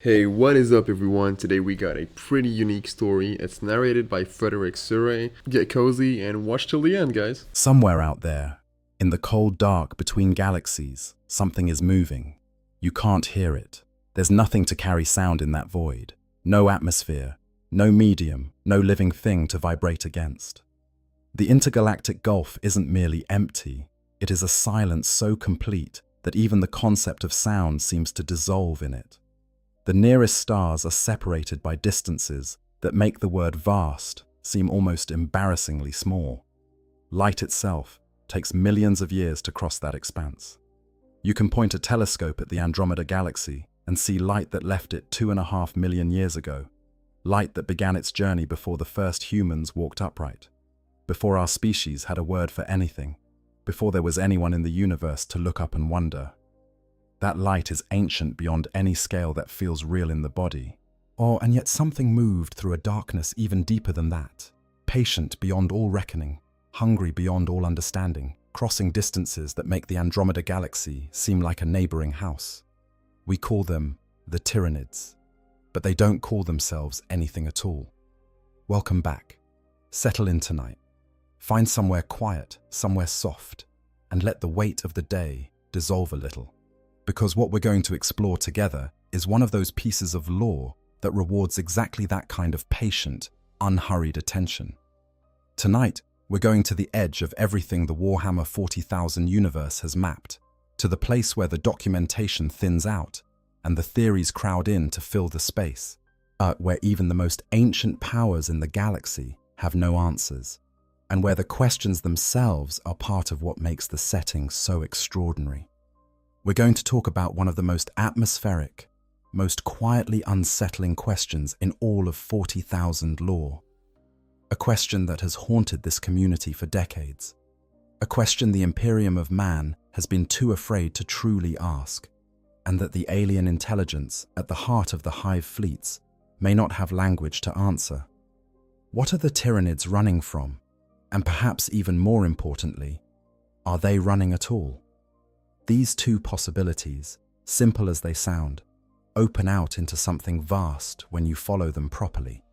Hey, what is up everyone? Today we got a pretty unique story. It's narrated by Frederick Surrey. Get cozy and watch till the end, guys. Somewhere out there, in the cold dark between galaxies, something is moving. You can't hear it. There's nothing to carry sound in that void. No atmosphere, no medium, no living thing to vibrate against. The intergalactic gulf isn't merely empty. It is a silence so complete that even the concept of sound seems to dissolve in it. The nearest stars are separated by distances that make the word vast seem almost embarrassingly small. Light itself takes millions of years to cross that expanse. You can point a telescope at the Andromeda Galaxy and see light that left it 2.5 million years ago, light that began its journey before the first humans walked upright, before our species had a word for anything, before there was anyone in the universe to look up and wonder. That light is ancient beyond any scale that feels real in the body. And yet something moved through a darkness even deeper than that, patient beyond all reckoning, hungry beyond all understanding, crossing distances that make the Andromeda Galaxy seem like a neighboring house. We call them the Tyranids, but they don't call themselves anything at all. Welcome back. Settle in tonight. Find somewhere quiet, somewhere soft, and let the weight of the day dissolve a little. Because what we're going to explore together is one of those pieces of lore that rewards exactly that kind of patient, unhurried attention. Tonight, we're going to the edge of everything the Warhammer 40,000 universe has mapped, to the place where the documentation thins out and the theories crowd in to fill the space, where even the most ancient powers in the galaxy have no answers, and where the questions themselves are part of what makes the setting so extraordinary. We're going to talk about one of the most atmospheric, most quietly unsettling questions in all of 40,000 lore. A question that has haunted this community for decades. A question the Imperium of man has been too afraid to truly ask, and that the alien intelligence at the heart of the hive fleets may not have language to answer. What are the Tyranids running from? And perhaps even more importantly, are they running at all? These two possibilities, simple as they sound, open out into something vast when you follow them properly.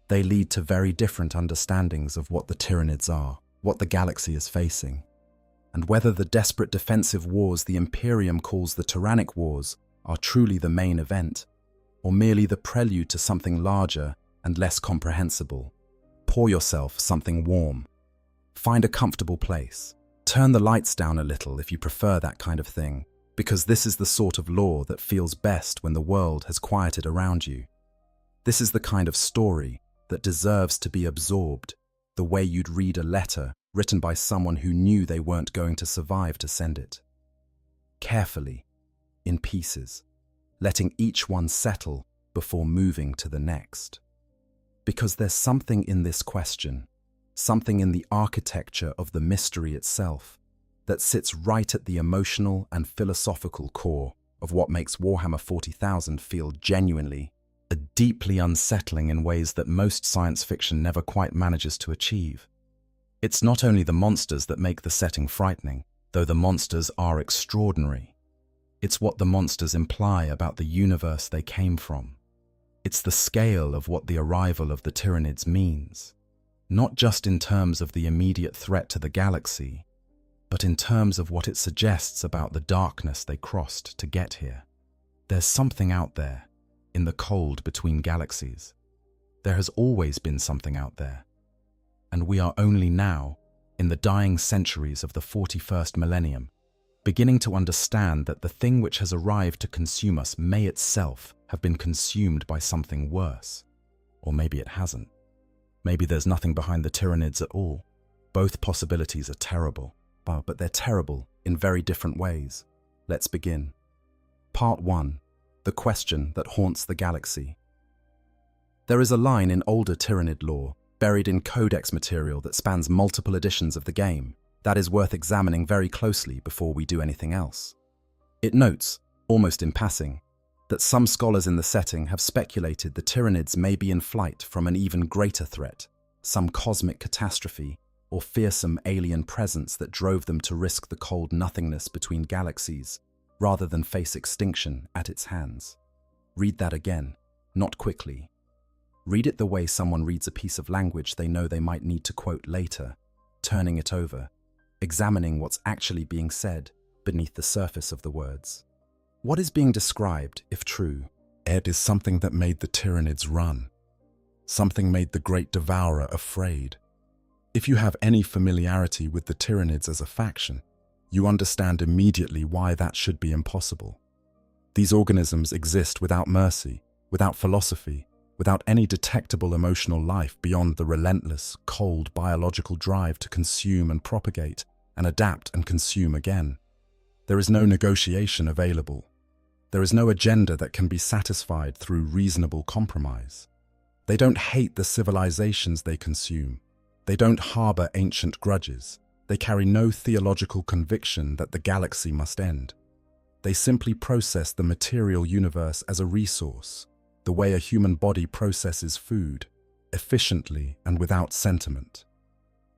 They lead to very different understandings of what the Tyranids are, what the galaxy is facing, and whether the desperate defensive wars the Imperium calls the Tyrannic Wars are truly the main event, or merely the prelude to something larger and less comprehensible. Pour yourself something warm. Find a comfortable place. Turn the lights down a little if you prefer that kind of thing, because this is the sort of lore that feels best when the world has quieted around you. This is the kind of story that deserves to be absorbed, the way you'd read a letter written by someone who knew they weren't going to survive to send it. Carefully, in pieces, letting each one settle before moving to the next. Because there's something in this question, something in the architecture of the mystery itself, that sits right at the emotional and philosophical core of what makes Warhammer 40,000 feel genuinely, deeply unsettling in ways that most science fiction never quite manages to achieve. It's not only the monsters that make the setting frightening, though the monsters are extraordinary. It's what the monsters imply about the universe they came from. It's the scale of what the arrival of the Tyranids means. Not just in terms of the immediate threat to the galaxy, but in terms of what it suggests about the darkness they crossed to get here. There's something out there, in the cold between galaxies. There has always been something out there. And we are only now, in the dying centuries of the 41st millennium, beginning to understand that the thing which has arrived to consume us may itself have been consumed by something worse. Or maybe it hasn't. Maybe there's nothing behind the Tyranids at all. Both possibilities are terrible, but they're terrible in very different ways. Let's begin. Part 1. The question that haunts the galaxy. There is a line in older Tyranid lore, buried in codex material that spans multiple editions of the game, that is worth examining very closely before we do anything else. It notes, almost in passing, that some scholars in the setting have speculated the Tyranids may be in flight from an even greater threat, some cosmic catastrophe or fearsome alien presence that drove them to risk the cold nothingness between galaxies, rather than face extinction at its hands. Read that again, not quickly. Read it the way someone reads a piece of language they know they might need to quote later, turning it over, examining what's actually being said beneath the surface of the words. What is being described, if true? Ed is something that made the Tyranids run. Something made the Great Devourer afraid. If you have any familiarity with the Tyranids as a faction, you understand immediately why that should be impossible. These organisms exist without mercy, without philosophy, without any detectable emotional life beyond the relentless, cold biological drive to consume and propagate and adapt and consume again. There is no negotiation available. There is no agenda that can be satisfied through reasonable compromise. They don't hate the civilizations they consume. They don't harbor ancient grudges. They carry no theological conviction that the galaxy must end. They simply process the material universe as a resource, the way a human body processes food, efficiently and without sentiment.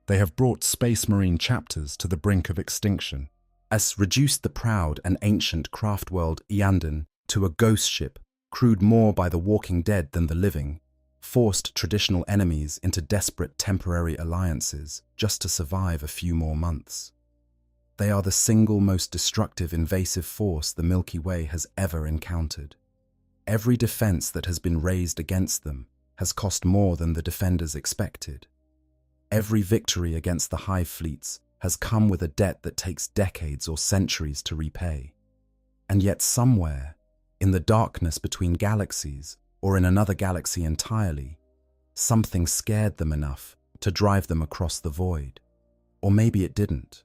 They have brought Space Marine chapters to the brink of extinction, As reduced the proud and ancient craft world Iandan to a ghost ship crewed more by the walking dead than the living, forced traditional enemies into desperate temporary alliances just to survive a few more months. They are the single most destructive invasive force the Milky Way has ever encountered. Every defense that has been raised against them has cost more than the defenders expected. Every victory against the hive fleets has come with a debt that takes decades or centuries to repay. And yet somewhere, in the darkness between galaxies, or in another galaxy entirely, something scared them enough to drive them across the void. Or maybe it didn't.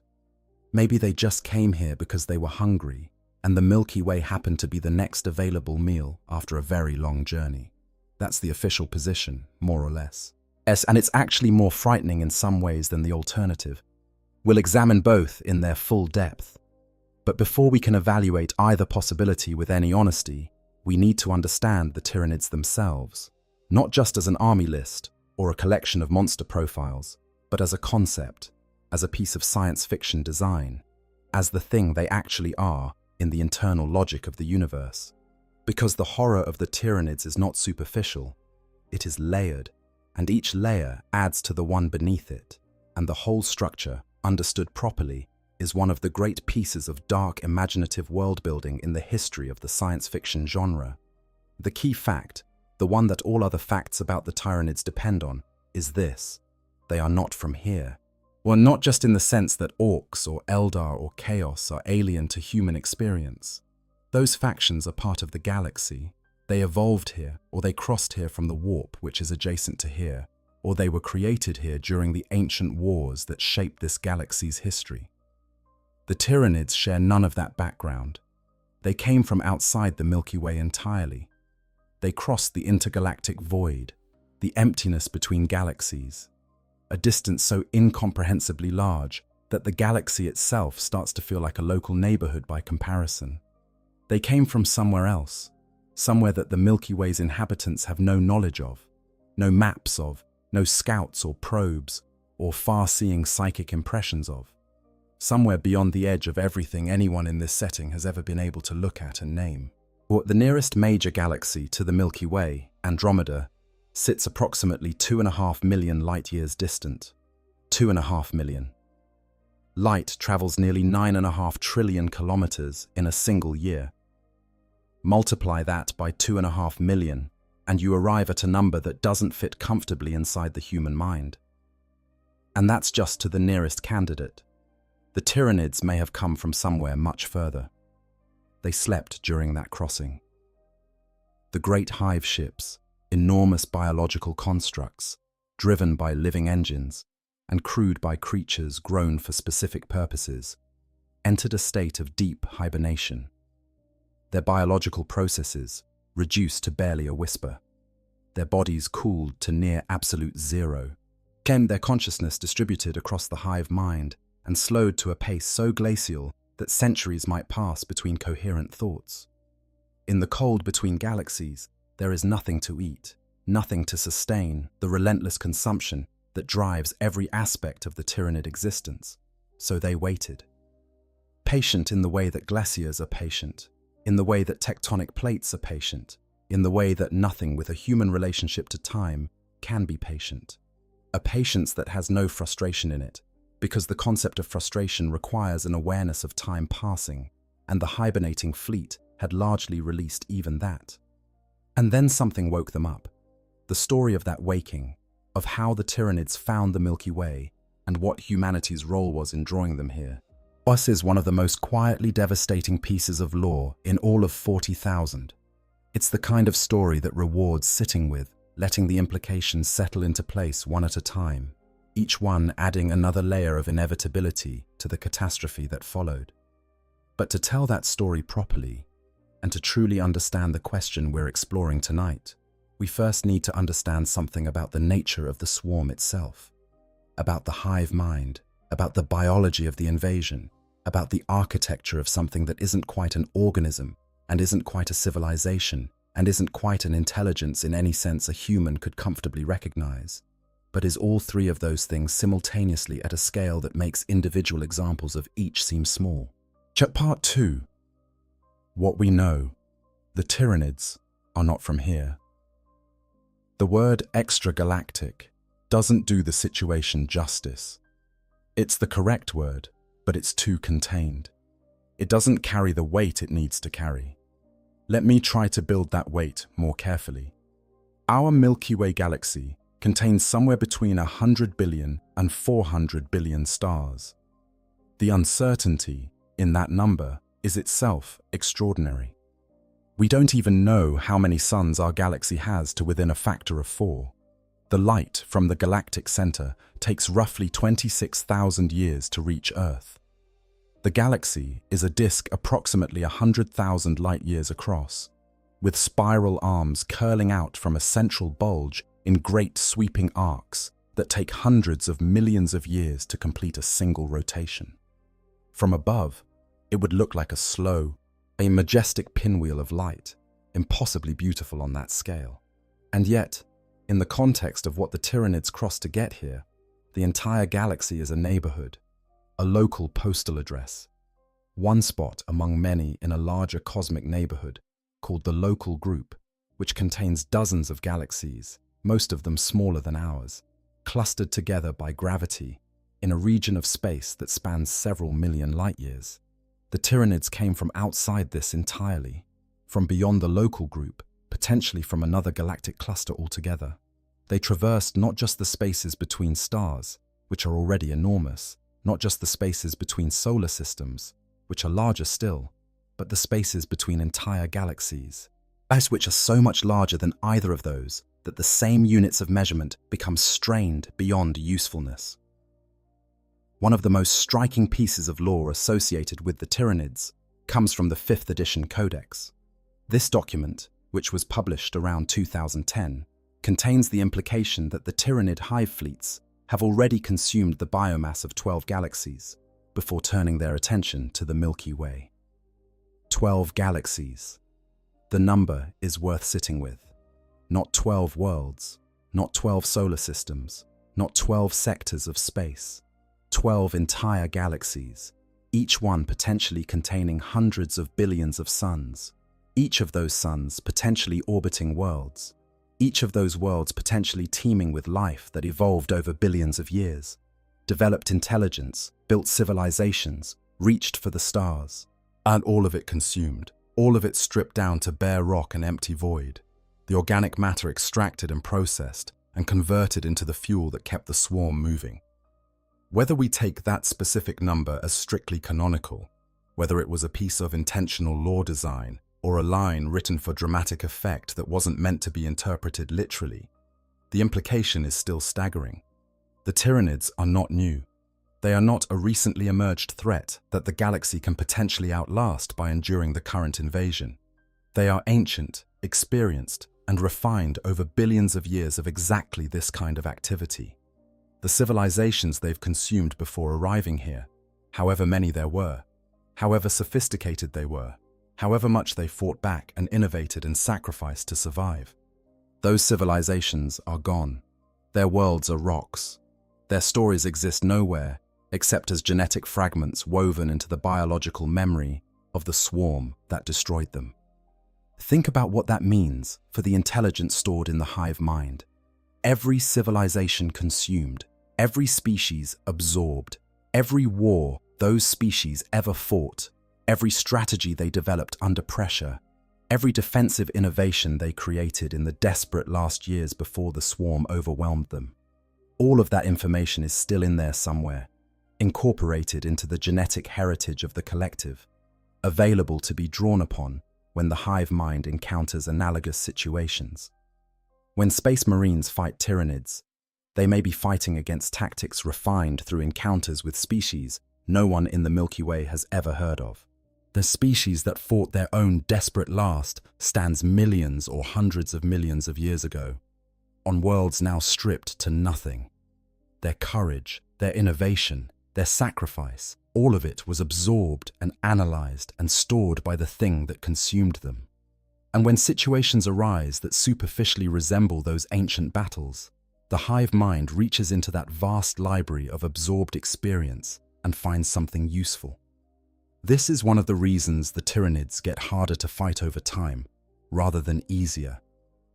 Maybe they just came here because they were hungry, and the Milky Way happened to be the next available meal after a very long journey. That's the official position, more or less. Yes, and it's actually more frightening in some ways than the alternative. We'll examine both in their full depth. But before we can evaluate either possibility with any honesty, we need to understand the Tyranids themselves, not just as an army list or a collection of monster profiles, but as a concept, as a piece of science fiction design, as the thing they actually are in the internal logic of the universe. Because the horror of the Tyranids is not superficial, it is layered, and each layer adds to the one beneath it, and the whole structure, understood properly, is one of the great pieces of dark imaginative world-building in the history of the science fiction genre. The key fact, the one that all other facts about the Tyranids depend on, is this: they are not from here. Well, not just in the sense that orcs or Eldar or Chaos are alien to human experience. Those factions are part of the galaxy. They evolved here, or they crossed here from the warp, which is adjacent to here, or they were created here during the ancient wars that shaped this galaxy's history. The Tyranids share none of that background. They came from outside the Milky Way entirely. They crossed the intergalactic void, the emptiness between galaxies, a distance so incomprehensibly large that the galaxy itself starts to feel like a local neighborhood by comparison. They came from somewhere else, somewhere that the Milky Way's inhabitants have no knowledge of, no maps of, no scouts or probes, or far-seeing psychic impressions of. Somewhere beyond the edge of everything anyone in this setting has ever been able to look at and name. Or the nearest major galaxy to the Milky Way, Andromeda, sits approximately 2.5 million light-years distant. 2.5 million. Light travels nearly 9.5 trillion kilometers in a single year. Multiply that by 2.5 million, and you arrive at a number that doesn't fit comfortably inside the human mind. And that's just to the nearest candidate. The Tyranids may have come from somewhere much further. They slept during that crossing. The great hive ships, enormous biological constructs, driven by living engines, and crewed by creatures grown for specific purposes, entered a state of deep hibernation. Their biological processes reduced to barely a whisper. Their bodies cooled to near absolute zero. Their consciousness distributed across the hive mind and slowed to a pace so glacial that centuries might pass between coherent thoughts. In the cold between galaxies, there is nothing to eat, nothing to sustain the relentless consumption that drives every aspect of the Tyranid existence. So they waited. Patient in the way that glaciers are patient, in the way that tectonic plates are patient, in the way that nothing with a human relationship to time can be patient. A patience that has no frustration in it, because the concept of frustration requires an awareness of time passing, and the hibernating fleet had largely released even that. And then something woke them up. The story of that waking, of how the Tyranids found the Milky Way, and what humanity's role was in drawing them here. This is one of the most quietly devastating pieces of lore in all of 40,000. It's the kind of story that rewards sitting with, letting the implications settle into place one at a time, each one adding another layer of inevitability to the catastrophe that followed. But to tell that story properly, and to truly understand the question we're exploring tonight, we first need to understand something about the nature of the swarm itself, about the hive mind, about the biology of the invasion, about the architecture of something that isn't quite an organism, and isn't quite a civilization, and isn't quite an intelligence in any sense a human could comfortably recognize, but is all three of those things simultaneously at a scale that makes individual examples of each seem small. Part 2. What we know. The Tyranids are not from here. The word extragalactic doesn't do the situation justice. It's the correct word, but it's too contained. It doesn't carry the weight it needs to carry. Let me try to build that weight more carefully. Our Milky Way galaxy contains somewhere between 100 billion and 400 billion stars. The uncertainty in that number is itself extraordinary. We don't even know how many suns our galaxy has to within a factor of 4. The light from the galactic center takes roughly 26,000 years to reach Earth. The galaxy is a disk approximately 100,000 light-years across, with spiral arms curling out from a central bulge in great sweeping arcs that take hundreds of millions of years to complete a single rotation. From above, it would look like a majestic pinwheel of light, impossibly beautiful on that scale. And yet, in the context of what the Tyranids crossed to get here, the entire galaxy is a neighborhood, a local postal address, one spot among many in a larger cosmic neighborhood called the local group, which contains dozens of galaxies, most of them smaller than ours, clustered together by gravity in a region of space that spans several million light-years. The Tyranids came from outside this entirely, from beyond the local group, potentially from another galactic cluster altogether. They traversed not just the spaces between stars, which are already enormous, not just the spaces between solar systems, which are larger still, but the spaces between entire galaxies, which are so much larger than either of those that the same units of measurement become strained beyond usefulness. One of the most striking pieces of lore associated with the Tyranids comes from the 5th edition Codex. This document, which was published around 2010, contains the implication that the Tyranid hive fleets have already consumed the biomass of 12 galaxies before turning their attention to the Milky Way. 12 galaxies. The number is worth sitting with. Not 12 worlds, not 12 solar systems, not 12 sectors of space. 12 entire galaxies, each one potentially containing hundreds of billions of suns, each of those suns potentially orbiting worlds, each of those worlds potentially teeming with life that evolved over billions of years, developed intelligence, built civilizations, reached for the stars, and all of it consumed, all of it stripped down to bare rock and empty void, the organic matter extracted and processed and converted into the fuel that kept the swarm moving. Whether we take that specific number as strictly canonical, whether it was a piece of intentional lore design or a line written for dramatic effect that wasn't meant to be interpreted literally, the implication is still staggering. The Tyranids are not new. They are not a recently emerged threat that the galaxy can potentially outlast by enduring the current invasion. They are ancient, experienced, and refined over billions of years of exactly this kind of activity. The civilizations they've consumed before arriving here, however many there were, however sophisticated they were, however much they fought back and innovated and sacrificed to survive. Those civilizations are gone. Their worlds are rocks. Their stories exist nowhere except as genetic fragments woven into the biological memory of the swarm that destroyed them. Think about what that means for the intelligence stored in the hive mind. Every civilization consumed, every species absorbed, every war those species ever fought, every strategy they developed under pressure, every defensive innovation they created in the desperate last years before the swarm overwhelmed them. All of that information is still in there somewhere, incorporated into the genetic heritage of the collective, available to be drawn upon when the hive mind encounters analogous situations. When Space Marines fight Tyranids, they may be fighting against tactics refined through encounters with species no one in the Milky Way has ever heard of. The species that fought their own desperate last stands millions or hundreds of millions of years ago, on worlds now stripped to nothing. Their courage, their innovation, their sacrifice, all of it was absorbed and analyzed and stored by the thing that consumed them. And when situations arise that superficially resemble those ancient battles, the hive mind reaches into that vast library of absorbed experience and finds something useful. This is one of the reasons the Tyranids get harder to fight over time, rather than easier,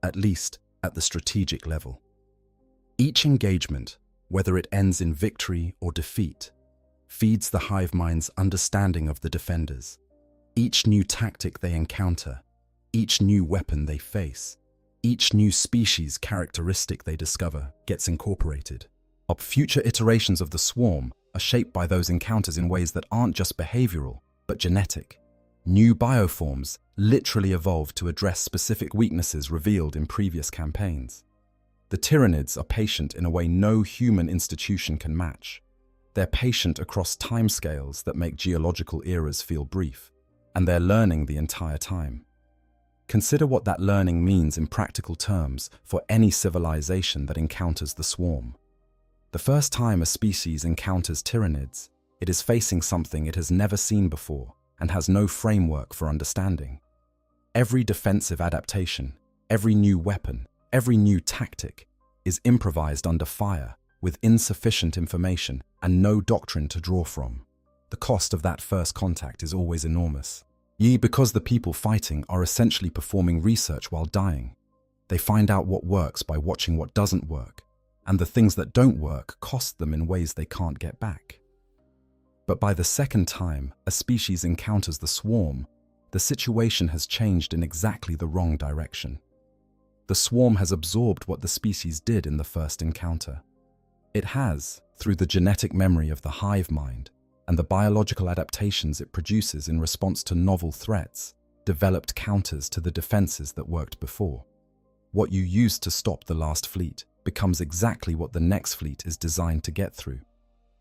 at least at the strategic level. Each engagement, whether it ends in victory or defeat, feeds the hive mind's understanding of the defenders. Each new tactic they encounter, each new weapon they face, each new species characteristic they discover gets incorporated. Future iterations of the swarm are shaped by those encounters in ways that aren't just behavioral, but genetic. New bioforms literally evolve to address specific weaknesses revealed in previous campaigns. The Tyranids are patient in a way no human institution can match. They're patient across timescales that make geological eras feel brief, and they're learning the entire time. Consider what that learning means in practical terms for any civilization that encounters the swarm. The first time a species encounters Tyranids, it is facing something it has never seen before and has no framework for understanding. Every defensive adaptation, every new weapon, every new tactic is improvised under fire with insufficient information and no doctrine to draw from. The cost of that first contact is always enormous. Because the people fighting are essentially performing research while dying. They find out what works by watching what doesn't work, and the things that don't work cost them in ways they can't get back. But by the second time a species encounters the swarm, the situation has changed in exactly the wrong direction. The swarm has absorbed what the species did in the first encounter. It has, through the genetic memory of the hive mind and the biological adaptations it produces in response to novel threats, developed counters to the defenses that worked before. What you used to stop the last fleet becomes exactly what the next fleet is designed to get through.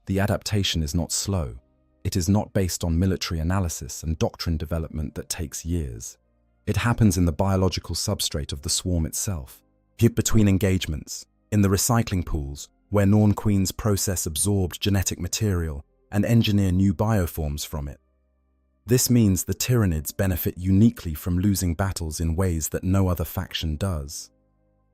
The adaptation is not slow. It is not based on military analysis and doctrine development that takes years. It happens in the biological substrate of the swarm itself, hid between engagements, in the recycling pools, where Norn Queens process absorbed genetic material and engineer new bioforms from it. This means the Tyranids benefit uniquely from losing battles in ways that no other faction does.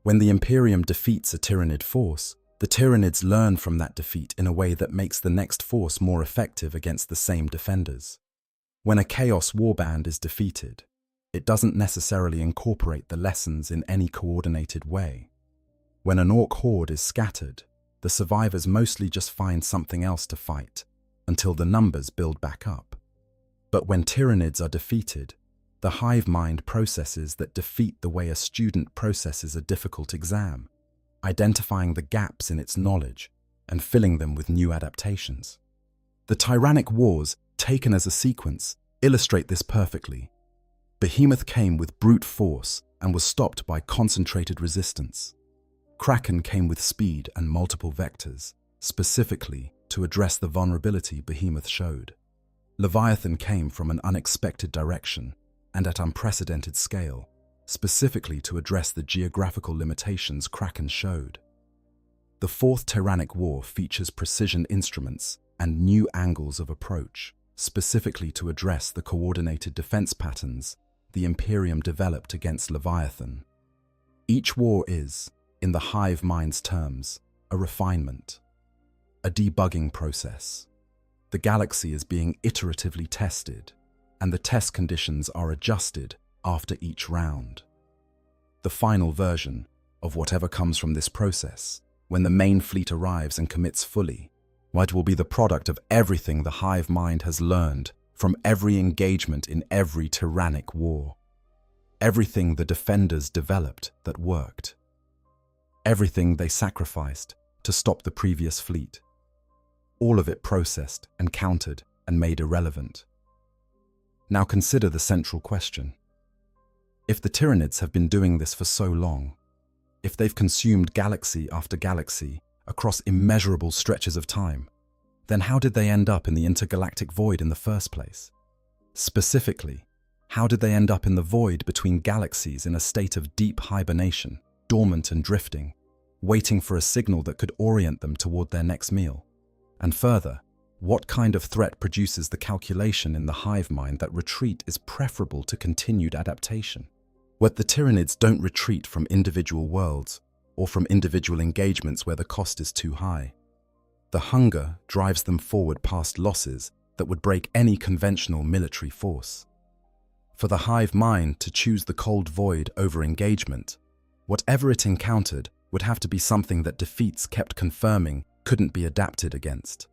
When the Imperium defeats a Tyranid force, the Tyranids learn from that defeat in a way that makes the next force more effective against the same defenders. When a Chaos warband is defeated, it doesn't necessarily incorporate the lessons in any coordinated way. When an Orc horde is scattered, the survivors mostly just find something else to fight, until the numbers build back up. But when Tyranids are defeated, the hive mind processes that defeat the way a student processes a difficult exam, identifying the gaps in its knowledge and filling them with new adaptations. The Tyrannic Wars, taken as a sequence, illustrate this perfectly. Behemoth came with brute force and was stopped by concentrated resistance. Kraken came with speed and multiple vectors, specifically to address the vulnerability Behemoth showed. Leviathan came from an unexpected direction and at unprecedented scale, specifically to address the geographical limitations Kraken showed. The Fourth Tyrannic War features precision instruments and new angles of approach, specifically to address the coordinated defense patterns the Imperium developed against Leviathan. Each war is, in the hive mind's terms, a refinement, a debugging process. The galaxy is being iteratively tested, and the test conditions are adjusted after each round. The final version of whatever comes from this process, when the main fleet arrives and commits fully, it will be the product of everything the hive mind has learned from every engagement in every Tyrannic war. Everything the defenders developed that worked. Everything they sacrificed to stop the previous fleet. All of it processed and countered and made irrelevant. Now consider the central question. If the Tyranids have been doing this for so long, if they've consumed galaxy after galaxy across immeasurable stretches of time, then how did they end up in the intergalactic void in the first place? Specifically, how did they end up in the void between galaxies in a state of deep hibernation, dormant and drifting, waiting for a signal that could orient them toward their next meal? And further, what kind of threat produces the calculation in the hive mind that retreat is preferable to continued adaptation? What the Tyranids don't retreat from individual worlds or from individual engagements where the cost is too high. The hunger drives them forward past losses that would break any conventional military force. For the hive mind to choose the cold void over engagement, whatever it encountered would have to be something that defeats kept confirming couldn't be adapted against.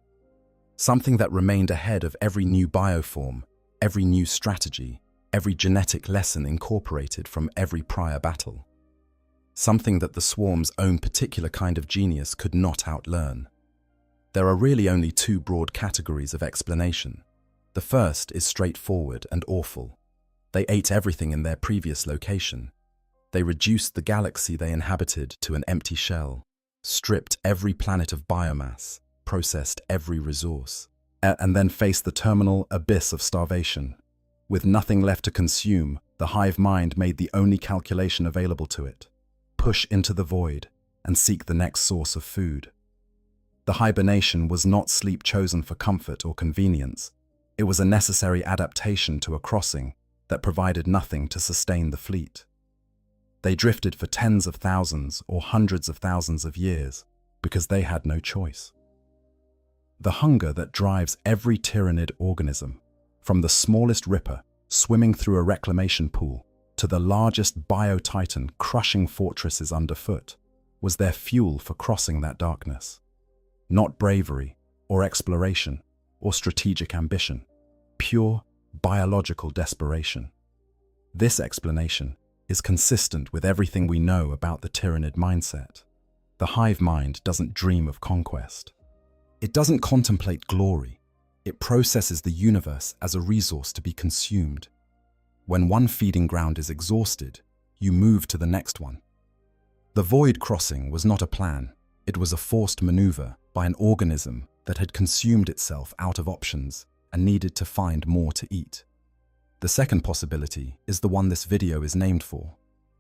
Something that remained ahead of every new bioform, every new strategy, every genetic lesson incorporated from every prior battle. Something that the swarm's own particular kind of genius could not outlearn. There are really only two broad categories of explanation. The first is straightforward and awful. They ate everything in their previous location. They reduced the galaxy they inhabited to an empty shell, stripped every planet of biomass, processed every resource, and then faced the terminal abyss of starvation. With nothing left to consume, the hive mind made the only calculation available to it: push into the void and seek the next source of food. The hibernation was not sleep chosen for comfort or convenience. It was a necessary adaptation to a crossing that provided nothing to sustain the fleet. They drifted for tens of thousands or hundreds of thousands of years because they had no choice. The hunger that drives every Tyranid organism, from the smallest ripper swimming through a reclamation pool to the largest bio-titan crushing fortresses underfoot, was their fuel for crossing that darkness. Not bravery or exploration or strategic ambition, pure biological desperation. This explanation is consistent with everything we know about the Tyranid mindset. The hive mind doesn't dream of conquest. It doesn't contemplate glory. It processes the universe as a resource to be consumed. When one feeding ground is exhausted, you move to the next one. The void crossing was not a plan. It was a forced maneuver by an organism that had consumed itself out of options and needed to find more to eat. The second possibility is the one this video is named for,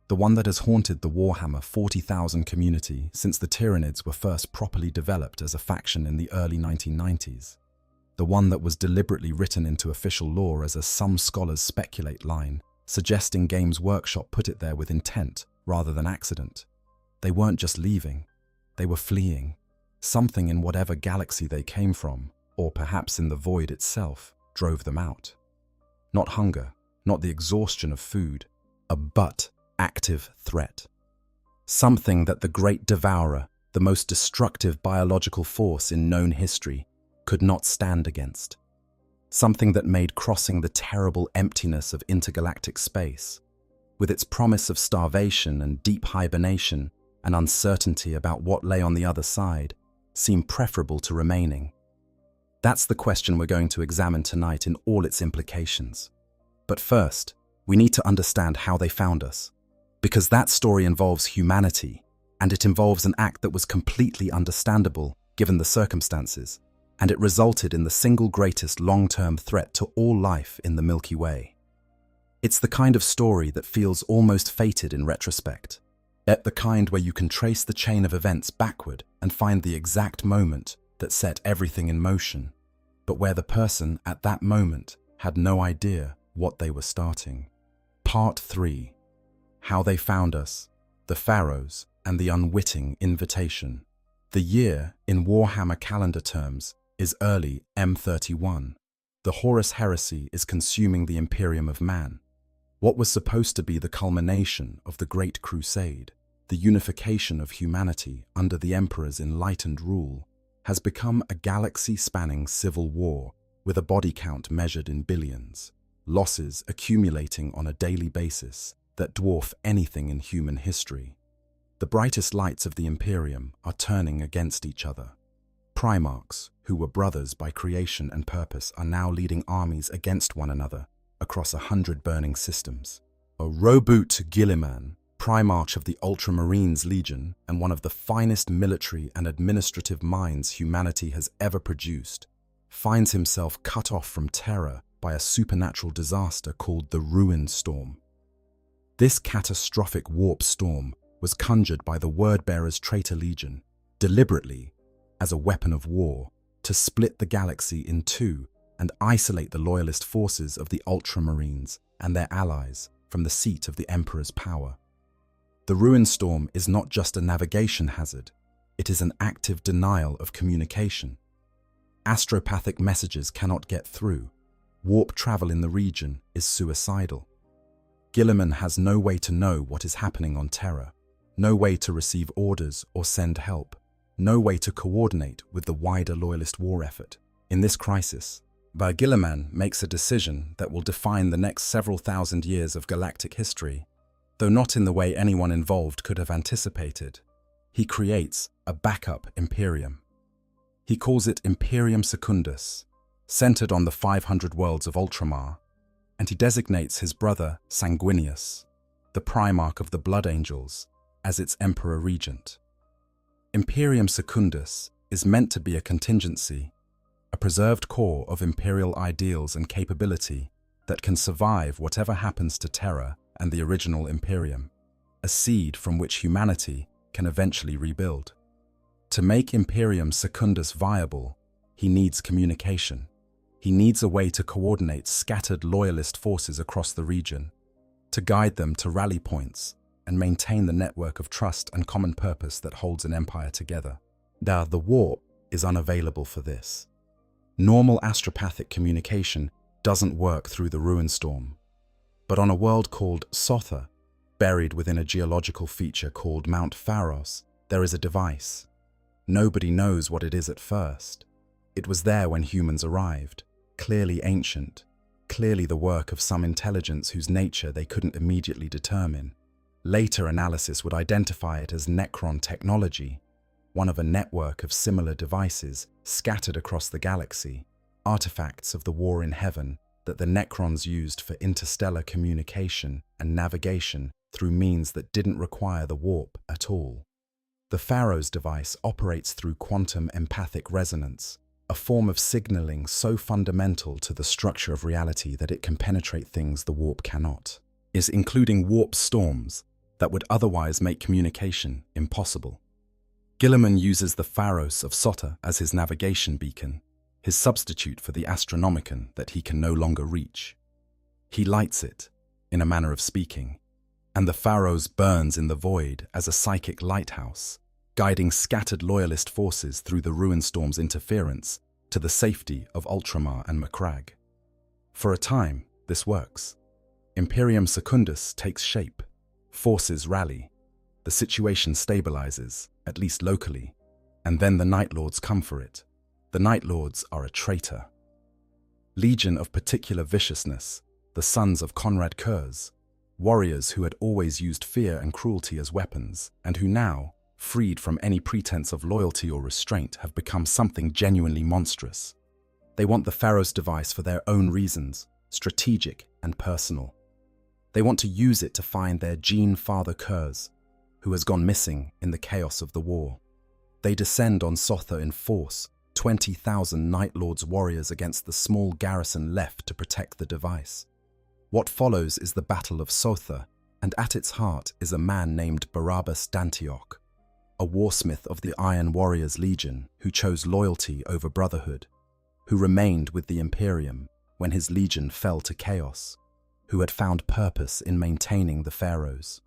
the one that has haunted the Warhammer 40,000 community since the Tyranids were first properly developed as a faction in the early 1990s. The one that was deliberately written into official lore as a "some scholars speculate" line, suggesting Games Workshop put it there with intent rather than accident. They weren't just leaving, they were fleeing. Something in whatever galaxy they came from, or perhaps in the void itself, drove them out. Not hunger, not the exhaustion of food, a but active threat. Something that the Great Devourer, the most destructive biological force in known history, could not stand against. Something that made crossing the terrible emptiness of intergalactic space, with its promise of starvation and deep hibernation and uncertainty about what lay on the other side, seem preferable to remaining. That's the question we're going to examine tonight in all its implications. But first, we need to understand how they found us, because that story involves humanity, and it involves an act that was completely understandable given the circumstances, and it resulted in the single greatest long-term threat to all life in the Milky Way. It's the kind of story that feels almost fated in retrospect, yet the kind where you can trace the chain of events backward and find the exact moment that set everything in motion, but where the person at that moment had no idea what they were starting. Part 3. How They Found Us, the Pharaohs, and the Unwitting Invitation. The year, in Warhammer calendar terms, is early M31. The Horus heresy is consuming the Imperium of man. What was supposed to be the culmination of the Great Crusade, the unification of humanity under the Emperor's enlightened rule, has become a galaxy-spanning civil war with a body count measured in billions, losses accumulating on a daily basis that dwarf anything in human history. The brightest lights of the Imperium are turning against each other. Primarchs, who were brothers by creation and purpose, are now leading armies against one another across 100 burning systems. A Roboute Guilliman, Primarch of the Ultramarines Legion and one of the finest military and administrative minds humanity has ever produced, finds himself cut off from Terra by a supernatural disaster called the Ruin Storm. This catastrophic warp storm was conjured by the Wordbearer's traitor legion, deliberately, as a weapon of war, to split the galaxy in two and isolate the loyalist forces of the Ultramarines and their allies from the seat of the Emperor's power. The Ruin Storm is not just a navigation hazard, it is an active denial of communication. Astropathic messages cannot get through. Warp travel in the region is suicidal. Guilliman has no way to know what is happening on Terra, no way to receive orders or send help, no way to coordinate with the wider loyalist war effort. In this crisis, Guilliman makes a decision that will define the next several thousand years of galactic history, though not in the way anyone involved could have anticipated. He creates a backup Imperium. He calls it Imperium Secundus, centered on the 500 worlds of Ultramar, and he designates his brother Sanguinius, the Primarch of the Blood Angels, as its Emperor Regent. Imperium Secundus is meant to be a contingency, a preserved core of imperial ideals and capability that can survive whatever happens to Terra and the original Imperium, a seed from which humanity can eventually rebuild. To make Imperium Secundus viable, he needs communication. He needs a way to coordinate scattered loyalist forces across the region, to guide them to rally points and maintain the network of trust and common purpose that holds an empire together. Now, the warp is unavailable for this. Normal astropathic communication doesn't work through the Ruin Storm. But on a world called Sotha, buried within a geological feature called Mount Pharos, there is a device. Nobody knows what it is at first. It was there when humans arrived, clearly ancient, clearly the work of some intelligence whose nature they couldn't immediately determine. Later analysis would identify it as Necron technology, one of a network of similar devices scattered across the galaxy, artifacts of the war in heaven that the Necrons used for interstellar communication and navigation through means that didn't require the warp at all. The Pharos device operates through quantum empathic resonance, a form of signaling so fundamental to the structure of reality that it can penetrate things the warp cannot, is including warp storms that would otherwise make communication impossible. Guilliman uses the Pharos of Sotha as his navigation beacon, his substitute for the Astronomicon that he can no longer reach. He lights it, in a manner of speaking, and the Pharos burns in the void as a psychic lighthouse, guiding scattered loyalist forces through the Ruin Storm's interference to the safety of Ultramar and Macragge. For a time, this works. Imperium Secundus takes shape, forces rally, the situation stabilizes, at least locally, and then the Night Lords come for it. The Night Lords are a traitor. Legion of particular viciousness, the sons of Conrad Kurz, warriors who had always used fear and cruelty as weapons, and who now, freed from any pretense of loyalty or restraint, have become something genuinely monstrous. They want the Pharos device for their own reasons, strategic and personal. They want to use it to find their Gene Father Kurz, who has gone missing in the chaos of the war. They descend on Sotha in force, 20,000 Night Lords warriors against the small garrison left to protect the device. What follows is the Battle of Sotha, and at its heart is a man named Barabbas Dantioch, a warsmith of the Iron Warriors Legion who chose loyalty over brotherhood, who remained with the Imperium when his legion fell to chaos, who had found purpose in maintaining the Pharos.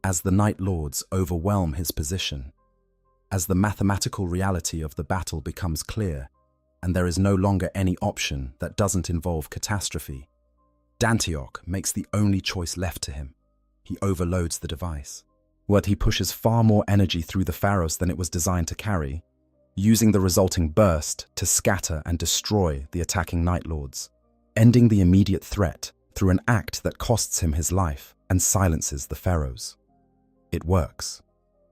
As the Night Lords overwhelm his position, as the mathematical reality of the battle becomes clear, and there is no longer any option that doesn't involve catastrophe, Dantiok makes the only choice left to him. He overloads the device. But he pushes far more energy through the Pharos than it was designed to carry, using the resulting burst to scatter and destroy the attacking Night Lords, ending the immediate threat through an act that costs him his life and silences the Pharaohs. It works.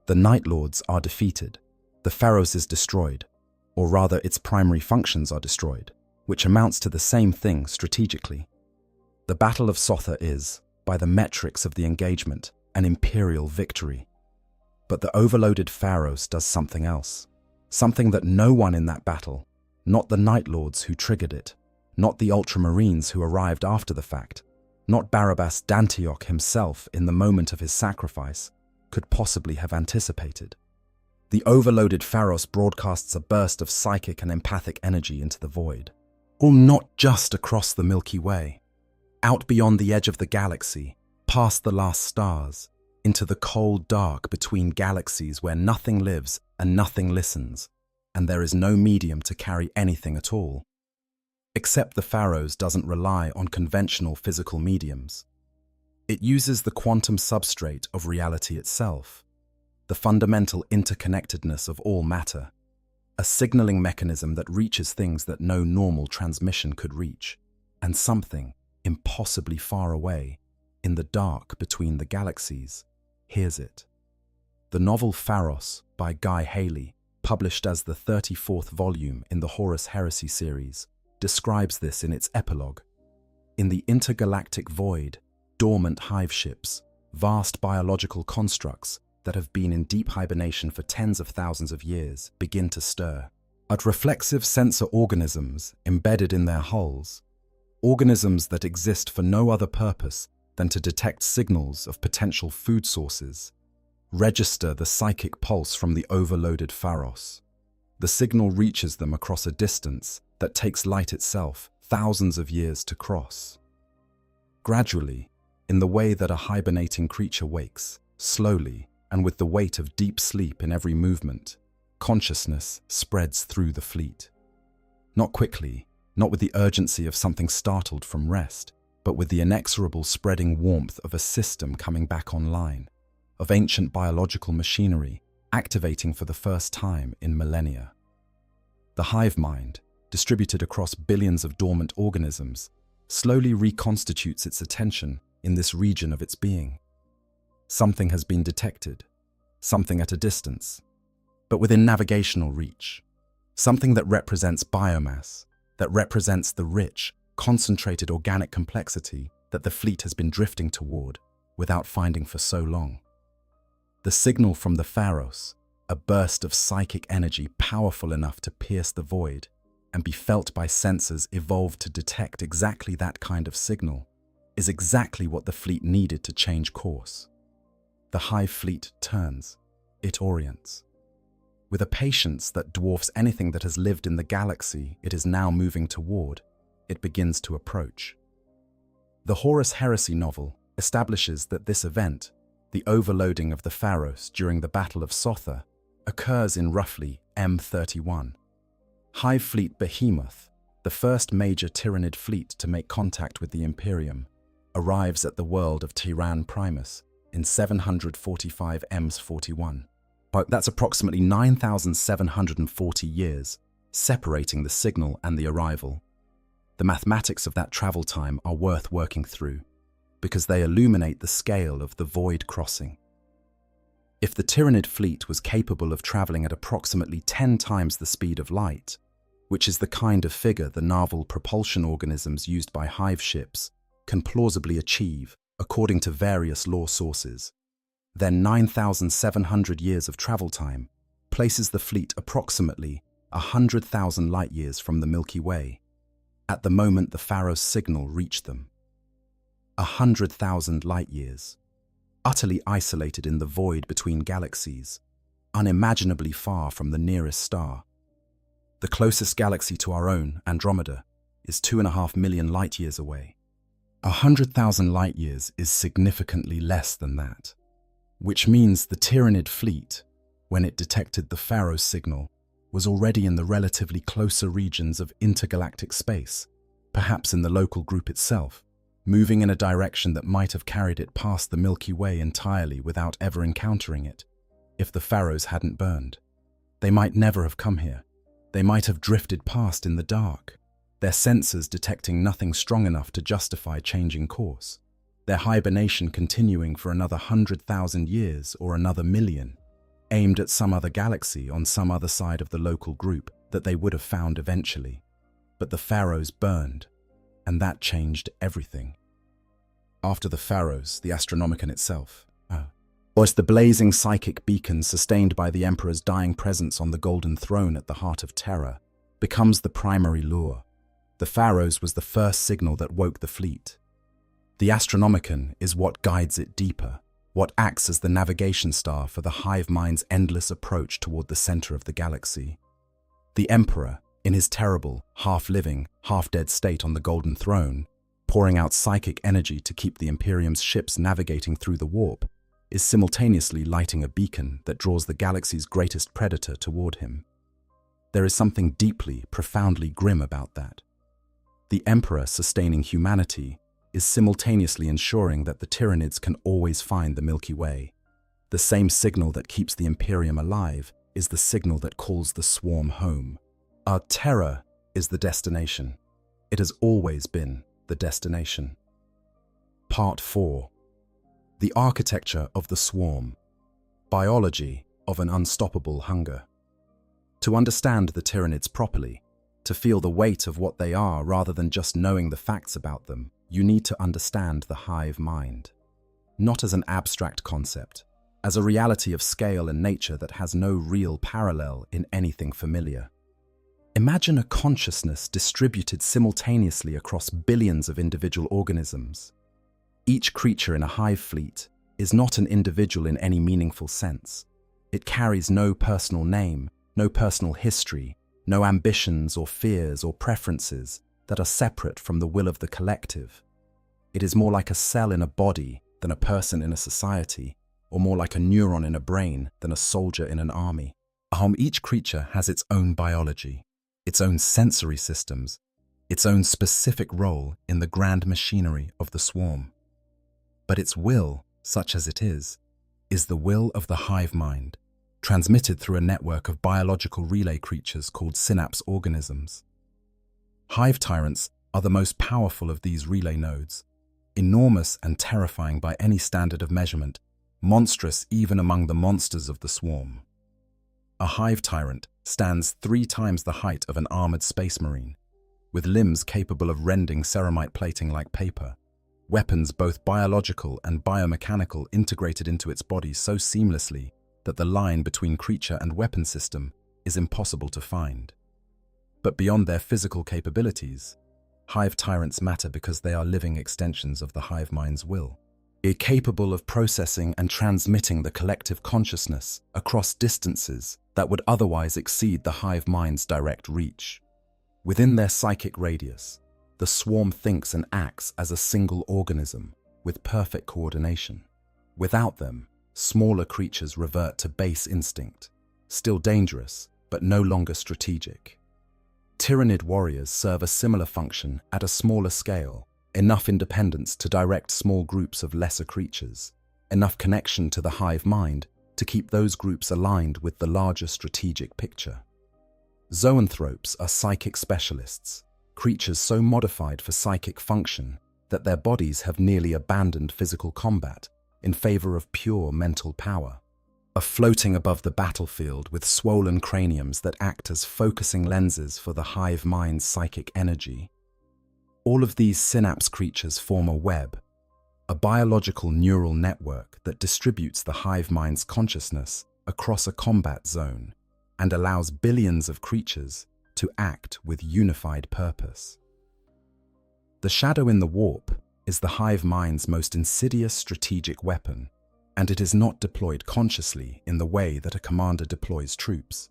The Night Lords are defeated, the Pharos is destroyed, or rather its primary functions are destroyed, which amounts to the same thing strategically. The Battle of Sotha is, by the metrics of the engagement, an imperial victory. But the overloaded Pharos does something else. Something that no one in that battle, not the Night Lords who triggered it, not the Ultramarines who arrived after the fact, not Barabbas Dantiok himself in the moment of his sacrifice, could possibly have anticipated. The overloaded Pharos broadcasts a burst of psychic and empathic energy into the void, all not just across the Milky Way, out beyond the edge of the galaxy, past the last stars, into the cold dark between galaxies where nothing lives and nothing listens, and there is no medium to carry anything at all. Except the Pharos doesn't rely on conventional physical mediums. It uses the quantum substrate of reality itself, the fundamental interconnectedness of all matter, a signaling mechanism that reaches things that no normal transmission could reach, and something impossibly far away, in the dark between the galaxies, hears it. The novel Pharos by Guy Haley, published as the 34th volume in the Horus Heresy series, describes this in its epilogue. In the intergalactic void, dormant hive ships, vast biological constructs that have been in deep hibernation for tens of thousands of years, begin to stir. But reflexive sensor organisms embedded in their hulls, organisms that exist for no other purpose than to detect signals of potential food sources, register the psychic pulse from the overloaded Pharos. The signal reaches them across a distance that takes light itself thousands of years to cross. Gradually, in the way that a hibernating creature wakes, slowly and with the weight of deep sleep in every movement, consciousness spreads through the fleet. Not quickly, not with the urgency of something startled from rest, but with the inexorable spreading warmth of a system coming back online, of ancient biological machinery activating for the first time in millennia. The hive mind, distributed across billions of dormant organisms, slowly reconstitutes its attention in this region of its being. Something has been detected, something at a distance, but within navigational reach, something that represents biomass, that represents the rich, concentrated organic complexity that the fleet has been drifting toward without finding for so long. The signal from the Pharos, a burst of psychic energy powerful enough to pierce the void and be felt by sensors evolved to detect exactly that kind of signal, is exactly what the fleet needed to change course. The hive fleet turns, it orients. With a patience that dwarfs anything that has lived in the galaxy it is now moving toward, it begins to approach. The Horus Heresy novel establishes that this event, the overloading of the Pharos during the Battle of Sotha, occurs in roughly M31. Hive Fleet Behemoth, the first major Tyranid fleet to make contact with the Imperium, arrives at the world of Tyran Primus in 745 EMS41. That's approximately 9,740 years, separating the signal and the arrival. The mathematics of that travel time are worth working through, because they illuminate the scale of the void crossing. If the Tyranid fleet was capable of traveling at approximately 10 times the speed of light, which is the kind of figure the naval propulsion organisms used by hive ships can plausibly achieve according to various law sources, then 9,700 years of travel time places the fleet approximately 100,000 light-years from the Milky Way, at the moment the Pharos signal reached them. 100,000 light-years, utterly isolated in the void between galaxies, unimaginably far from the nearest star. The closest galaxy to our own, Andromeda, is 2.5 million light-years away. 100,000 light-years is significantly less than that, which means the Tyranid fleet, when it detected the Pharos signal, was already in the relatively closer regions of intergalactic space, perhaps in the local group itself, moving in a direction that might have carried it past the Milky Way entirely without ever encountering it, if the pharaohs hadn't burned. They might never have come here. They might have drifted past in the dark, their sensors detecting nothing strong enough to justify changing course, their hibernation continuing for another 100,000 years or another million, aimed at some other galaxy on some other side of the local group that they would have found eventually. But the pharaohs burned, and that changed everything. After the pharaohs, the Astronomicon itself, was the blazing psychic beacon sustained by the Emperor's dying presence on the golden throne at the heart of terror, becomes the primary lure. The pharaohs was the first signal that woke the fleet. The Astronomicon is what guides it deeper, what acts as the navigation star for the hive mind's endless approach toward the center of the galaxy. The Emperor, in his terrible, half-living, half-dead state on the golden throne, pouring out psychic energy to keep the Imperium's ships navigating through the warp, is simultaneously lighting a beacon that draws the galaxy's greatest predator toward him. There is something deeply, profoundly grim about that. The Emperor sustaining humanity is simultaneously ensuring that the Tyranids can always find the Milky Way. The same signal that keeps the Imperium alive is the signal that calls the swarm home. Our terror is the destination. It has always been the destination. Part 4. The architecture of the swarm. Biology of an unstoppable hunger. To understand the Tyranids properly, to feel the weight of what they are rather than just knowing the facts about them, you need to understand the hive mind. Not as an abstract concept, as a reality of scale and nature that has no real parallel in anything familiar. Imagine a consciousness distributed simultaneously across billions of individual organisms. Each creature in a hive fleet is not an individual in any meaningful sense. It carries no personal name, no personal history, no ambitions or fears or preferences that are separate from the will of the collective. It is more like a cell in a body than a person in a society, or more like a neuron in a brain than a soldier in an army. Each creature has its own biology, its own sensory systems, its own specific role in the grand machinery of the swarm. But its will, such as it is the will of the hive mind, transmitted through a network of biological relay creatures called synapse organisms. Hive tyrants are the most powerful of these relay nodes, enormous and terrifying by any standard of measurement, monstrous even among the monsters of the swarm. A hive tyrant stands 3 times the height of an armored space marine, with limbs capable of rending ceramite plating like paper, weapons both biological and biomechanical integrated into its body so seamlessly that the line between creature and weapon system is impossible to find. But beyond their physical capabilities, hive tyrants matter because they are living extensions of the hive mind's will. They're capable of processing and transmitting the collective consciousness across distances that would otherwise exceed the hive mind's direct reach. Within their psychic radius, the swarm thinks and acts as a single organism with perfect coordination. Without them, smaller creatures revert to base instinct, still dangerous, but no longer strategic. Tyranid warriors serve a similar function at a smaller scale, enough independence to direct small groups of lesser creatures, enough connection to the hive mind to keep those groups aligned with the larger strategic picture. Zoanthropes are psychic specialists, creatures so modified for psychic function that their bodies have nearly abandoned physical combat in favor of pure mental power, are floating above the battlefield with swollen craniums that act as focusing lenses for the hive mind's psychic energy. All of these synapse creatures form a web, a biological neural network that distributes the hive mind's consciousness across a combat zone and allows billions of creatures to act with unified purpose. The shadow in the warp is the hive mind's most insidious strategic weapon, and it is not deployed consciously in the way that a commander deploys troops.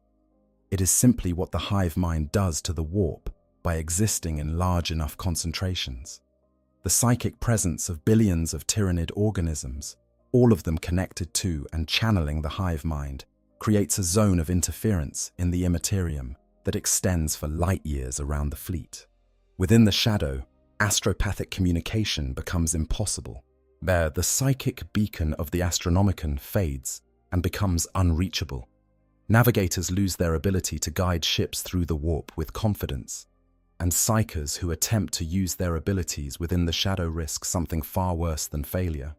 It is simply what the hive mind does to the warp by existing in large enough concentrations. The psychic presence of billions of Tyranid organisms, all of them connected to and channeling the hive mind, creates a zone of interference in the Imperium that extends for light years around the fleet. Within the shadow, astropathic communication becomes impossible. There, the psychic beacon of the Astronomicon fades and becomes unreachable. Navigators lose their ability to guide ships through the warp with confidence, and psychers who attempt to use their abilities within the shadow risk something far worse than failure.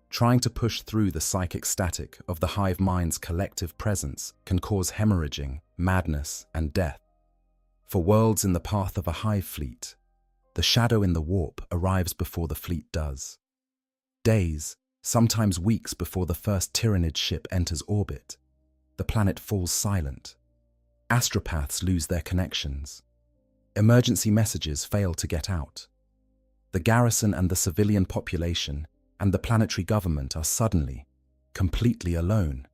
Trying to push through the psychic static of the hive mind's collective presence can cause hemorrhaging, madness, and death. For worlds in the path of a hive fleet, the shadow in the warp arrives before the fleet does. Days, sometimes weeks before the first Tyranid ship enters orbit, the planet falls silent. Astropaths lose their connections. Emergency messages fail to get out. The garrison and the civilian population and the planetary government are suddenly, completely alone,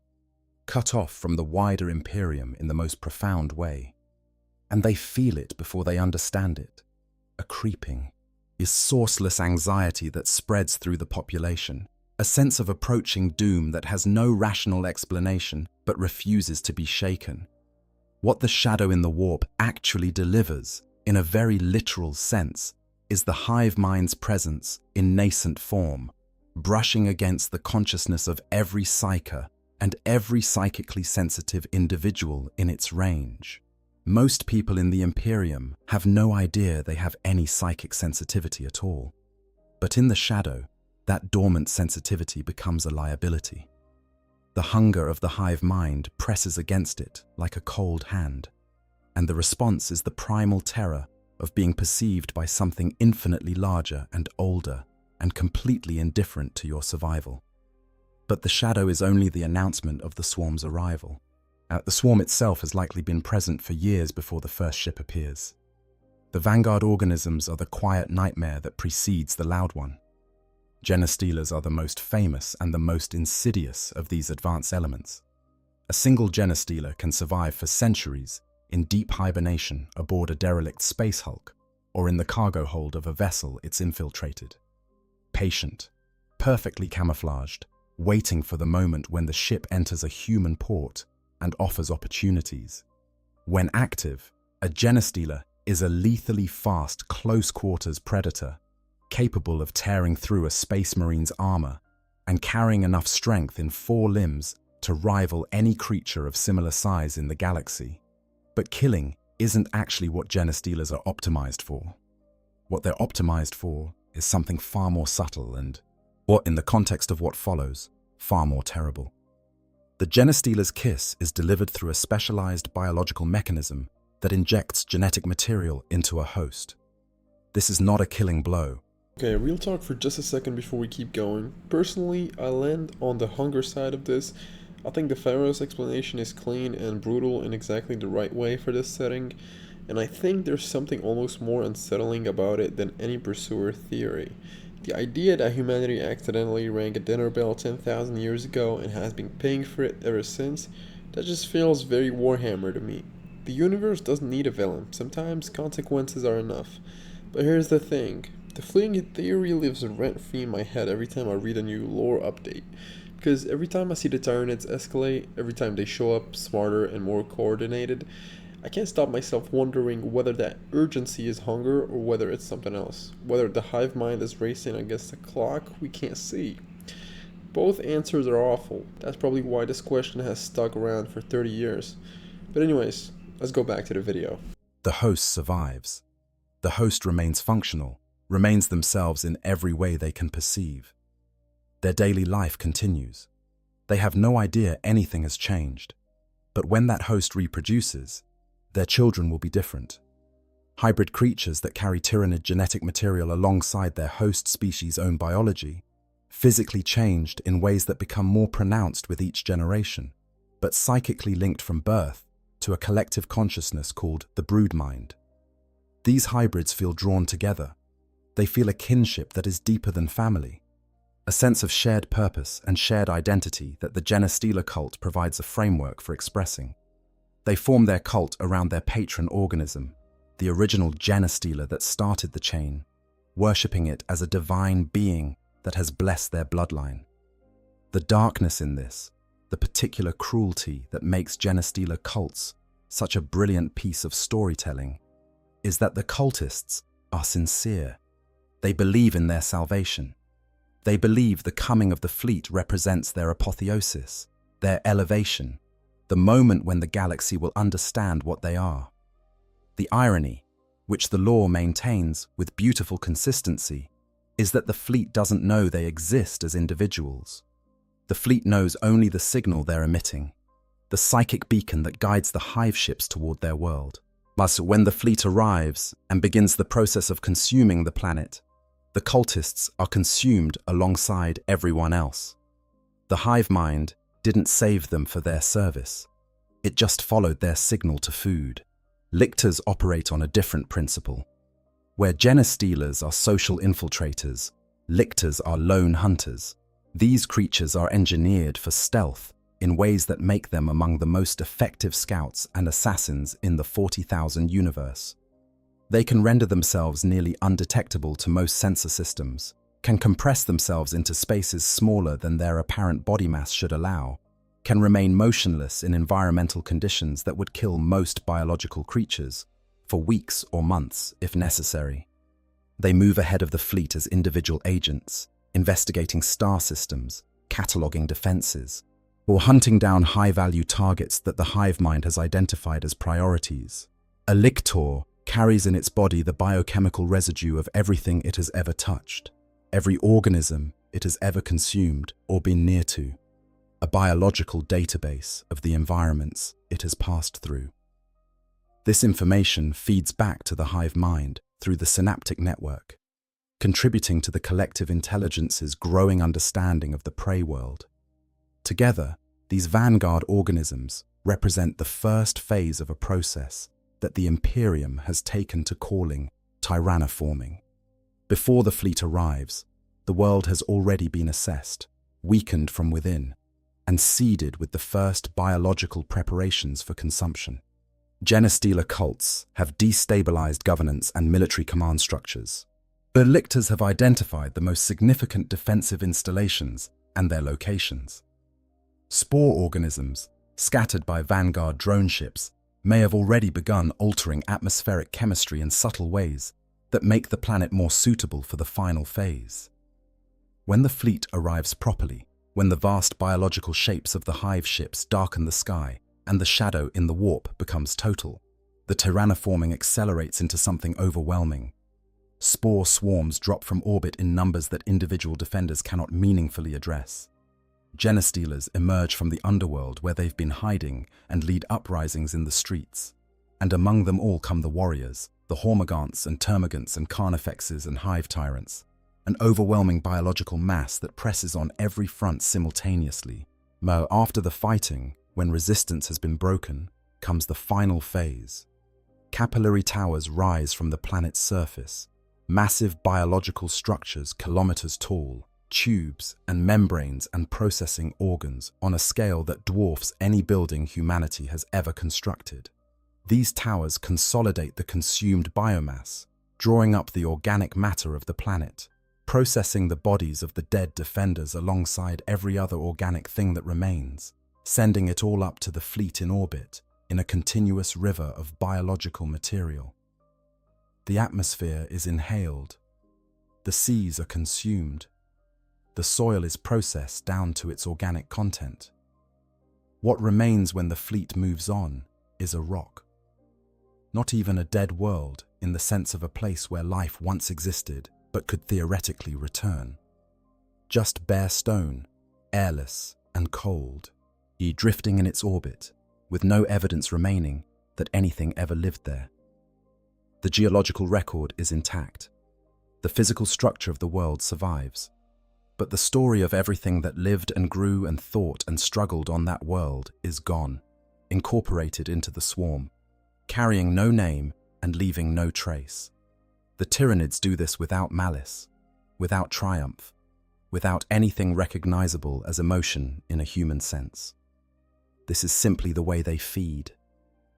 cut off from the wider Imperium in the most profound way. And they feel it before they understand it. A creeping, is sourceless anxiety that spreads through the population, a sense of approaching doom that has no rational explanation but refuses to be shaken. What the shadow in the warp actually delivers, in a very literal sense, is the hive mind's presence in nascent form, brushing against the consciousness of every psyker and every psychically sensitive individual in its range. Most people in the Imperium have no idea they have any psychic sensitivity at all. But in the shadow, that dormant sensitivity becomes a liability. The hunger of the hive mind presses against it like a cold hand, and the response is the primal terror of being perceived by something infinitely larger and older and completely indifferent to your survival. But the shadow is only the announcement of the swarm's arrival. The swarm itself has likely been present for years before the first ship appears. The vanguard organisms are the quiet nightmare that precedes the loud one. Genestealers are the most famous and the most insidious of these advanced elements. A single genestealer can survive for centuries in deep hibernation aboard a derelict space hulk or in the cargo hold of a vessel it's infiltrated. Patient, perfectly camouflaged, waiting for the moment when the ship enters a human port and offers opportunities. When active, a genestealer is a lethally fast, close-quarters predator, capable of tearing through a space marine's armor and carrying enough strength in 4 limbs to rival any creature of similar size in the galaxy. But killing isn't actually what genestealers are optimized for. What they're optimized for is something far more subtle and, or in the context of what follows, far more terrible. The genestealer's kiss is delivered through a specialized biological mechanism that injects genetic material into a host. This is not a killing blow. Okay, real talk for just a second before we keep going. Personally, I land on the hunger side of this. I think the Pharaoh's explanation is clean and brutal in exactly the right way for this setting, and I think there's something almost more unsettling about it than any pursuer theory. The idea that humanity accidentally rang a dinner bell 10,000 years ago and has been paying for it ever since, that just feels very Warhammer to me. The universe doesn't need a villain, sometimes consequences are enough. But here's the thing, the fleeing theory lives rent-free in my head every time I read a new lore update. Because every time I see the Tyranids escalate, every time they show up smarter and more coordinated, I can't stop myself wondering whether that urgency is hunger or whether it's something else. Whether the hive mind is racing against a clock we can't see. Both answers are awful. That's probably why this question has stuck around for 30 years. But anyways, let's go back to the video. The host survives. The host remains functional, remains themselves in every way they can perceive. Their daily life continues. They have no idea anything has changed. But when that host reproduces, their children will be different. Hybrid creatures that carry Tyranid genetic material alongside their host species' own biology, physically changed in ways that become more pronounced with each generation, but psychically linked from birth to a collective consciousness called the brood mind. These hybrids feel drawn together. They feel a kinship that is deeper than family, a sense of shared purpose and shared identity that the genestealer cult provides a framework for expressing. They form their cult around their patron organism, the original genestealer that started the chain, worshipping it as a divine being that has blessed their bloodline. The darkness in this, the particular cruelty that makes genestealer cults such a brilliant piece of storytelling, is that the cultists are sincere. They believe in their salvation. They believe the coming of the fleet represents their apotheosis, their elevation, the moment when the galaxy will understand what they are. The irony, which the lore maintains with beautiful consistency, is that the fleet doesn't know they exist as individuals. The fleet knows only the signal they're emitting, the psychic beacon that guides the hive ships toward their world. But when the fleet arrives and begins the process of consuming the planet, the cultists are consumed alongside everyone else. The hive mind didn't save them for their service. It just followed their signal to food. Lictors operate on a different principle. Where genestealers are social infiltrators, lictors are lone hunters. These creatures are engineered for stealth in ways that make them among the most effective scouts and assassins in the 40,000 universe. They can render themselves nearly undetectable to most sensor systems, can compress themselves into spaces smaller than their apparent body mass should allow, can remain motionless in environmental conditions that would kill most biological creatures, for weeks or months if necessary. They move ahead of the fleet as individual agents, investigating star systems, cataloging defenses, or hunting down high-value targets that the hive mind has identified as priorities. A lictor carries in its body the biochemical residue of everything it has ever touched, every organism it has ever consumed or been near to, a biological database of the environments it has passed through. This information feeds back to the hive mind through the synaptic network, contributing to the collective intelligence's growing understanding of the prey world. Together, these vanguard organisms represent the first phase of a process that the Imperium has taken to calling tyranniforming. Before the fleet arrives, the world has already been assessed, weakened from within, and seeded with the first biological preparations for consumption. Genestealer cults have destabilized governance and military command structures. The lictors have identified the most significant defensive installations and their locations. Spore organisms, scattered by vanguard drone ships, may have already begun altering atmospheric chemistry in subtle ways that make the planet more suitable for the final phase. When the fleet arrives properly, when the vast biological shapes of the hive ships darken the sky and the shadow in the warp becomes total, the tyranniforming accelerates into something overwhelming. Spore swarms drop from orbit in numbers that individual defenders cannot meaningfully address. Genestealers emerge from the underworld where they've been hiding and lead uprisings in the streets. And among them all come the warriors, the hormagaunts and termagants and carnifexes and hive tyrants, an overwhelming biological mass that presses on every front simultaneously. After the fighting, when resistance has been broken, comes the final phase. Capillary towers rise from the planet's surface, massive biological structures kilometers tall, tubes and membranes and processing organs on a scale that dwarfs any building humanity has ever constructed. These towers consolidate the consumed biomass, drawing up the organic matter of the planet, processing the bodies of the dead defenders alongside every other organic thing that remains, sending it all up to the fleet in orbit in a continuous river of biological material. The atmosphere is inhaled. The seas are consumed. The soil is processed down to its organic content. What remains when the fleet moves on is a rock. Not even a dead world in the sense of a place where life once existed but could theoretically return. Just bare stone, airless and cold, drifting in its orbit, with no evidence remaining that anything ever lived there. The geological record is intact. The physical structure of the world survives. But the story of everything that lived and grew and thought and struggled on that world is gone, incorporated into the swarm, carrying no name and leaving no trace. The Tyranids do this without malice, without triumph, without anything recognizable as emotion in a human sense. This is simply the way they feed.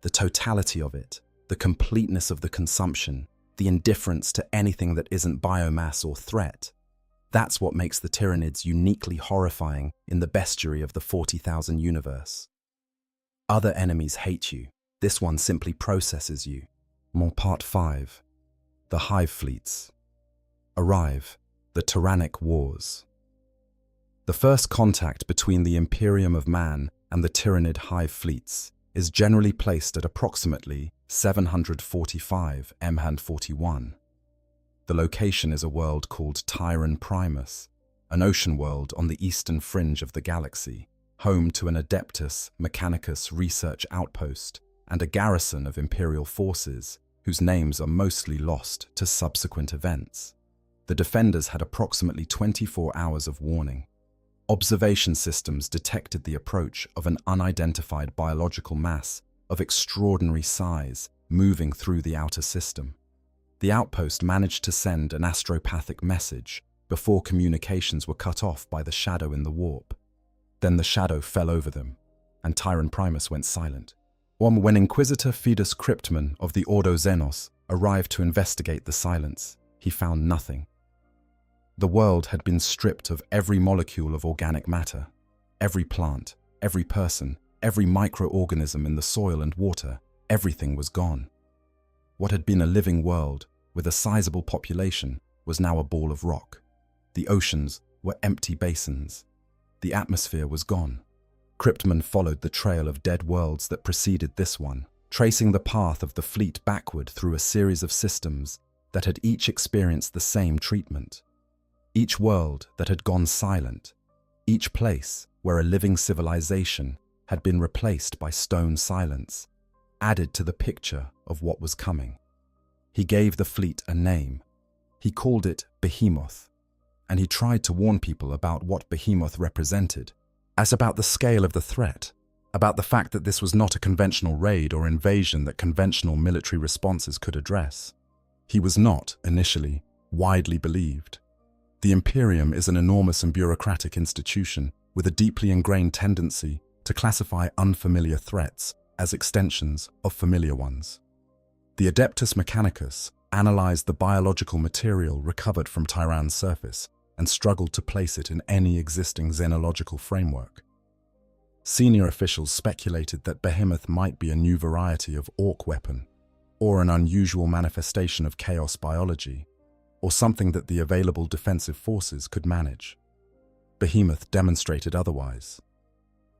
The totality of it, the completeness of the consumption, the indifference to anything that isn't biomass or threat. That's what makes the Tyranids uniquely horrifying in the bestiary of the 40,000 universe. Other enemies hate you. This one simply processes you. Part 5. the hive fleets. Arrive, the Tyrannic Wars. The first contact between the Imperium of man and the Tyranid hive fleets is generally placed at approximately 745 Mhan 41. The location is a world called Tyran Primus, an ocean world on the eastern fringe of the galaxy, home to an Adeptus Mechanicus research outpost and a garrison of Imperial forces whose names are mostly lost to subsequent events. The defenders had approximately 24 hours of warning. Observation systems detected the approach of an unidentified biological mass of extraordinary size moving through the outer system. The outpost managed to send an astropathic message before communications were cut off by the shadow in the warp. Then the shadow fell over them, and Tyran Primus went silent. When Inquisitor Fidus Cryptman of the Ordo Xenos arrived to investigate the silence, he found nothing. The world had been stripped of every molecule of organic matter. Every plant, every person, every microorganism in the soil and water, everything was gone. What had been a living world with a sizable population was now a ball of rock. The oceans were empty basins. The atmosphere was gone. Cryptman followed the trail of dead worlds that preceded this one, tracing the path of the fleet backward through a series of systems that had each experienced the same treatment. Each world that had gone silent, each place where a living civilization had been replaced by stone silence, added to the picture of what was coming. He gave the fleet a name. He called it Behemoth, and he tried to warn people about what Behemoth represented, as about the scale of the threat, about the fact that this was not a conventional raid or invasion that conventional military responses could address. He was not, initially, widely believed. The Imperium is an enormous and bureaucratic institution with a deeply ingrained tendency to classify unfamiliar threats as extensions of familiar ones. The Adeptus Mechanicus analyzed the biological material recovered from Tyran's surface and struggled to place it in any existing xenological framework. Senior officials speculated that Behemoth might be a new variety of orc weapon, or an unusual manifestation of chaos biology, or something that the available defensive forces could manage. Behemoth demonstrated otherwise.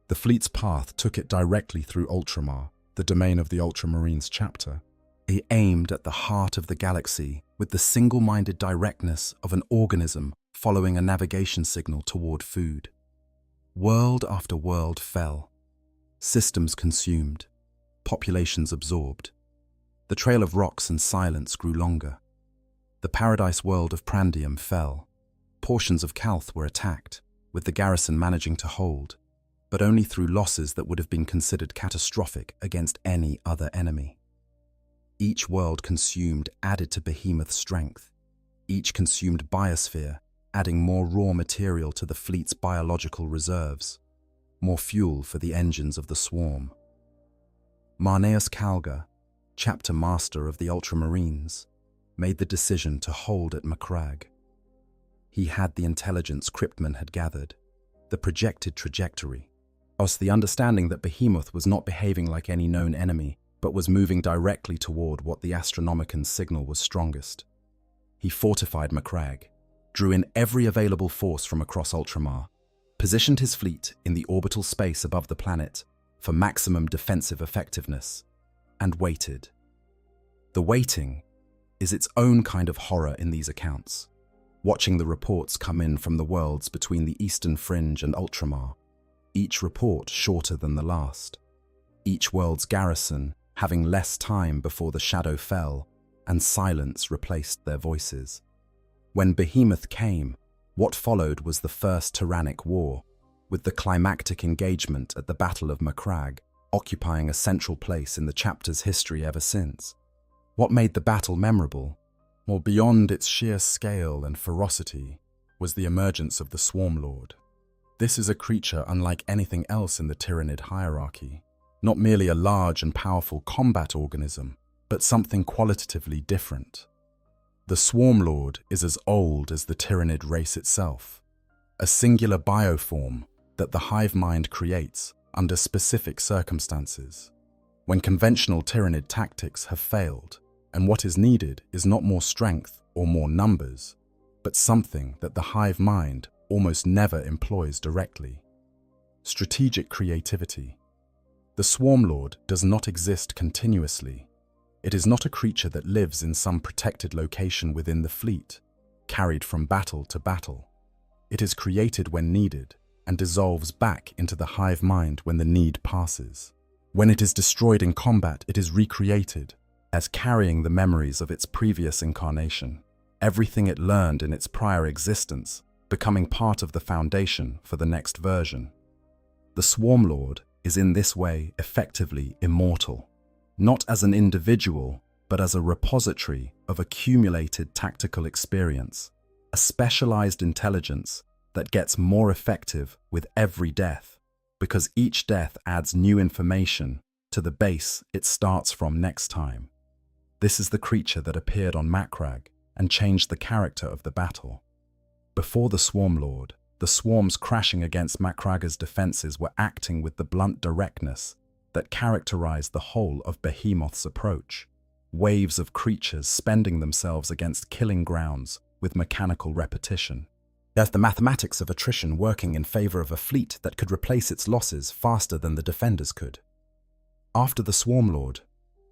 The fleet's path took it directly through Ultramar, the domain of the Ultramarines chapter. It aimed at the heart of the galaxy with the single-minded directness of an organism following a navigation signal toward food. World after world fell. Systems consumed. Populations absorbed. The trail of rocks and silence grew longer. The paradise world of Prandium fell. Portions of Calth were attacked, with the garrison managing to hold, but only through losses that would have been considered catastrophic against any other enemy. Each world consumed added to Behemoth's strength. Each consumed biosphere, adding more raw material to the fleet's biological reserves, more fuel for the engines of the swarm. Marneus Calga, chapter master of the Ultramarines, made the decision to hold at Macragge. He had the intelligence Cryptman had gathered, the projected trajectory, plus the understanding that Behemoth was not behaving like any known enemy, but was moving directly toward what the Astronomican's signal was strongest. He fortified Macragge, drew in every available force from across Ultramar, positioned his fleet in the orbital space above the planet for maximum defensive effectiveness, and waited. The waiting is its own kind of horror in these accounts, watching the reports come in from the worlds between the eastern fringe and Ultramar, each report shorter than the last, each world's garrison having less time before the shadow fell and silence replaced their voices. When Behemoth came, what followed was the first Tyrannic War, with the climactic engagement at the Battle of Macragge occupying a central place in the chapter's history ever since. What made the battle memorable, or beyond its sheer scale and ferocity, was the emergence of the Swarm Lord. This is a creature unlike anything else in the Tyranid hierarchy, not merely a large and powerful combat organism, but something qualitatively different. The Swarm Lord is as old as the Tyranid race itself, a singular bioform that the hive mind creates under specific circumstances. When conventional Tyranid tactics have failed, And what is needed is not more strength or more numbers, but something that the hive mind almost never employs directly: strategic creativity. The Swarm Lord does not exist continuously. It is not a creature that lives in some protected location within the fleet, carried from battle to battle. It is created when needed and dissolves back into the hive mind when the need passes. When it is destroyed in combat, it is recreated as carrying the memories of its previous incarnation, everything it learned in its prior existence, becoming part of the foundation for the next version. The Swarm Lord is in this way effectively immortal, not as an individual, but as a repository of accumulated tactical experience, a specialized intelligence that gets more effective with every death, because each death adds new information to the base it starts from next time. This is the creature that appeared on Macragge and changed the character of the battle. Before the Swarm Lord, the swarms crashing against Macragge's defenses were acting with the blunt directness that characterized the whole of Behemoth's approach. Waves of creatures spending themselves against killing grounds with mechanical repetition. There's the mathematics of attrition working in favor of a fleet that could replace its losses faster than the defenders could. After the Swarm Lord,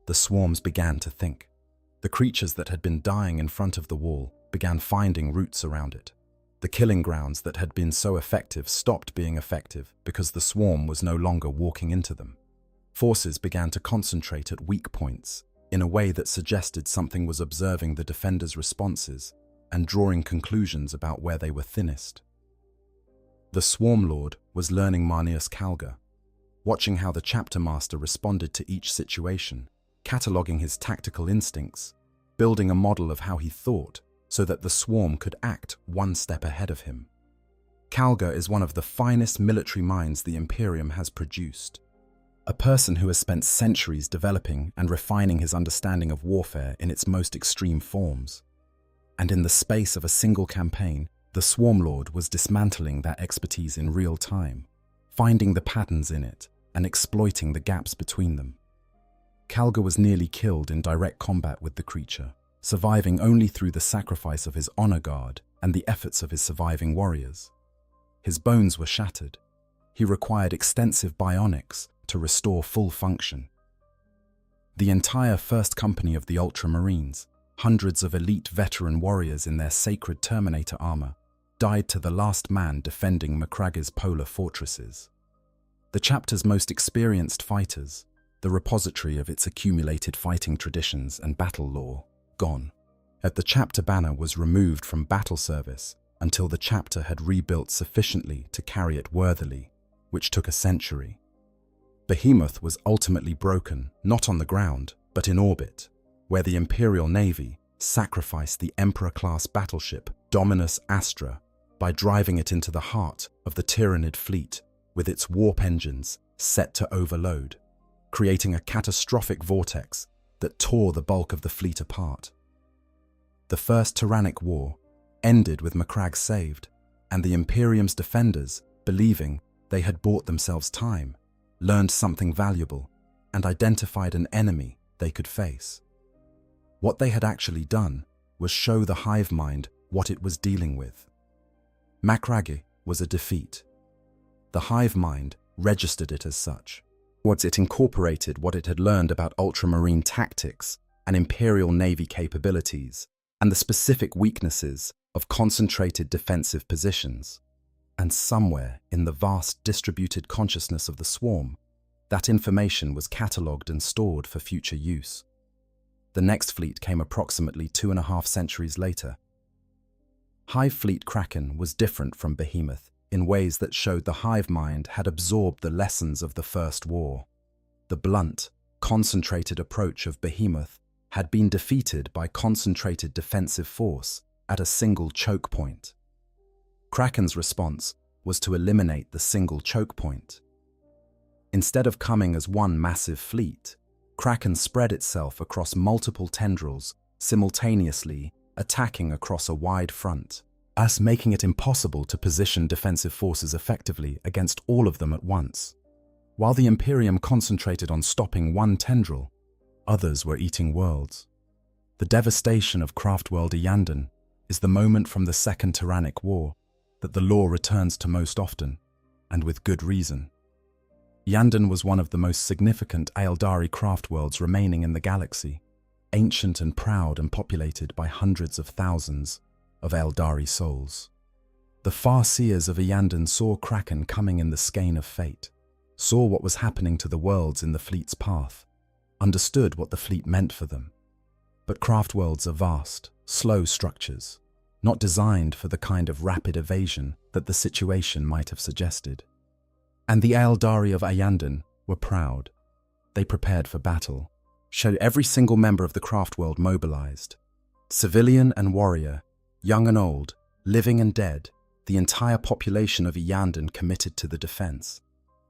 the swarms began to think. The creatures that had been dying in front of the wall began finding routes around it. The killing grounds that had been so effective stopped being effective because the swarm was no longer walking into them. Forces began to concentrate at weak points in a way that suggested something was observing the defenders' responses and drawing conclusions about where they were thinnest. The Swarm Lord was learning Marneus Calgar, watching how the chapter master responded to each situation, cataloguing his tactical instincts, building a model of how he thought so that the swarm could act one step ahead of him. Calgar is one of the finest military minds the Imperium has produced. A person who has spent centuries developing and refining his understanding of warfare in its most extreme forms. And in the space of a single campaign, the Swarm Lord was dismantling that expertise in real time, finding the patterns in it and exploiting the gaps between them. Calgar was nearly killed in direct combat with the creature, surviving only through the sacrifice of his honor guard and the efforts of his surviving warriors. His bones were shattered. He required extensive bionics to restore full function. The entire first company of the Ultramarines, hundreds of elite veteran warriors in their sacred Terminator armor, died to the last man defending Macragge's polar fortresses. The chapter's most experienced fighters, the repository of its accumulated fighting traditions and battle lore, gone. Yet the chapter banner was removed from battle service until the chapter had rebuilt sufficiently to carry it worthily, which took a century. Behemoth was ultimately broken, not on the ground, but in orbit, where the Imperial Navy sacrificed the Emperor-class battleship Dominus Astra by driving it into the heart of the Tyranid fleet with its warp engines set to overload, creating a catastrophic vortex that tore the bulk of the fleet apart. The First Tyrannic War ended with Macragge saved, and the Imperium's defenders, believing they had bought themselves time, learned something valuable, and identified an enemy they could face. What they had actually done was show the hive mind what it was dealing with. Macragge was a defeat. The hive mind registered it as such. Once it incorporated what it had learned about ultramarine tactics and Imperial Navy capabilities and the specific weaknesses of concentrated defensive positions. And somewhere in the vast distributed consciousness of the swarm, that information was catalogued and stored for future use. The next fleet came approximately 2.5 centuries later. Hive Fleet Kraken was different from Behemoth in ways that showed the hive mind had absorbed the lessons of the First War. The blunt, concentrated approach of Behemoth had been defeated by concentrated defensive force at a single choke point. Kraken's response was to eliminate the single choke point. Instead of coming as one massive fleet, Kraken spread itself across multiple tendrils, simultaneously attacking across a wide front, thus making it impossible to position defensive forces effectively against all of them at once. While the Imperium concentrated on stopping one tendril, others were eating worlds. The devastation of Craftworld Iyanden is the moment from the Second Tyrannic War that the lore returns to most often, and with good reason. Iyanden was one of the most significant Aeldari craftworlds remaining in the galaxy, ancient and proud and populated by hundreds of thousands of Aeldari souls. The far-seers of Iyanden saw Kraken coming in the skein of fate, saw what was happening to the worlds in the fleet's path, understood what the fleet meant for them. But craftworlds are vast, slow structures, not designed for the kind of rapid evasion that the situation might have suggested. And the Aeldari of Iyanden were proud. They prepared for battle, showed every single member of the craftworld mobilized. Civilian and warrior, young and old, living and dead, the entire population of Iyanden committed to the defense.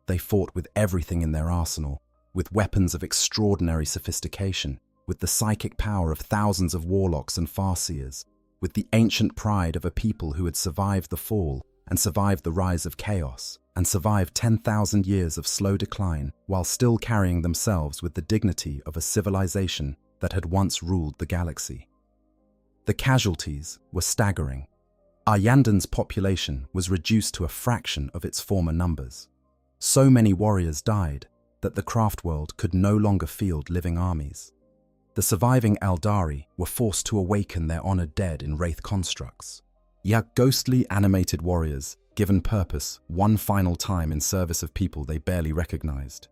They fought with everything in their arsenal, with weapons of extraordinary sophistication, with the psychic power of thousands of warlocks and farseers, with the ancient pride of a people who had survived the fall and survived the rise of chaos, and survived 10,000 years of slow decline while still carrying themselves with the dignity of a civilization that had once ruled the galaxy. The casualties were staggering. Iyanden's population was reduced to a fraction of its former numbers. So many warriors died that the craftworld could no longer field living armies. The surviving Aeldari were forced to awaken their honored dead in wraith constructs. Yet ghostly animated warriors, given purpose one final time in service of people they barely recognized.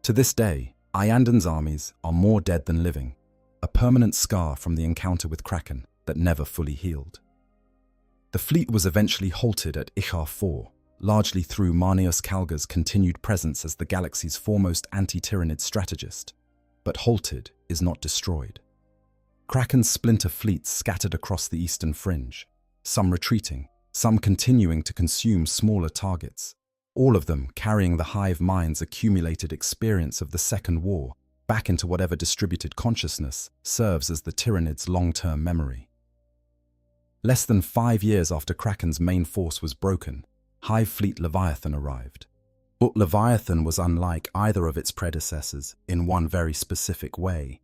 To this day, Iyanden's armies are more dead than living, a permanent scar from the encounter with Kraken that never fully healed. The fleet was eventually halted at Ishar 4, largely through Marneus Kalga's continued presence as the galaxy's foremost anti-Tyranid strategist. But halted is not destroyed. Kraken's splinter fleets scattered across the eastern fringe, some retreating, some continuing to consume smaller targets, all of them carrying the hive mind's accumulated experience of the Second War back into whatever distributed consciousness serves as the Tyranids' long-term memory. Less than 5 years after Kraken's main force was broken, Hive Fleet Leviathan arrived. But Leviathan was unlike either of its predecessors in one very specific way.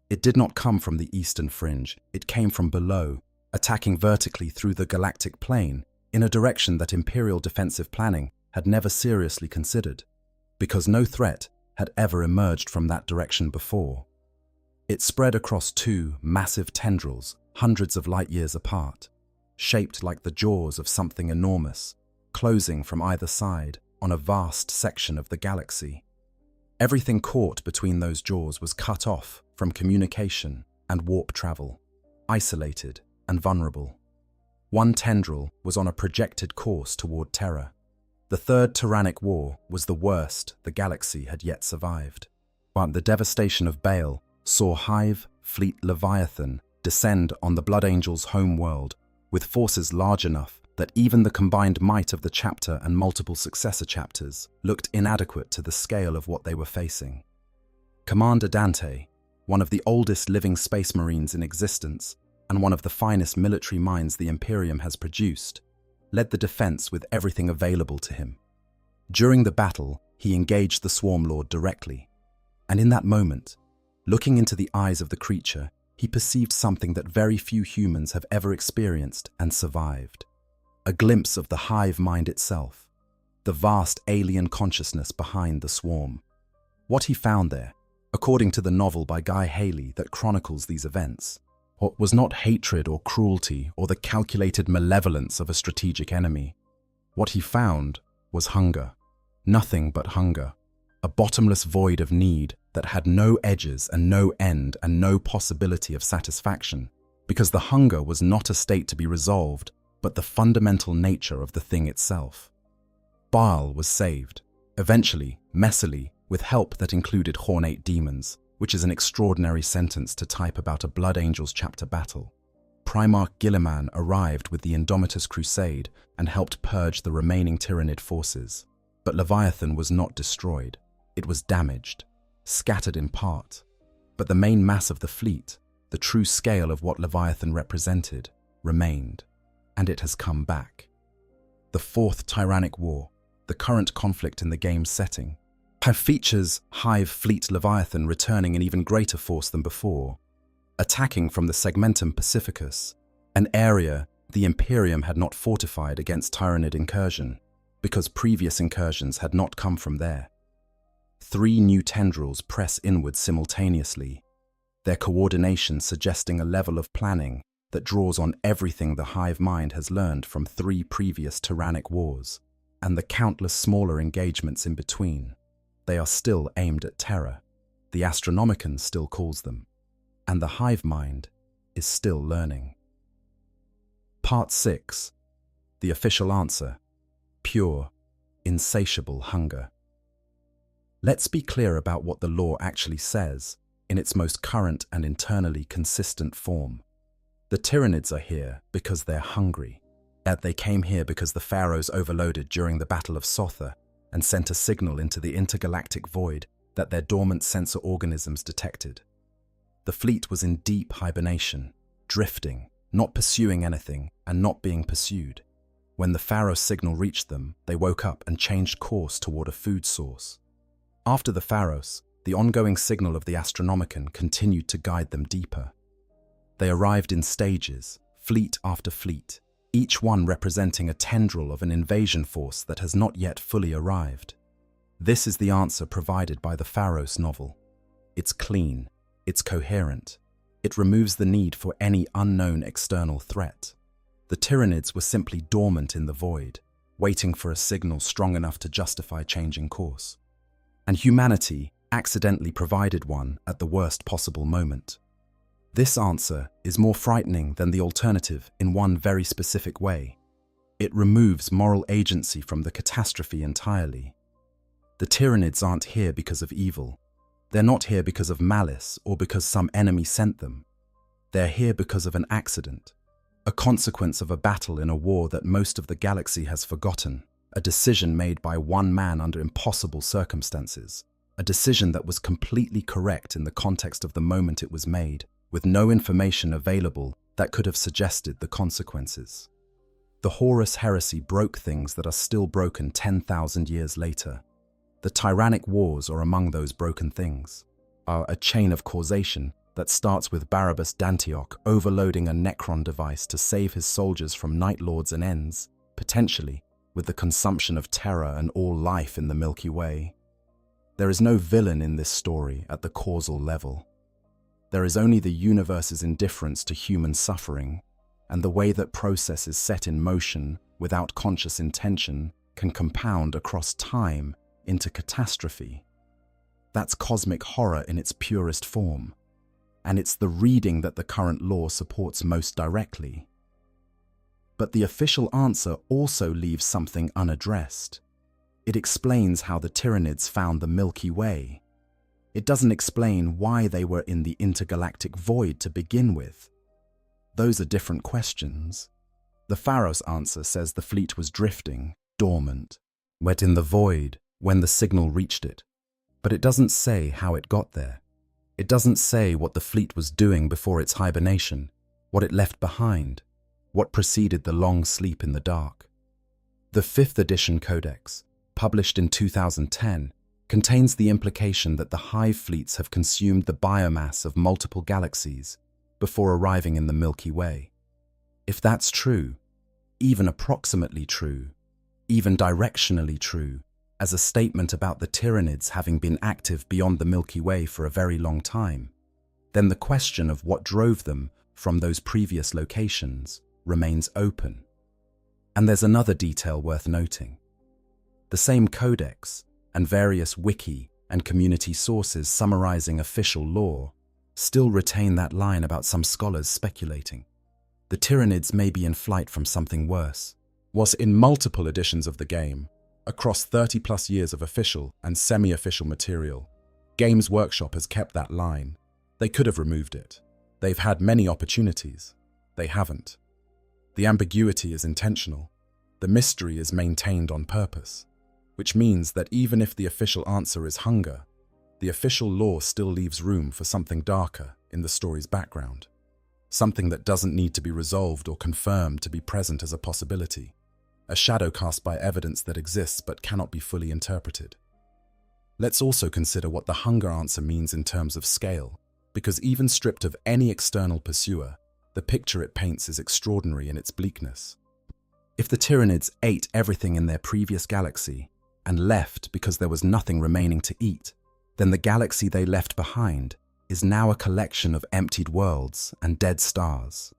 It did not come from the eastern fringe, it came from below, attacking vertically through the galactic plane in a direction that Imperial defensive planning had never seriously considered, because no threat had ever emerged from that direction before. It spread across 2 massive tendrils, hundreds of light years apart, shaped like the jaws of something enormous, closing from either side on a vast section of the galaxy. Everything caught between those jaws was cut off from communication and warp travel, isolated and vulnerable. One tendril was on a projected course toward Terra. The Third Tyrannic War was the worst the galaxy had yet survived. But the devastation of Baal saw Hive Fleet Leviathan descend on the Blood Angels' home world with forces large enough that even the combined might of the chapter and multiple successor chapters looked inadequate to the scale of what they were facing. Commander Dante, one of the oldest living space marines in existence and one of the finest military minds the Imperium has produced, led the defense with everything available to him. During the battle, he engaged the Swarm Lord directly, and in that moment, looking into the eyes of the creature, he perceived something that very few humans have ever experienced and survived. A glimpse of the hive mind itself, the vast alien consciousness behind the swarm. What he found there, according to the novel by Guy Haley that chronicles these events, was not hatred or cruelty or the calculated malevolence of a strategic enemy. What he found was hunger, nothing but hunger, a bottomless void of need that had no edges and no end and no possibility of satisfaction, because the hunger was not a state to be resolved, but the fundamental nature of the thing itself. Baal was saved, eventually, messily, with help that included Hornate demons, which is an extraordinary sentence to type about a Blood Angels chapter battle. Primarch Gilliman arrived with the Indomitus Crusade and helped purge the remaining Tyranid forces. But Leviathan was not destroyed. It was damaged, scattered in part. But the main mass of the fleet, the true scale of what Leviathan represented, remained. And it has come back. The Fourth Tyrannic War, the current conflict in the game's setting, features Hive Fleet Leviathan returning in even greater force than before. attacking from the Segmentum Pacificus, an area the Imperium had not fortified against Tyranid incursion, because previous incursions had not come from there. 3 new tendrils press inward simultaneously, their coordination suggesting a level of planning that draws on everything the hive mind has learned from 3 previous Tyrannic Wars, and the countless smaller engagements in between. They are still aimed at terror, the Astronomicon still calls them, and the hive mind is still learning. Part 6. The official answer. Pure, insatiable hunger. Let's be clear about what the law actually says in its most current and internally consistent form. The Tyranids are here because they're hungry. They came here because the pharaohs overloaded during the Battle of Sotha and sent a signal into the intergalactic void that their dormant sensor organisms detected. The fleet was in deep hibernation, drifting, not pursuing anything and not being pursued. When the pharaoh signal reached them, they woke up and changed course toward a food source. After the pharaohs, the ongoing signal of the Astronomicon continued to guide them deeper. They arrived in stages, fleet after fleet, each one representing a tendril of an invasion force that has not yet fully arrived. This is the answer provided by the Pharaohs novel. It's clean, it's coherent, it removes the need for any unknown external threat. The Tyranids were simply dormant in the void, waiting for a signal strong enough to justify changing course. And humanity accidentally provided one at the worst possible moment. This answer is more frightening than the alternative in one very specific way. It removes moral agency from the catastrophe entirely. The Tyranids aren't here because of evil. They're not here because of malice or because some enemy sent them. They're here because of an accident, a consequence of a battle in a war that most of the galaxy has forgotten, a decision made by one man under impossible circumstances, a decision that was completely correct in the context of the moment it was made, with no information available that could have suggested the consequences. The Horus heresy broke things that are still broken 10,000 years later. The Tyrannic Wars are among those broken things, are a chain of causation that starts with Barabbas d'Antioch overloading a Necron device to save his soldiers from Night Lords and ends, potentially, with the consumption of terror and all life in the Milky Way. There is no villain in this story at the causal level. There is only the universe's indifference to human suffering, and the way that processes set in motion without conscious intention can compound across time into catastrophe. That's cosmic horror in its purest form, and it's the reading that the current law supports most directly. But the official answer also leaves something unaddressed. It explains how the Tyranids found the Milky Way. It doesn't explain why they were in the intergalactic void to begin with. Those are different questions. The Pharaoh's answer says the fleet was drifting, dormant, wet in the void when the signal reached it. But it doesn't say how it got there. It doesn't say what the fleet was doing before its hibernation, what it left behind, what preceded the long sleep in the dark. The 5th edition Codex, published in 2010, contains the implication that the hive fleets have consumed the biomass of multiple galaxies before arriving in the Milky Way. If that's true, even approximately true, even directionally true, as a statement about the Tyranids having been active beyond the Milky Way for a very long time, then the question of what drove them from those previous locations remains open. And there's another detail worth noting. The same codex, and various wiki and community sources summarizing official law, still retain that line about some scholars speculating. The Tyranids may be in flight from something worse. Was in multiple editions of the game, across 30+ years of official and semi-official material, Games Workshop has kept that line. They could have removed it. They've had many opportunities. They haven't. The ambiguity is intentional. The mystery is maintained on purpose, which means that even if the official answer is hunger, the official law still leaves room for something darker in the story's background, something that doesn't need to be resolved or confirmed to be present as a possibility, a shadow cast by evidence that exists but cannot be fully interpreted. Let's also consider what the hunger answer means in terms of scale, because even stripped of any external pursuer, the picture it paints is extraordinary in its bleakness. If the Tyranids ate everything in their previous galaxy and left because there was nothing remaining to eat, then the galaxy they left behind is now a collection of emptied worlds and dead stars.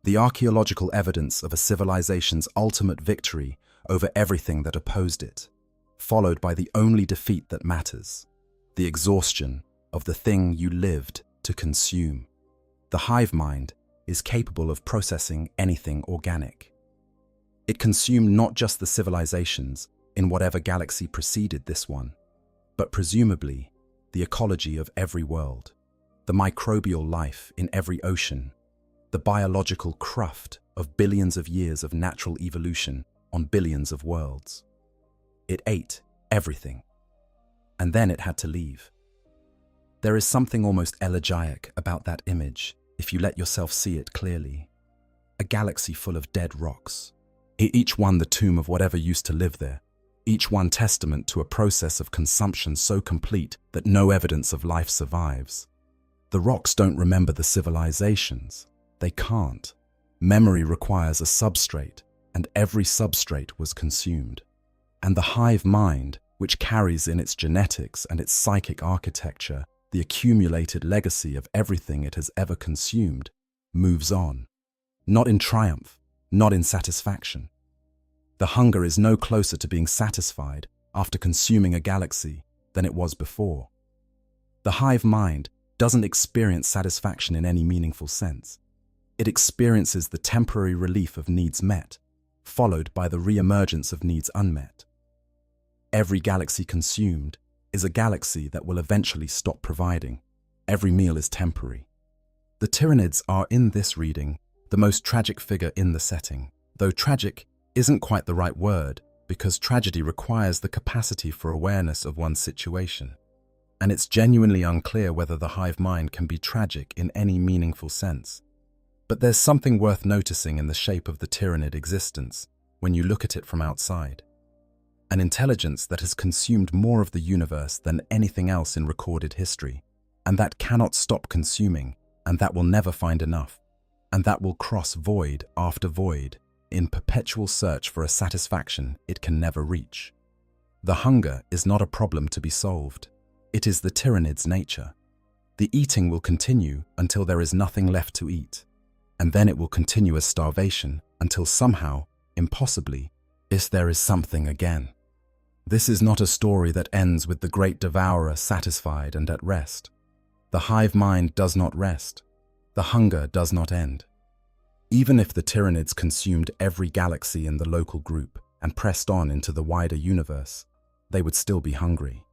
The archaeological evidence of a civilization's ultimate victory over everything that opposed it, followed by the only defeat that matters, the exhaustion of the thing you lived to consume. The hive mind is capable of processing anything organic. It consumed not just the civilizations in whatever galaxy preceded this one, but presumably the ecology of every world, the microbial life in every ocean, the biological cruft of billions of years of natural evolution on billions of worlds. It ate everything, and then it had to leave. There is something almost elegiac about that image if you let yourself see it clearly. A galaxy full of dead rocks, each one the tomb of whatever used to live there, each one testament to a process of consumption so complete that no evidence of life survives. The rocks don't remember the civilizations. They can't. Memory requires a substrate, and every substrate was consumed. And the hive mind, which carries in its genetics and its psychic architecture the accumulated legacy of everything it has ever consumed, moves on. Not in triumph, not in satisfaction. The hunger is no closer to being satisfied after consuming a galaxy than it was before. The hive mind doesn't experience satisfaction in any meaningful sense. It experiences the temporary relief of needs met, followed by the re-emergence of needs unmet. Every galaxy consumed is a galaxy that will eventually stop providing. Every meal is temporary. The Tyranids are, in this reading, the most tragic figure in the setting, though tragic isn't quite the right word because tragedy requires the capacity for awareness of one's situation. And it's genuinely unclear whether the hive mind can be tragic in any meaningful sense. But there's something worth noticing in the shape of the Tyranid existence when you look at it from outside. An intelligence that has consumed more of the universe than anything else in recorded history, and that cannot stop consuming, and that will never find enough, and that will cross void after void in perpetual search for a satisfaction it can never reach. The hunger is not a problem to be solved. It is the Tyranid's nature. The eating will continue until there is nothing left to eat, and then it will continue as starvation until somehow, impossibly, there is something again. This is not a story that ends with the great devourer satisfied and at rest. The hive mind does not rest. The hunger does not end. Even if the Tyranids consumed every galaxy in the local group and pressed on into the wider universe, they would still be hungry.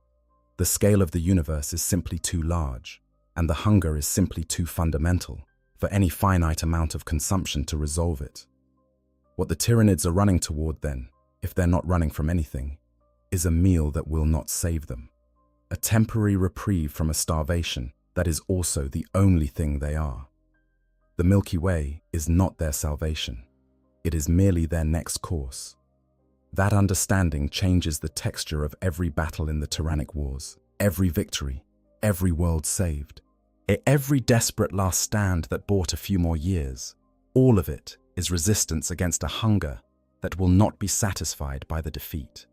The scale of the universe is simply too large, and the hunger is simply too fundamental for any finite amount of consumption to resolve it. What the Tyranids are running toward then, if they're not running from anything, is a meal that will not save them. A temporary reprieve from a starvation that is also the only thing they are. The Milky Way is not their salvation. It is merely their next course. That understanding changes the texture of every battle in the Tyrannic Wars, every victory, every world saved, every desperate last stand that bought a few more years. All of it is resistance against a hunger that will not be satisfied by the defeat.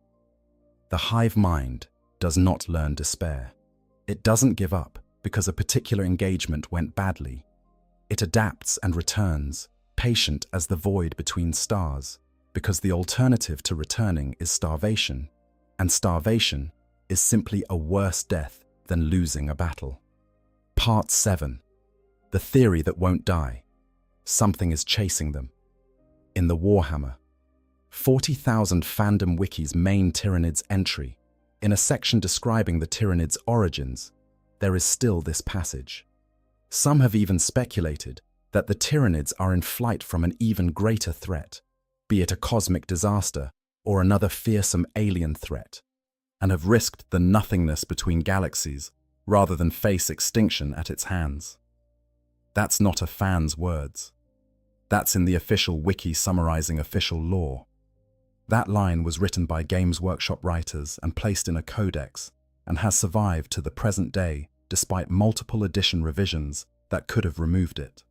The hive mind does not learn despair. It doesn't give up because a particular engagement went badly. It adapts and returns, patient as the void between stars, because the alternative to returning is starvation, and starvation is simply a worse death than losing a battle. Part 7. The theory that won't die. Something is chasing them. In the Warhammer 40,000 fandom wiki's main Tyranids entry, in a section describing the Tyranids' origins, there is still this passage. Some have even speculated that the Tyranids are in flight from an even greater threat, be it a cosmic disaster or another fearsome alien threat, and have risked the nothingness between galaxies rather than face extinction at its hands. That's not a fan's words. That's in the official wiki summarizing official lore. That line was written by Games Workshop writers and placed in a codex and has survived to the present day despite multiple edition revisions that could have removed it.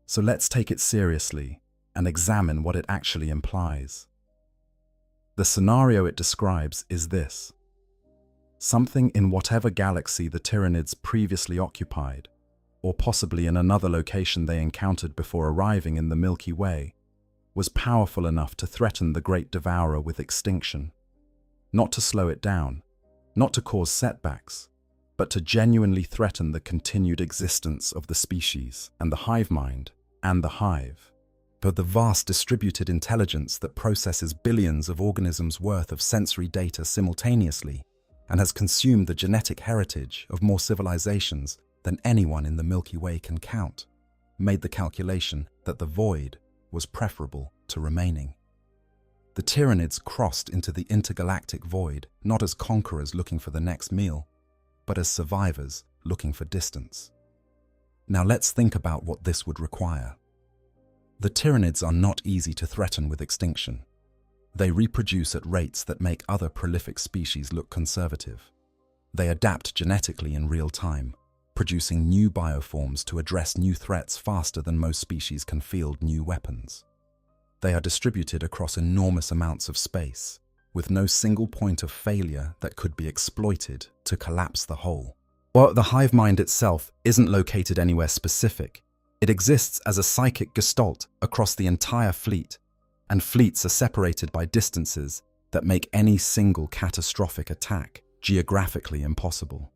So let's take it seriously and examine what it actually implies. The scenario it describes is this. Something in whatever galaxy the Tyranids previously occupied, or possibly in another location they encountered before arriving in the Milky Way, was powerful enough to threaten the Great Devourer with extinction. Not to slow it down, not to cause setbacks, but to genuinely threaten the continued existence of the species and the hive mind and the hive. For the vast distributed intelligence that processes billions of organisms' worth of sensory data simultaneously and has consumed the genetic heritage of more civilizations than anyone in the Milky Way can count, made the calculation that the void was preferable to remaining. The Tyranids crossed into the intergalactic void not as conquerors looking for the next meal, but as survivors looking for distance. Now let's think about what this would require. The Tyranids are not easy to threaten with extinction. They reproduce at rates that make other prolific species look conservative. They adapt genetically in real time, producing new bioforms to address new threats faster than most species can field new weapons. They are distributed across enormous amounts of space, with no single point of failure that could be exploited to collapse the whole. While the hive mind itself isn't located anywhere specific, it exists as a psychic gestalt across the entire fleet, and fleets are separated by distances that make any single catastrophic attack geographically impossible.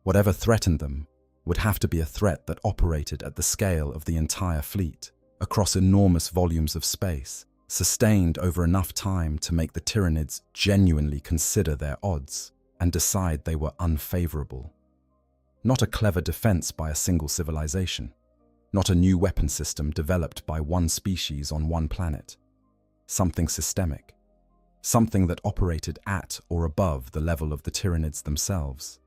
Whatever threatened them would have to be a threat that operated at the scale of the entire fleet, across enormous volumes of space, sustained over enough time to make the Tyranids genuinely consider their odds and decide they were unfavorable. Not a clever defense by a single civilization. Not a new weapon system developed by one species on one planet. Something systemic. Something that operated at or above the level of the Tyranids themselves.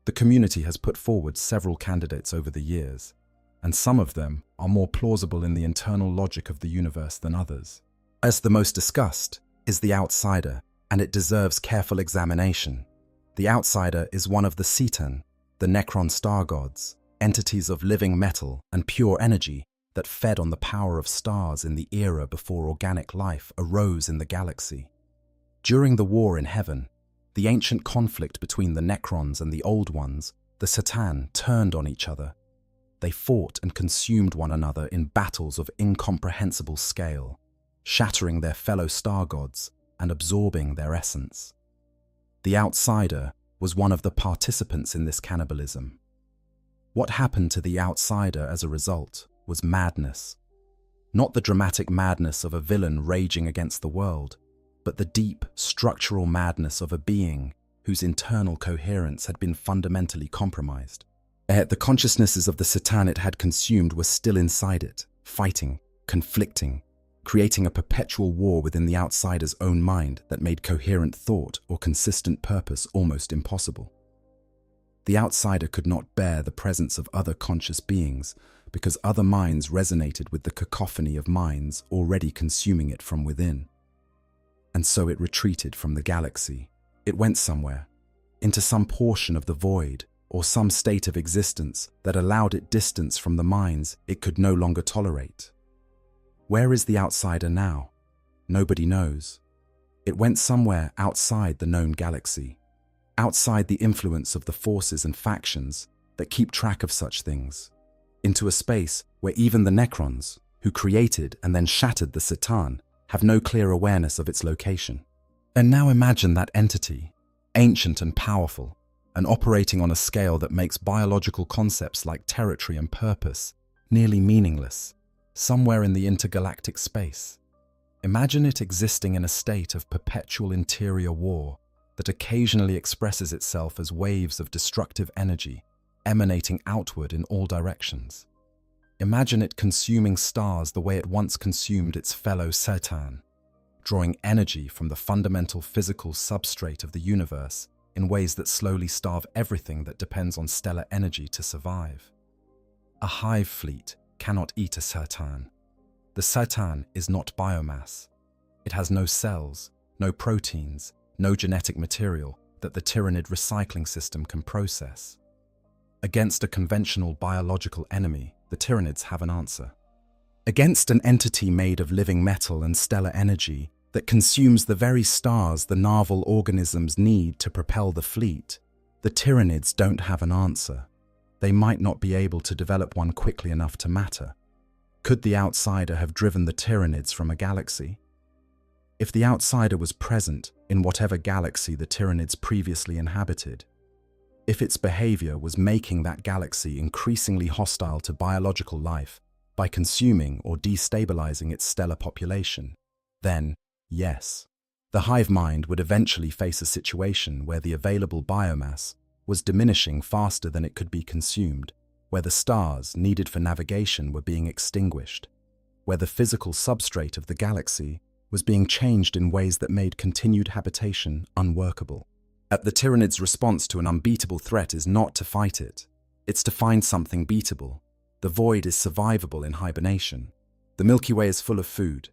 The community has put forward several candidates over the years, and some of them are more plausible in the internal logic of the universe than others. As the most discussed is the Outsider, and it deserves careful examination. The Outsider is one of the Cetan, the Necron star gods, entities of living metal and pure energy that fed on the power of stars in the era before organic life arose in the galaxy. During the war in heaven, the ancient conflict between the Necrons and the Old Ones, the Cetan, turned on each other. They fought and consumed one another in battles of incomprehensible scale, shattering their fellow star gods and absorbing their essence. The Outsider was one of the participants in this cannibalism. What happened to the Outsider as a result was madness. Not the dramatic madness of a villain raging against the world, but the deep, structural madness of a being whose internal coherence had been fundamentally compromised. The consciousnesses of the Cetan it had consumed were still inside it, fighting, conflicting, creating a perpetual war within the Outsider's own mind that made coherent thought or consistent purpose almost impossible. The Outsider could not bear the presence of other conscious beings because other minds resonated with the cacophony of minds already consuming it from within. And so it retreated from the galaxy. It went somewhere, into some portion of the void, or some state of existence that allowed it distance from the minds it could no longer tolerate. Where is the Outsider now? Nobody knows. It went somewhere outside the known galaxy, outside the influence of the forces and factions that keep track of such things, into a space where even the Necrons, who created and then shattered the Cetan, have no clear awareness of its location. And now imagine that entity, ancient and powerful, and operating on a scale that makes biological concepts like territory and purpose nearly meaningless, somewhere in the intergalactic space. Imagine it existing in a state of perpetual interior war that occasionally expresses itself as waves of destructive energy emanating outward in all directions. Imagine it consuming stars the way it once consumed its fellow Cetan, drawing energy from the fundamental physical substrate of the universe in ways that slowly starve everything that depends on stellar energy to survive. A hive fleet cannot eat a Cetan. The Cetan is not biomass. It has no cells, no proteins, no genetic material, that the Tyranid recycling system can process. Against a conventional biological enemy, the Tyranids have an answer. Against an entity made of living metal and stellar energy that consumes the very stars the naval organisms need to propel the fleet, the Tyranids don't have an answer. They might not be able to develop one quickly enough to matter. Could the outsider have driven the Tyranids from a galaxy? If the outsider was present in whatever galaxy the Tyranids previously inhabited, if its behavior was making that galaxy increasingly hostile to biological life by consuming or destabilizing its stellar population, then, yes, the hive mind would eventually face a situation where the available biomass was diminishing faster than it could be consumed, where the stars needed for navigation were being extinguished, where the physical substrate of the galaxy was being changed in ways that made continued habitation unworkable. The Tyranids' response to an unbeatable threat is not to fight it, it's to find something beatable. The void is survivable in hibernation. The Milky Way is full of food.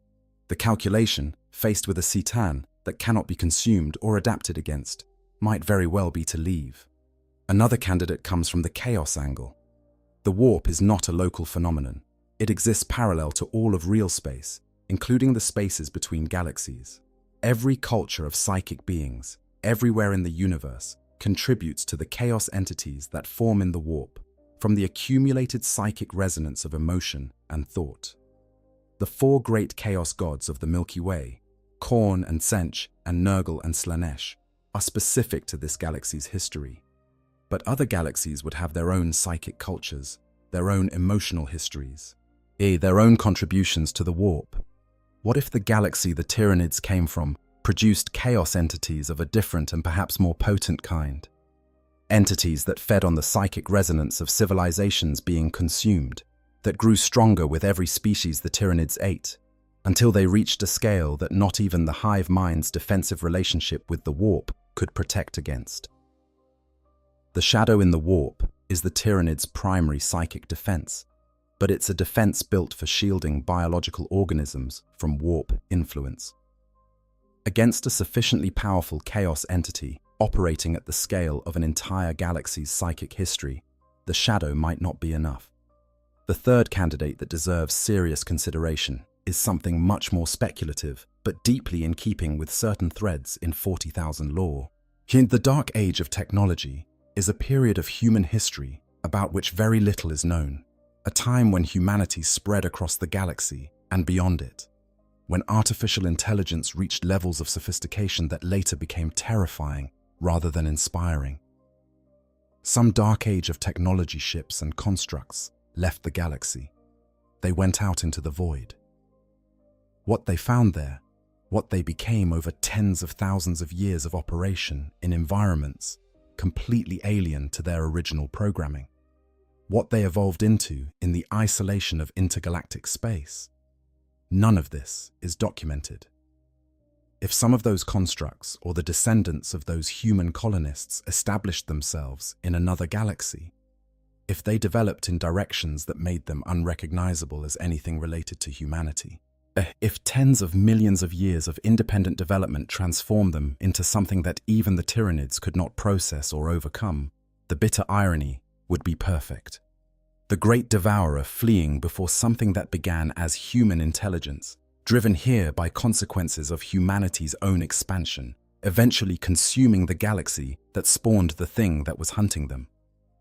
The calculation, faced with a Cetan that cannot be consumed or adapted against, might very well be to leave. Another candidate comes from the chaos angle. The warp is not a local phenomenon. It exists parallel to all of real space, including the spaces between galaxies. Every culture of psychic beings, everywhere in the universe, contributes to the chaos entities that form in the warp, from the accumulated psychic resonance of emotion and thought. The four great chaos gods of the Milky Way, Khorne and Tsench and Nurgle and Slanesh, are specific to this galaxy's history. But other galaxies would have their own psychic cultures, their own emotional histories, their own contributions to the warp. What if the galaxy the Tyranids came from produced chaos entities of a different and perhaps more potent kind? Entities that fed on the psychic resonance of civilizations being consumed, that grew stronger with every species the Tyranids ate, until they reached a scale that not even the hive mind's defensive relationship with the warp could protect against. The shadow in the warp is the Tyranids' primary psychic defense, but it's a defense built for shielding biological organisms from warp influence. Against a sufficiently powerful chaos entity operating at the scale of an entire galaxy's psychic history, the shadow might not be enough. The third candidate that deserves serious consideration is something much more speculative, but deeply in keeping with certain threads in 40,000 lore. The Dark Age of technology is a period of human history about which very little is known, a time when humanity spread across the galaxy and beyond it, when artificial intelligence reached levels of sophistication that later became terrifying rather than inspiring. Some Dark Age of technology ships and constructs left the galaxy. They went out into the void. What they found there, what they became over tens of thousands of years of operation in environments completely alien to their original programming, what they evolved into in the isolation of intergalactic space. None of this is documented. If some of those constructs or the descendants of those human colonists established themselves in another galaxy, if they developed in directions that made them unrecognizable as anything related to humanity, if tens of millions of years of independent development transformed them into something that even the Tyranids could not process or overcome, the bitter irony would be perfect. The great devourer fleeing before something that began as human intelligence, driven here by consequences of humanity's own expansion, eventually consuming the galaxy that spawned the thing that was hunting them.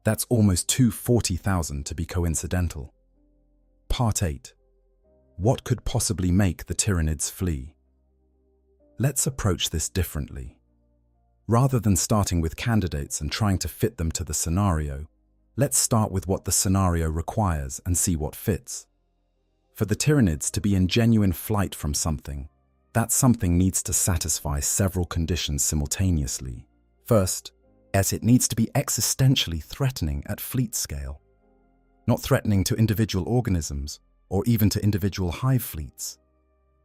That's almost too 40,000 to be coincidental. Part 8. What could possibly make the Tyranids flee? Let's approach this differently. Rather than starting with candidates and trying to fit them to the scenario, let's start with what the scenario requires and see what fits. For the Tyranids to be in genuine flight from something, that something needs to satisfy several conditions simultaneously. First, as it needs to be existentially threatening at fleet scale. Not threatening to individual organisms or even to individual hive fleets,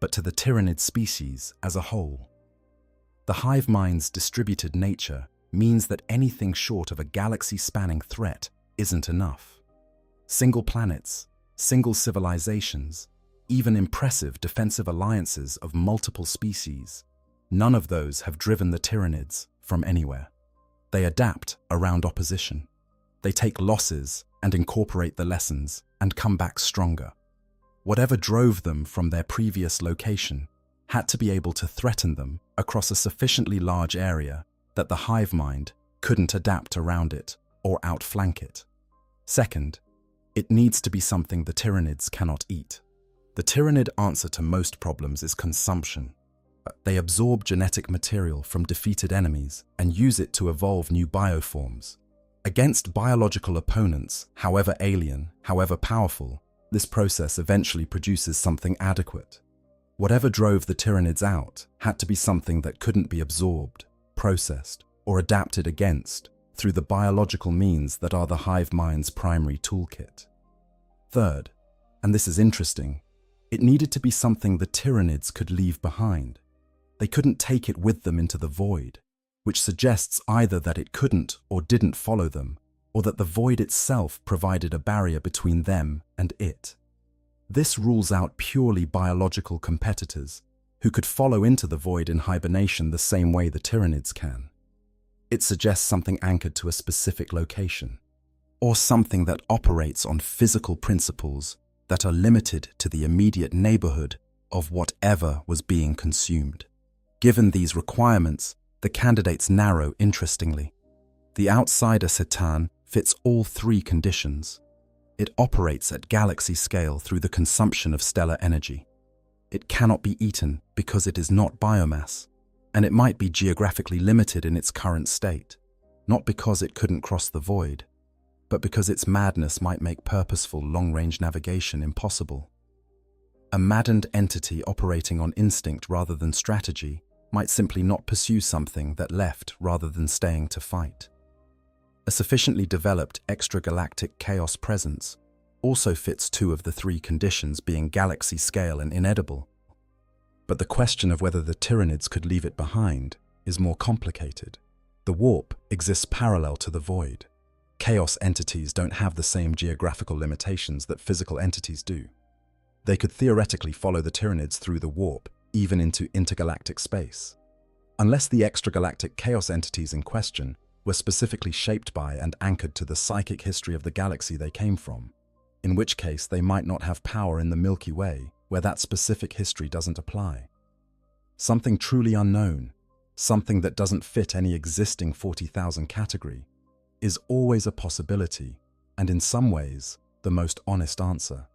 but to the Tyranid species as a whole. The hive mind's distributed nature means that anything short of a galaxy-spanning threat isn't enough. Single planets, single civilizations, even impressive defensive alliances of multiple species, none of those have driven the Tyranids from anywhere. They adapt around opposition. They take losses and incorporate the lessons and come back stronger. Whatever drove them from their previous location had to be able to threaten them across a sufficiently large area that the hive mind couldn't adapt around it or outflank it. Second, it needs to be something the Tyranids cannot eat. The Tyranid answer to most problems is consumption. They absorb genetic material from defeated enemies and use it to evolve new bioforms. Against biological opponents, however alien, however powerful, this process eventually produces something adequate. Whatever drove the Tyranids out had to be something that couldn't be absorbed, processed, or adapted against through the biological means that are the hive mind's primary toolkit. Third, and this is interesting, it needed to be something the Tyranids could leave behind. They couldn't take it with them into the void, which suggests either that it couldn't or didn't follow them, or that the void itself provided a barrier between them and it. This rules out purely biological competitors who could follow into the void in hibernation the same way the Tyranids can. It suggests something anchored to a specific location, or something that operates on physical principles that are limited to the immediate neighborhood of whatever was being consumed. Given these requirements, the candidates narrow interestingly. The outsider Satan fits all three conditions. It operates at galaxy scale through the consumption of stellar energy. It cannot be eaten because it is not biomass, and it might be geographically limited in its current state, not because it couldn't cross the void, but because its madness might make purposeful long-range navigation impossible. A maddened entity operating on instinct rather than strategy might simply not pursue something that left rather than staying to fight. A sufficiently developed extragalactic chaos presence also fits two of the three conditions, being galaxy scale and inedible. But the question of whether the Tyranids could leave it behind is more complicated. The warp exists parallel to the void. Chaos entities don't have the same geographical limitations that physical entities do. They could theoretically follow the Tyranids through the warp, even into intergalactic space. Unless the extragalactic chaos entities in question were specifically shaped by and anchored to the psychic history of the galaxy they came from, in which case they might not have power in the Milky Way, where that specific history doesn't apply. Something truly unknown, something that doesn't fit any existing 40,000 category, is always a possibility, and in some ways, the most honest answer.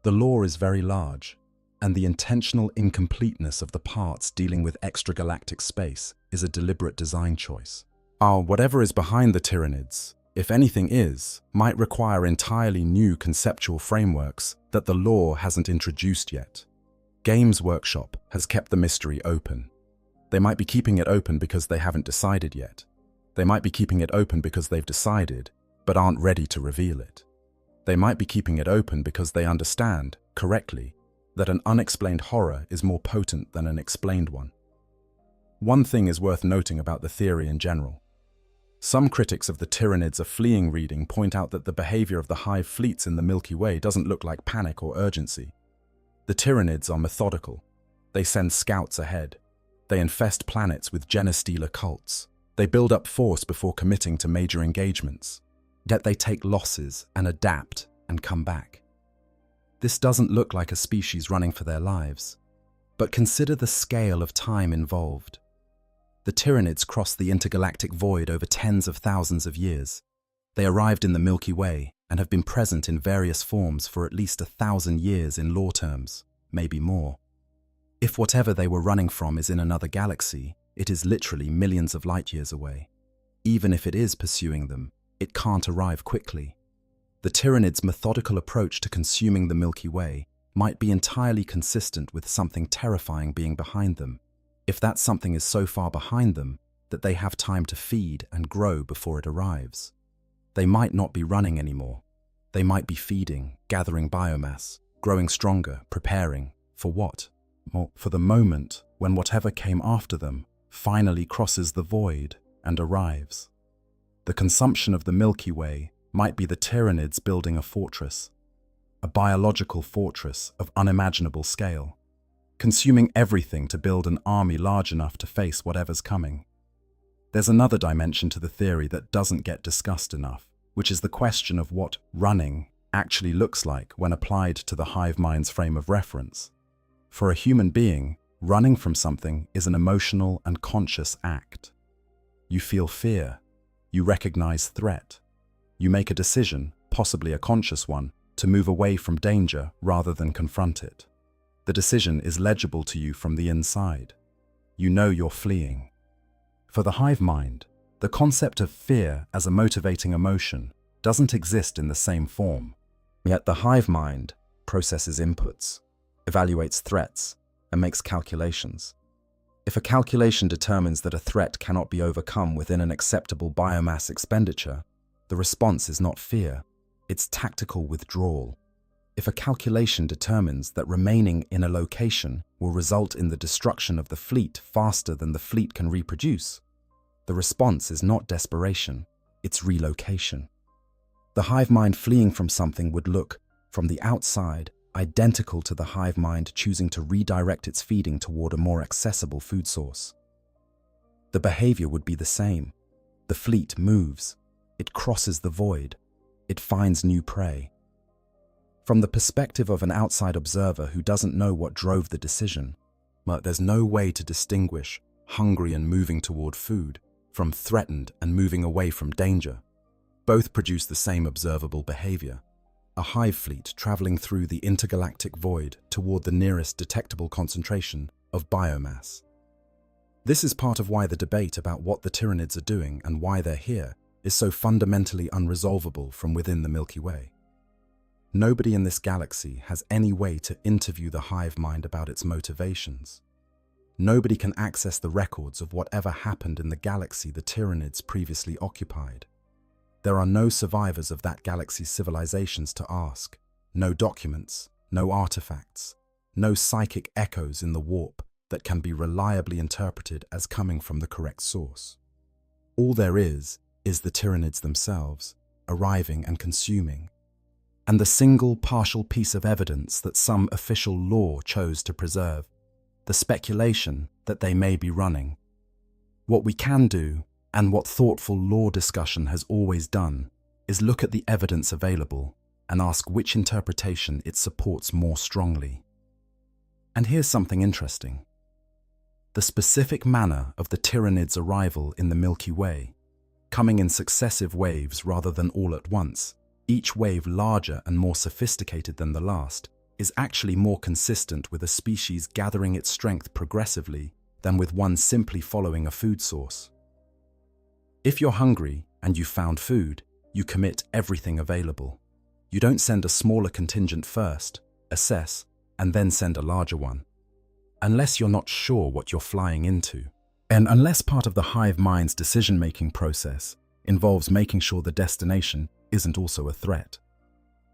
The lore is very large, and the intentional incompleteness of the parts dealing with extragalactic space is a deliberate design choice. Whatever is behind the Tyranids, if anything is, might require entirely new conceptual frameworks that the lore hasn't introduced yet. Games Workshop has kept the mystery open. They might be keeping it open because they haven't decided yet. They might be keeping it open because they've decided, but aren't ready to reveal it. They might be keeping it open because they understand, correctly, that an unexplained horror is more potent than an explained one. One thing is worth noting about the theory in general. Some critics of the Tyranids a fleeing reading point out that the behavior of the hive fleets in the Milky Way doesn't look like panic or urgency. The Tyranids are methodical. They send scouts ahead. They infest planets with genestealer cults. They build up force before committing to major engagements. Yet they take losses and adapt and come back. This doesn't look like a species running for their lives. But consider the scale of time involved. The Tyranids crossed the intergalactic void over tens of thousands of years. They arrived in the Milky Way and have been present in various forms for at least 1,000 years in lore terms, maybe more. If whatever they were running from is in another galaxy, it is literally millions of light years away. Even if it is pursuing them, it can't arrive quickly. The Tyranids' methodical approach to consuming the Milky Way might be entirely consistent with something terrifying being behind them, if that something is so far behind them that they have time to feed and grow before it arrives. They might not be running anymore. They might be feeding, gathering biomass, growing stronger, preparing for what? For the moment when whatever came after them finally crosses the void and arrives. The consumption of the Milky Way might be the Tyranids building a fortress, a biological fortress of unimaginable scale, consuming everything to build an army large enough to face whatever's coming. There's another dimension to the theory that doesn't get discussed enough, which is the question of what running actually looks like when applied to the hive mind's frame of reference. For a human being, running from something is an emotional and conscious act. You feel fear. You recognize threat. You make a decision, possibly a conscious one, to move away from danger rather than confront it. The decision is legible to you from the inside. You know you're fleeing. For the hive mind, the concept of fear as a motivating emotion doesn't exist in the same form. Yet the hive mind processes inputs, evaluates threats, and makes calculations. If a calculation determines that a threat cannot be overcome within an acceptable biomass expenditure, the response is not fear, it's tactical withdrawal. If a calculation determines that remaining in a location will result in the destruction of the fleet faster than the fleet can reproduce, the response is not desperation, it's relocation. The hive mind fleeing from something would look, from the outside, identical to the hive mind choosing to redirect its feeding toward a more accessible food source. The behavior would be the same. The fleet moves. It crosses the void. It finds new prey. From the perspective of an outside observer who doesn't know what drove the decision, but there's no way to distinguish hungry and moving toward food from threatened and moving away from danger. Both produce the same observable behavior. A hive fleet traveling through the intergalactic void toward the nearest detectable concentration of biomass. This is part of why the debate about what the Tyranids are doing and why they're here is so fundamentally unresolvable from within the Milky Way. Nobody in this galaxy has any way to interview the hive mind about its motivations. Nobody can access the records of whatever happened in the galaxy the Tyranids previously occupied. There are no survivors of that galaxy's civilizations to ask, no documents, no artifacts, no psychic echoes in the warp that can be reliably interpreted as coming from the correct source. All there is the Tyranids themselves, arriving and consuming, and the single partial piece of evidence that some official law chose to preserve, the speculation that they may be running. What we can do, and what thoughtful law discussion has always done, is look at the evidence available and ask which interpretation it supports more strongly. And here's something interesting. The specific manner of the Tyranids' arrival in the Milky Way, coming in successive waves rather than all at once, each wave larger and more sophisticated than the last, is actually more consistent with a species gathering its strength progressively than with one simply following a food source. If you're hungry and you've found food, you commit everything available. You don't send a smaller contingent first, assess, and then send a larger one. Unless you're not sure what you're flying into. And unless part of the hive mind's decision-making process involves making sure the destination isn't also a threat.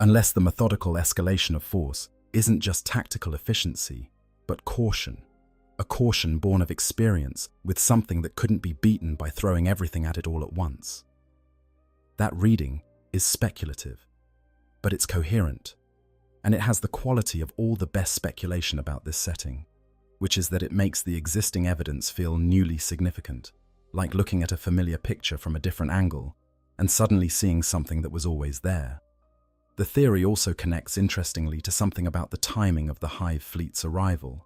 Unless the methodical escalation of force isn't just tactical efficiency, but caution. A caution born of experience with something that couldn't be beaten by throwing everything at it all at once. That reading is speculative, but it's coherent, and it has the quality of all the best speculation about this setting, which is that it makes the existing evidence feel newly significant, like looking at a familiar picture from a different angle and suddenly seeing something that was always there. The theory also connects interestingly to something about the timing of the hive fleet's arrival.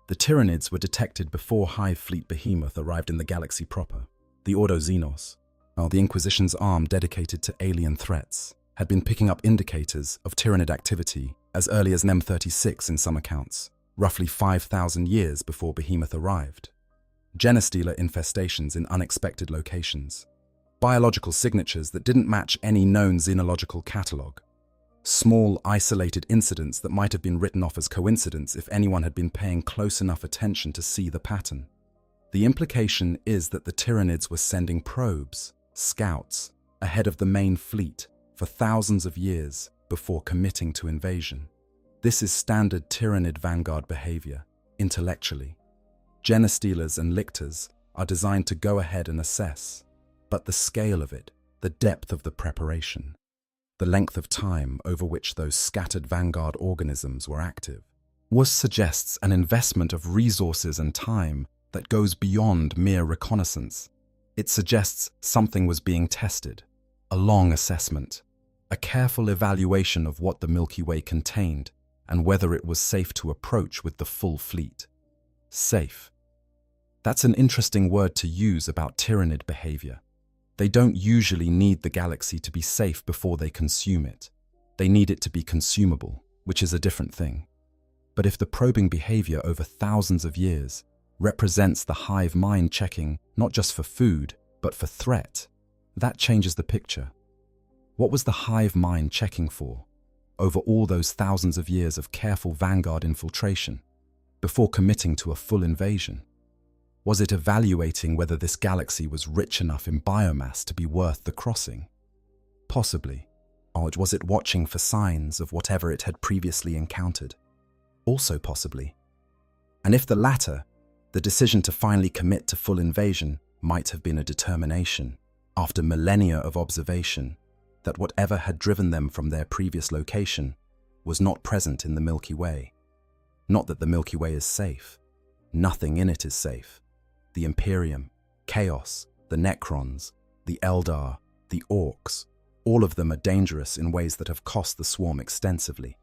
The Tyranids were detected before hive fleet behemoth arrived in the galaxy proper, the Ordo Xenos, while the Inquisition's arm dedicated to alien threats had been picking up indicators of Tyranid activity as early as NEM 36 in some accounts, roughly 5,000 years before behemoth arrived. Genestealer infestations in unexpected locations. Biological signatures that didn't match any known xenological catalogue. Small, isolated incidents that might have been written off as coincidence if anyone had been paying close enough attention to see the pattern. The implication is that the Tyranids were sending probes, scouts, ahead of the main fleet for thousands of years before committing to invasion. This is standard Tyranid vanguard behavior, intellectually. Genestealers and lictors are designed to go ahead and assess, but the scale of it, the depth of the preparation, the length of time over which those scattered vanguard organisms were active, suggests an investment of resources and time that goes beyond mere reconnaissance. It suggests something was being tested, a long assessment, a careful evaluation of what the Milky Way contained and whether it was safe to approach with the full fleet. Safe. That's an interesting word to use about Tyranid behavior. They don't usually need the galaxy to be safe before they consume it. They need it to be consumable, which is a different thing. But if the probing behavior over thousands of years represents the hive mind checking not just for food, but for threat, that changes the picture. What was the hive mind checking for over all those thousands of years of careful vanguard infiltration before committing to a full invasion? Was it evaluating whether this galaxy was rich enough in biomass to be worth the crossing? Possibly. Or was it watching for signs of whatever it had previously encountered? Also possibly. And if the latter, the decision to finally commit to full invasion might have been a determination, after millennia of observation, that whatever had driven them from their previous location was not present in the Milky Way. Not that the Milky Way is safe. Nothing in it is safe. The Imperium, Chaos, the Necrons, the Eldar, the Orcs, all of them are dangerous in ways that have cost the swarm extensively.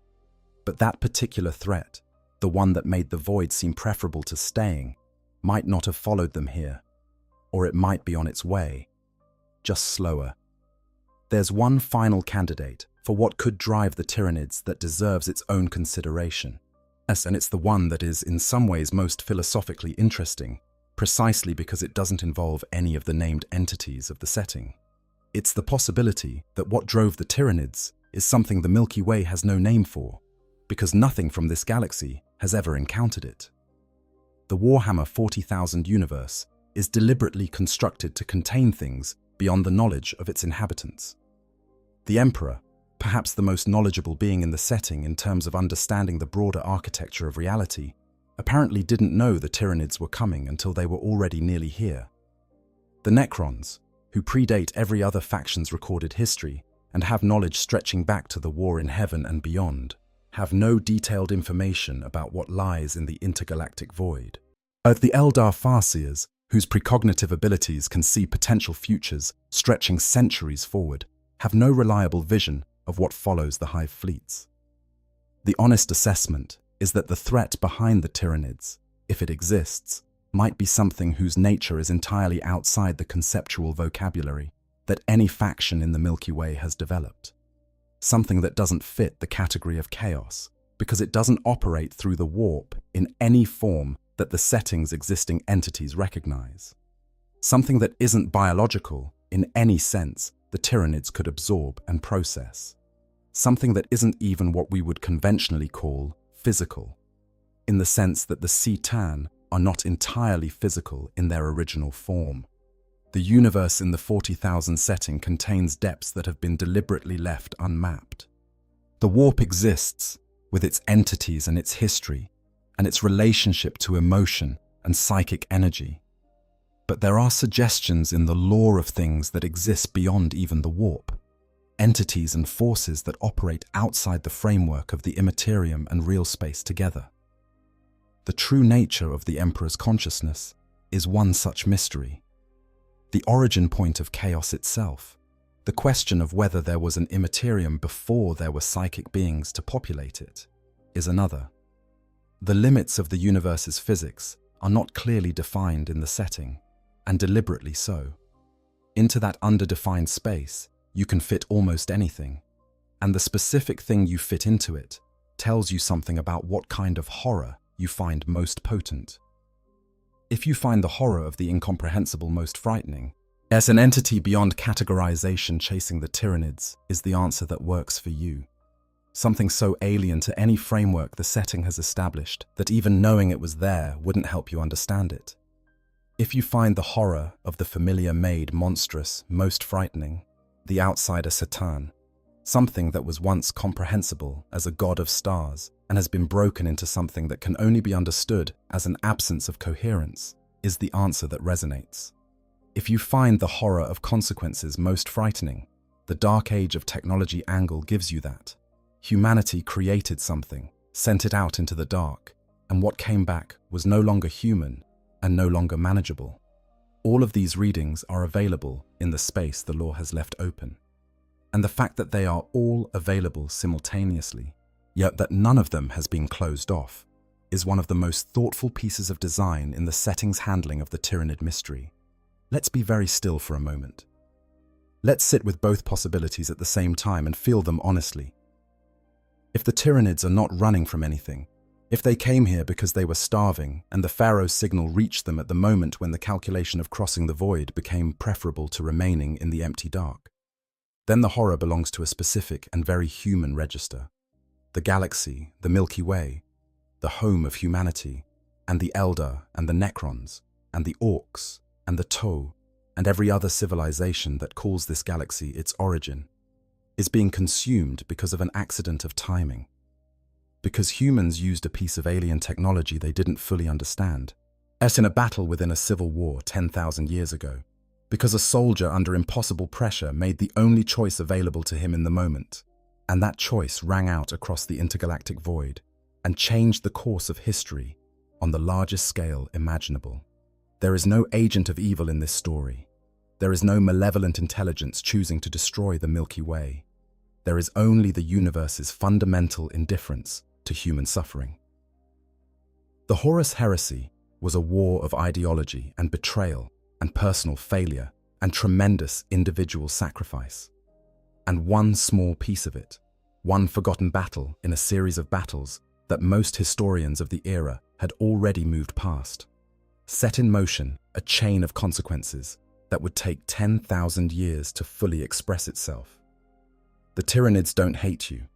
But that particular threat, the one that made the Void seem preferable to staying, might not have followed them here. Or it might be on its way, just slower. There's one final candidate for what could drive the Tyranids that deserves its own consideration. Yes, and it's the one that is in some ways most philosophically interesting, precisely because it doesn't involve any of the named entities of the setting. It's the possibility that what drove the Tyranids is something the Milky Way has no name for, because nothing from this galaxy has ever encountered it. The Warhammer 40,000 universe is deliberately constructed to contain things beyond the knowledge of its inhabitants. The Emperor, perhaps the most knowledgeable being in the setting in terms of understanding the broader architecture of reality, apparently didn't know the Tyranids were coming until they were already nearly here. The Necrons, who predate every other faction's recorded history and have knowledge stretching back to the war in heaven and beyond, have no detailed information about what lies in the intergalactic void. The Eldar Farseers, whose precognitive abilities can see potential futures stretching centuries forward, have no reliable vision of what follows the hive fleets. The honest assessment is that the threat behind the Tyranids, if it exists, might be something whose nature is entirely outside the conceptual vocabulary that any faction in the Milky Way has developed. Something that doesn't fit the category of chaos, because it doesn't operate through the warp in any form that the setting's existing entities recognize. Something that isn't biological in any sense the Tyranids could absorb and process. Something that isn't even what we would conventionally call physical, in the sense that the C'tan are not entirely physical in their original form. The universe in the 40,000 setting contains depths that have been deliberately left unmapped. The warp exists with its entities and its history, and its relationship to emotion and psychic energy. But there are suggestions in the lore of things that exist beyond even the warp, entities and forces that operate outside the framework of the immaterium and real space together. The true nature of the Emperor's consciousness is one such mystery. The origin point of chaos itself, the question of whether there was an immaterium before there were psychic beings to populate it, is another. The limits of the universe's physics are not clearly defined in the setting, and deliberately so. Into that underdefined space, you can fit almost anything, and the specific thing you fit into it tells you something about what kind of horror you find most potent. If you find the horror of the incomprehensible most frightening, as an entity beyond categorization chasing the Tyranids is the answer that works for you. Something so alien to any framework the setting has established that even knowing it was there wouldn't help you understand it. If you find the horror of the familiar made monstrous most frightening, the outsider Satan, something that was once comprehensible as a god of stars and has been broken into something that can only be understood as an absence of coherence, is the answer that resonates. If you find the horror of consequences most frightening, the dark age of technology angle gives you that. Humanity created something, sent it out into the dark, and what came back was no longer human and no longer manageable. All of these readings are available in the space the lore has left open. And the fact that they are all available simultaneously, yet that none of them has been closed off, is one of the most thoughtful pieces of design in the setting's handling of the Tyranid mystery. Let's be very still for a moment. Let's sit with both possibilities at the same time and feel them honestly. If the Tyranids are not running from anything, if they came here because they were starving and the Pharaoh's signal reached them at the moment when the calculation of crossing the void became preferable to remaining in the empty dark, then the horror belongs to a specific and very human register. The galaxy, the Milky Way, the home of humanity, and the Eldar and the Necrons, and the Orcs, and the Toe, and every other civilization that calls this galaxy its origin, is being consumed because of an accident of timing. Because humans used a piece of alien technology they didn't fully understand, as in a battle within a civil war 10,000 years ago. Because a soldier under impossible pressure made the only choice available to him in the moment, and that choice rang out across the intergalactic void and changed the course of history on the largest scale imaginable. There is no agent of evil in this story. There is no malevolent intelligence choosing to destroy the Milky Way. There is only the universe's fundamental indifference to human suffering. The Horus Heresy was a war of ideology and betrayal and personal failure and tremendous individual sacrifice. And one small piece of it, one forgotten battle in a series of battles that most historians of the era had already moved past, set in motion a chain of consequences that would take 10,000 years to fully express itself. The Tyranids don't hate you.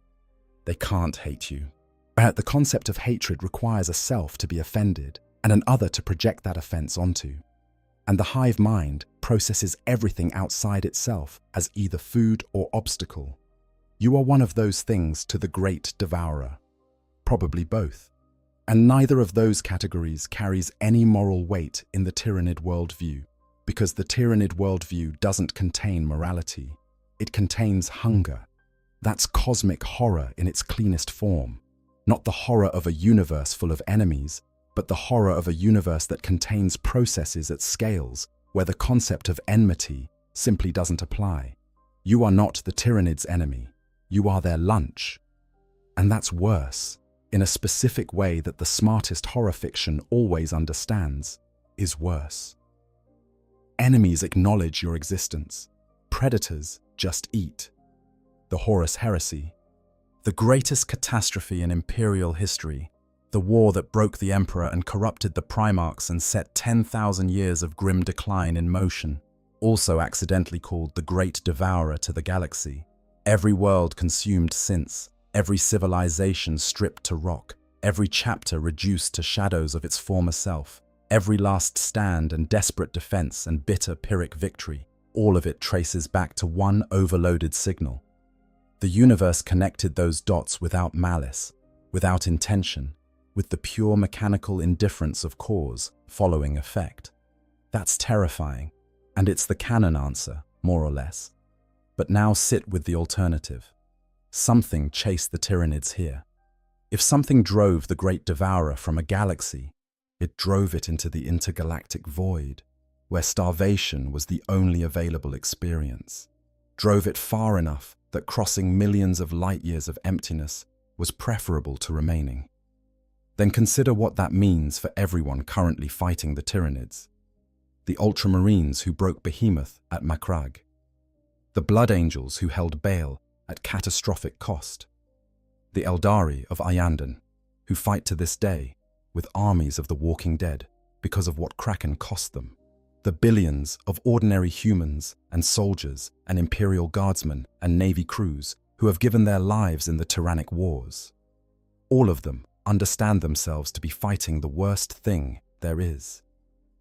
They can't hate you. But the concept of hatred requires a self to be offended and an other to project that offense onto. And the hive mind processes everything outside itself as either food or obstacle. You are one of those things to the great devourer. Probably both. And neither of those categories carries any moral weight in the Tyranid worldview, because the Tyranid worldview doesn't contain morality. It contains hunger. That's cosmic horror in its cleanest form. Not the horror of a universe full of enemies, but the horror of a universe that contains processes at scales where the concept of enmity simply doesn't apply. You are not the Tyranids' enemy. You are their lunch. And that's worse, in a specific way that the smartest horror fiction always understands, is worse. Enemies acknowledge your existence. Predators just eat. The Horus Heresy, the greatest catastrophe in Imperial history, the war that broke the Emperor and corrupted the Primarchs and set 10,000 years of grim decline in motion, also accidentally called the Great Devourer to the galaxy. Every world consumed since, every civilization stripped to rock, every chapter reduced to shadows of its former self, every last stand and desperate defense and bitter Pyrrhic victory, all of it traces back to one overloaded signal. The universe connected those dots without malice, without intention, with the pure mechanical indifference of cause following effect. That's terrifying, and it's the canon answer, more or less. But now sit with the alternative. Something chased the Tyranids here. If something drove the Great Devourer from a galaxy, it drove it into the intergalactic void, where starvation was the only available experience. Drove it far enough that crossing millions of light years of emptiness was preferable to remaining. Then consider what that means for everyone currently fighting the Tyranids. The Ultramarines who broke Behemoth at Makrag. The Blood Angels who held Baal at catastrophic cost. The Eldari of Ayandan, who fight to this day with armies of the Walking Dead because of what Kraken cost them. The billions of ordinary humans and soldiers and Imperial guardsmen and Navy crews who have given their lives in the Tyrannic Wars. All of them understand themselves to be fighting the worst thing there is.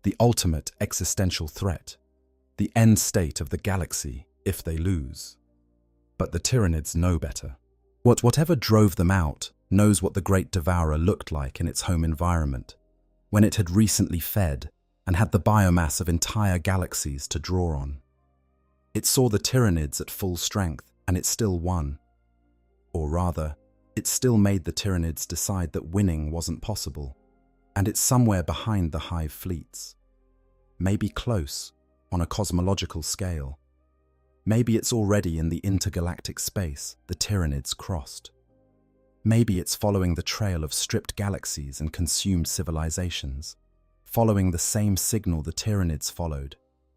The ultimate existential threat. The end state of the galaxy if they lose. But the Tyranids know better. Whatever drove them out knows what the Great Devourer looked like in its home environment, when it had recently fed and had the biomass of entire galaxies to draw on. It saw the Tyranids at full strength, and it still won. Or rather, it still made the Tyranids decide that winning wasn't possible, and it's somewhere behind the hive fleets. may be close on a cosmological scale. Maybe it's already in the intergalactic space the Tyranids crossed. Maybe it's following the trail of stripped galaxies and consumed civilizations, following the same signal the Tyranids followed,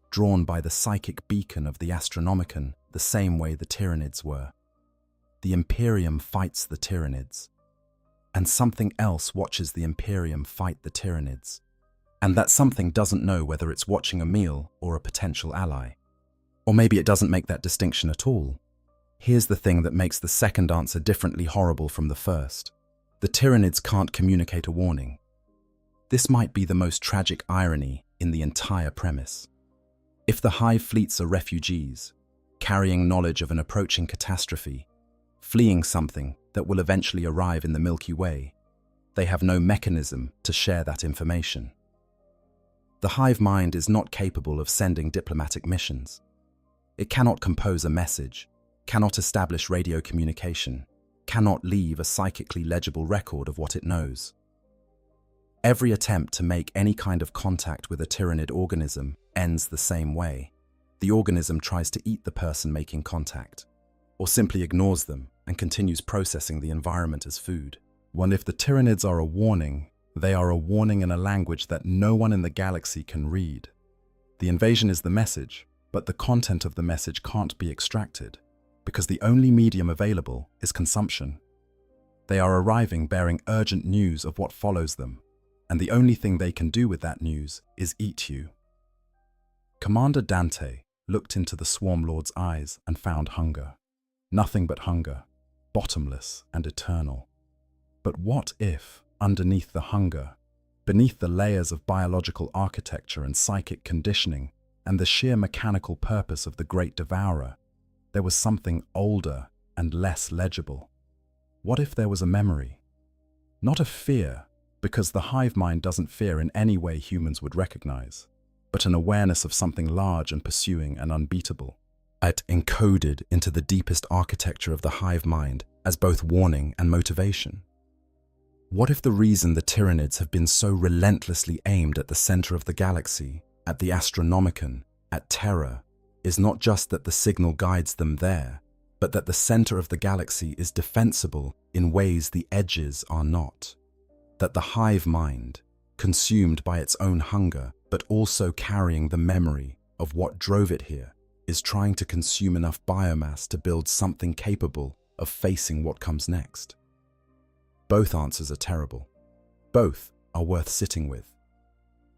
drawn by the psychic beacon of the Astronomicon the same way the Tyranids were. The Imperium fights the Tyranids, and something else watches the Imperium fight the Tyranids. And that something doesn't know whether it's watching a meal or a potential ally. Or maybe it doesn't make that distinction at all. Here's the thing that makes the second answer differently horrible from the first. The Tyranids can't communicate a warning. This might be the most tragic irony in the entire premise. If the hive fleets are refugees, carrying knowledge of an approaching catastrophe, fleeing something that will eventually arrive in the Milky Way, they have no mechanism to share that information. The hive mind is not capable of sending diplomatic missions. It cannot compose a message, cannot establish radio communication, cannot leave a psychically legible record of what it knows. Every attempt to make any kind of contact with a Tyranid organism ends the same way. The organism tries to eat the person making contact, or simply ignores them and continues processing the environment as food. Well, if the Tyranids are a warning, they are a warning in a language that no one in the galaxy can read. The invasion is the message, but the content of the message can't be extracted, because the only medium available is consumption. They are arriving bearing urgent news of what follows them, and the only thing they can do with that news is eat you. Commander Dante looked into the Swarm Lord's eyes and found hunger. Nothing but hunger, bottomless and eternal. But what if, underneath the hunger, beneath the layers of biological architecture and psychic conditioning and the sheer mechanical purpose of the Great Devourer, there was something older and less legible? What if there was a memory? Not of fear, because the hive mind doesn't fear in any way humans would recognize, but an awareness of something large and pursuing and unbeatable, encoded into the deepest architecture of the hive mind as both warning and motivation. What if the reason the Tyranids have been so relentlessly aimed at the center of the galaxy, at the Astronomicon, at Terra, is not just that the signal guides them there, but that the center of the galaxy is defensible in ways the edges are not? That the hive mind, consumed by its own hunger, but also carrying the memory of what drove it here, is trying to consume enough biomass to build something capable of facing what comes next? Both answers are terrible. Both are worth sitting with.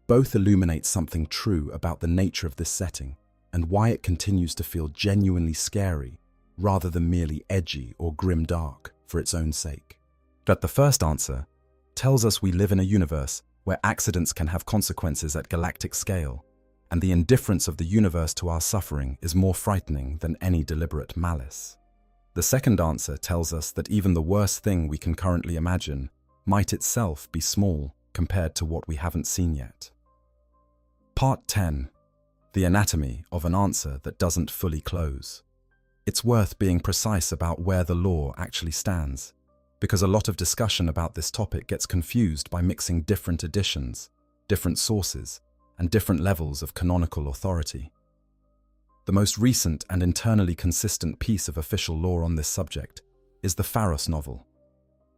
Both illuminate something true about the nature of this setting and why it continues to feel genuinely scary rather than merely edgy or grim-dark for its own sake. That the first answer tells us we live in a universe where accidents can have consequences at galactic scale, and the indifference of the universe to our suffering is more frightening than any deliberate malice. The second answer tells us that even the worst thing we can currently imagine might itself be small compared to what we haven't seen yet. Part 10. The anatomy of an answer that doesn't fully close. It's worth being precise about where the law actually stands, because a lot of discussion about this topic gets confused by mixing different editions, different sources, and different levels of canonical authority. The most recent and internally consistent piece of official law on this subject is the Pharos novel.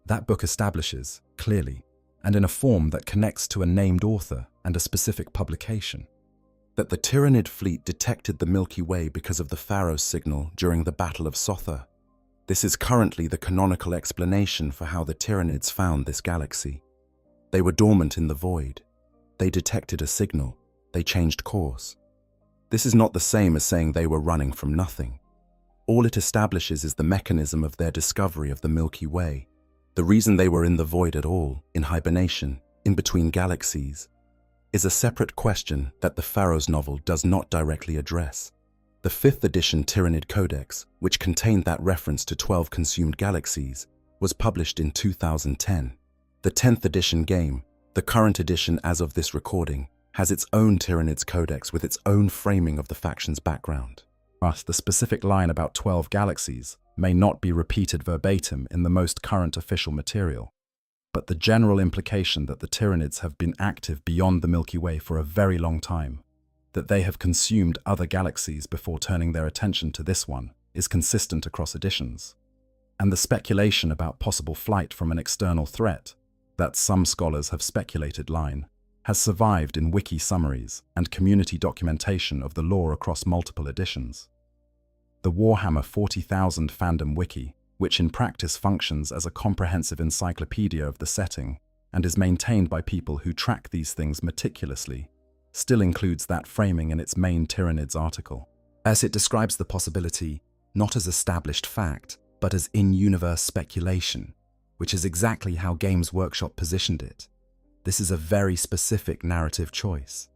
That book establishes, clearly, and in a form that connects to a named author and a specific publication, that the Tyranid fleet detected the Milky Way because of the Pharos signal during the Battle of Sotha. This is currently the canonical explanation for how the Tyranids found this galaxy. They were dormant in the void. They detected a signal. They changed course. This is not the same as saying they were running from nothing. All it establishes is the mechanism of their discovery of the Milky Way. The reason they were in the void at all, in hibernation, in between galaxies, is a separate question that the Pharos novel does not directly address. The 5th edition Tyranid Codex, which contained that reference to 12 consumed galaxies, was published in 2010. The 10th edition game, the current edition as of this recording, has its own Tyranids Codex with its own framing of the faction's background. Thus, the specific line about 12 galaxies may not be repeated verbatim in the most current official material, but the general implication that the Tyranids have been active beyond the Milky Way for a very long time That they have consumed other galaxies before turning their attention to this one is consistent across editions. And the speculation about possible flight from an external threat, that some scholars have speculated line, has survived in wiki summaries and community documentation of the lore across multiple editions. The Warhammer 40,000 fandom wiki, which in practice functions as a comprehensive encyclopedia of the setting and is maintained by people who track these things meticulously, still includes that framing in its main Tyranids article, as it describes the possibility not as established fact, but as in-universe speculation, which is exactly how Games Workshop positioned it. This is a very specific narrative choice.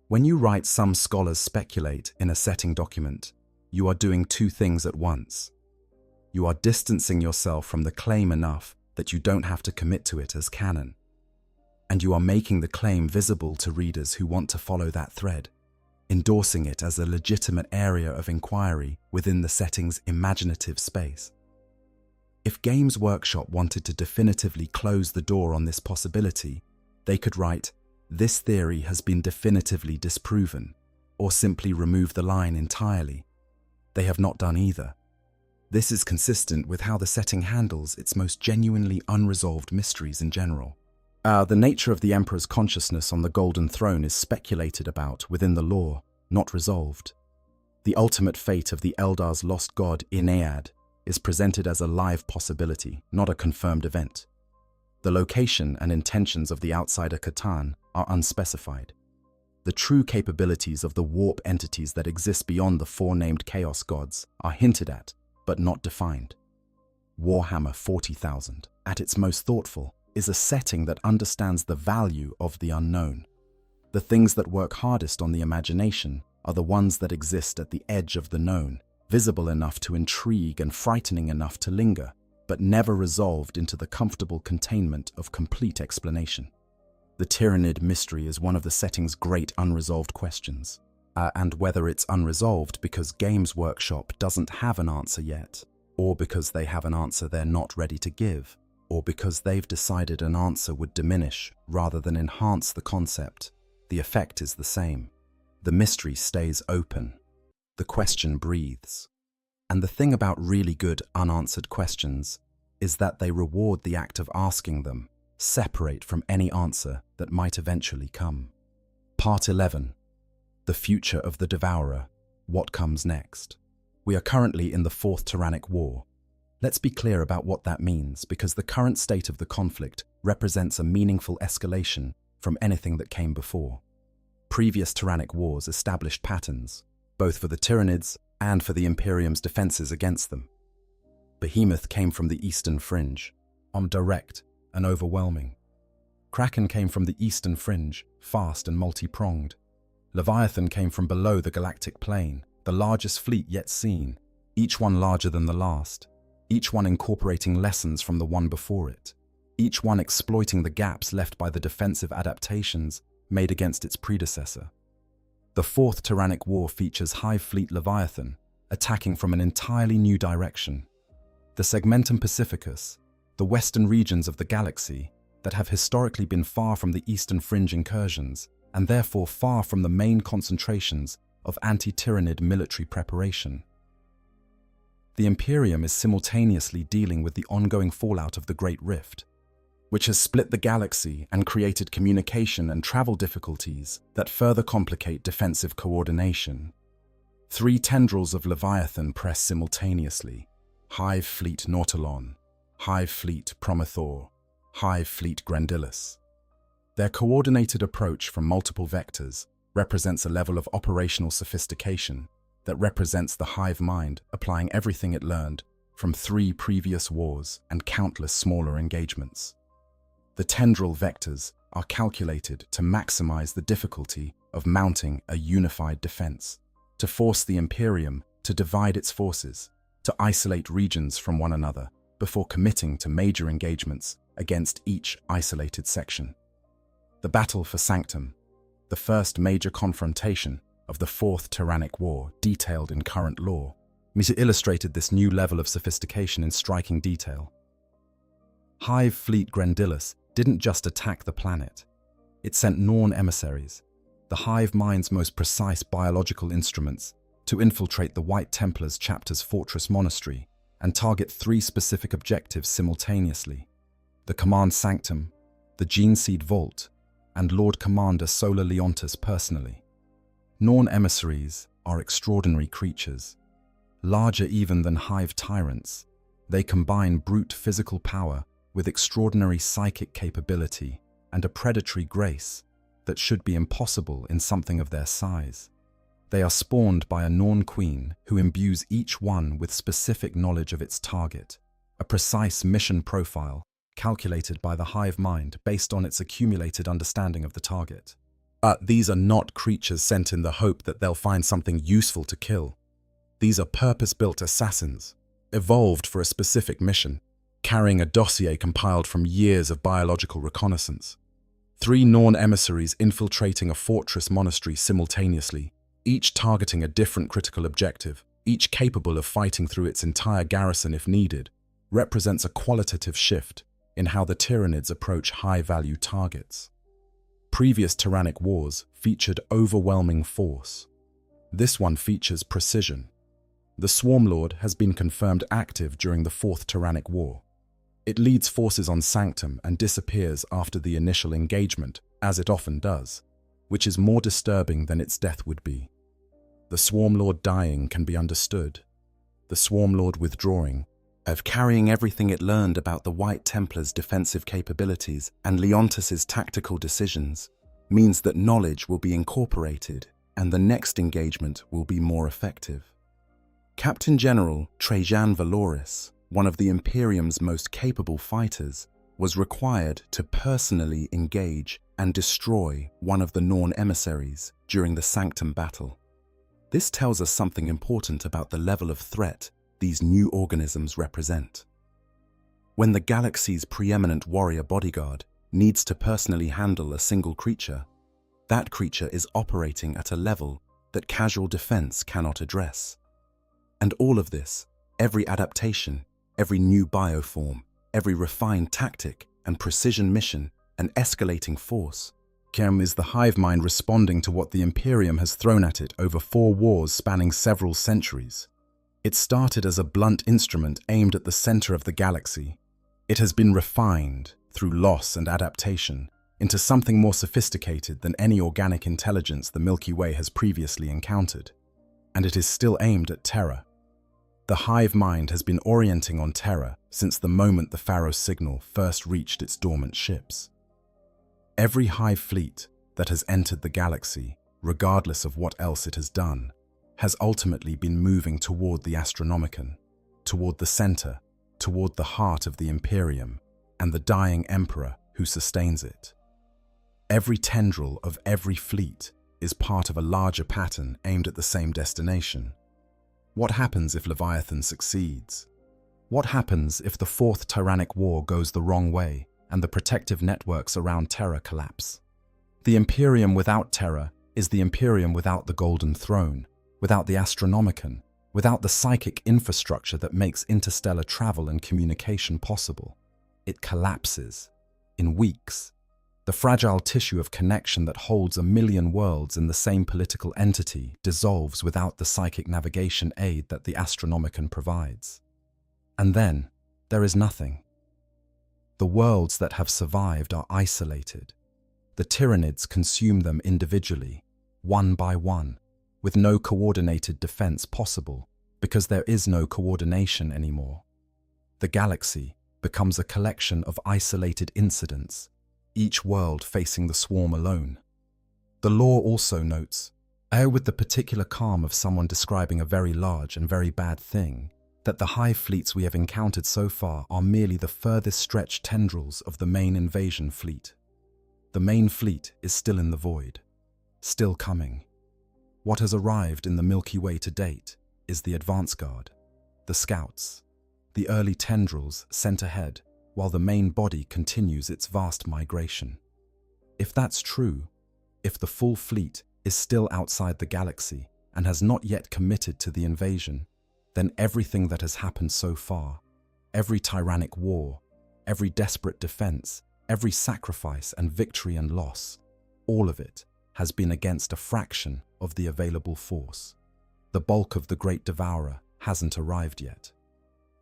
When you write "some scholars speculate" in a setting document, you are doing two things at once. You are distancing yourself from the claim enough that you don't have to commit to it as canon. And you are making the claim visible to readers who want to follow that thread, endorsing it as a legitimate area of inquiry within the setting's imaginative space. If Games Workshop wanted to definitively close the door on this possibility, they could write, "This theory has been definitively disproven," or simply remove the line entirely. They have not done either. This is consistent with how the setting handles its most genuinely unresolved mysteries in general. The nature of the Emperor's consciousness on the Golden Throne is speculated about within the lore, not resolved. The ultimate fate of the Eldar's lost god Inead is presented as a live possibility, not a confirmed event. The location and intentions of the outsider Catan are unspecified. The true capabilities of the warp entities that exist beyond the four named Chaos gods are hinted at, but not defined. Warhammer 40,000, at its most thoughtful, is a setting that understands the value of the unknown. The things that work hardest on the imagination are the ones that exist at the edge of the known, visible enough to intrigue and frightening enough to linger, but never resolved into the comfortable containment of complete explanation. The Tyranid mystery is one of the setting's great unresolved questions, and whether it's unresolved because Games Workshop doesn't have an answer yet, or because they have an answer they're not ready to give, or because they've decided an answer would diminish rather than enhance the concept, the effect is the same. The mystery stays open. The question breathes. And the thing about really good unanswered questions is that they reward the act of asking them, separate from any answer that might eventually come. Part 11. The Future of the Devourer. What comes next? We are currently in the Fourth Tyrannic War. Let's be clear about what that means, because the current state of the conflict represents a meaningful escalation from anything that came before. Previous Tyrannic Wars established patterns, both for the Tyranids and for the Imperium's defenses against them. Behemoth came from the eastern fringe, direct and overwhelming. Kraken came from the eastern fringe, fast and multi-pronged. Leviathan came from below the galactic plane, the largest fleet yet seen, each one larger than the last, each one incorporating lessons from the one before it, each one exploiting the gaps left by the defensive adaptations made against its predecessor. The Fourth Tyrannic War features Hive Fleet Leviathan, attacking from an entirely new direction. The Segmentum Pacificus, the western regions of the galaxy that have historically been far from the eastern fringe incursions, and therefore far from the main concentrations of anti-Tyranid military preparation. The Imperium is simultaneously dealing with the ongoing fallout of the Great Rift, which has split the galaxy and created communication and travel difficulties that further complicate defensive coordination. Three tendrils of Leviathan press simultaneously: Hive Fleet Nautilon, Hive Fleet Promethor, Hive Fleet Grandillus. Their coordinated approach from multiple vectors represents a level of operational sophistication that represents the hive mind applying everything it learned from 3 previous wars and countless smaller engagements. The tendril vectors are calculated to maximize the difficulty of mounting a unified defense, to force the Imperium to divide its forces, to isolate regions from one another before committing to major engagements against each isolated section. The Battle for Sanctum, the first major confrontation of the Fourth Tyrannic War detailed in current lore, illustrated this new level of sophistication in striking detail. Hive Fleet Grandillus didn't just attack the planet. It sent Norn emissaries, the hive mind's most precise biological instruments, to infiltrate the White Templars chapter's fortress monastery and target 3 specific objectives simultaneously: the Command Sanctum, the Gene Seed Vault, and Lord Commander Solar Leontus personally. Norn emissaries are extraordinary creatures. Larger even than hive tyrants, they combine brute physical power with extraordinary psychic capability and a predatory grace that should be impossible in something of their size. They are spawned by a Norn queen who imbues each one with specific knowledge of its target, a precise mission profile calculated by the hive mind based on its accumulated understanding of the target. These are not creatures sent in the hope that they'll find something useful to kill. These are purpose-built assassins, evolved for a specific mission, carrying a dossier compiled from years of biological reconnaissance. 3 Norn emissaries infiltrating a fortress monastery simultaneously, each targeting a different critical objective, each capable of fighting through its entire garrison if needed, represents a qualitative shift in how the Tyranids approach high-value targets. Previous Tyrannic Wars featured overwhelming force. This one features precision. The Swarm Lord has been confirmed active during the 4th Tyrannic War. It leads forces on Sanctum and disappears after the initial engagement, as it often does, which is more disturbing than its death would be. The Swarm Lord dying can be understood. The Swarm Lord withdrawing, of carrying everything it learned about the White Templars' defensive capabilities and Leontus's tactical decisions, means that knowledge will be incorporated and the next engagement will be more effective. Captain General Trajan Valoris, one of the Imperium's most capable fighters, was required to personally engage and destroy one of the Norn emissaries during the Sanctum battle. This tells us something important about the level of threat these new organisms represent. When the galaxy's preeminent warrior bodyguard needs to personally handle a single creature, that creature is operating at a level that casual defense cannot address. And all of this, every adaptation, every new bioform, every refined tactic and precision mission and escalating force, is the hive mind responding to what the Imperium has thrown at it over 4 wars spanning several centuries. It started as a blunt instrument aimed at the center of the galaxy. It has been refined, through loss and adaptation, into something more sophisticated than any organic intelligence the Milky Way has previously encountered. And it is still aimed at terror. The hive mind has been orienting on terror since the moment the Pharaoh signal first reached its dormant ships. Every hive fleet that has entered the galaxy, regardless of what else it has done, has ultimately been moving toward the Astronomicon, toward the center, toward the heart of the Imperium, and the dying emperor who sustains it. Every tendril of every fleet is part of a larger pattern aimed at the same destination. What happens if Leviathan succeeds? What happens if the 4th Tyrannic War goes the wrong way and the protective networks around Terra collapse? The Imperium without Terra is the Imperium without the Golden Throne, without the Astronomicon, without the psychic infrastructure that makes interstellar travel and communication possible. It collapses. In weeks. The fragile tissue of connection that holds a million worlds in the same political entity dissolves without the psychic navigation aid that the Astronomicon provides. And then, there is nothing. The worlds that have survived are isolated. The Tyranids consume them individually, one by one, with no coordinated defense possible, because there is no coordination anymore. The galaxy becomes a collection of isolated incidents, each world facing the swarm alone. The lore also notes, with the particular calm of someone describing a very large and very bad thing, that the hive fleets we have encountered so far are merely the furthest stretched tendrils of the main invasion fleet. The main fleet is still in the void, still coming. What has arrived in the Milky Way to date is the advance guard, the scouts, the early tendrils sent ahead while the main body continues its vast migration. If that's true, if the full fleet is still outside the galaxy and has not yet committed to the invasion, then everything that has happened so far, every tyrannic war, every desperate defense, every sacrifice and victory and loss, all of it has been against a fraction of the available force. The bulk of the Great Devourer hasn't arrived yet.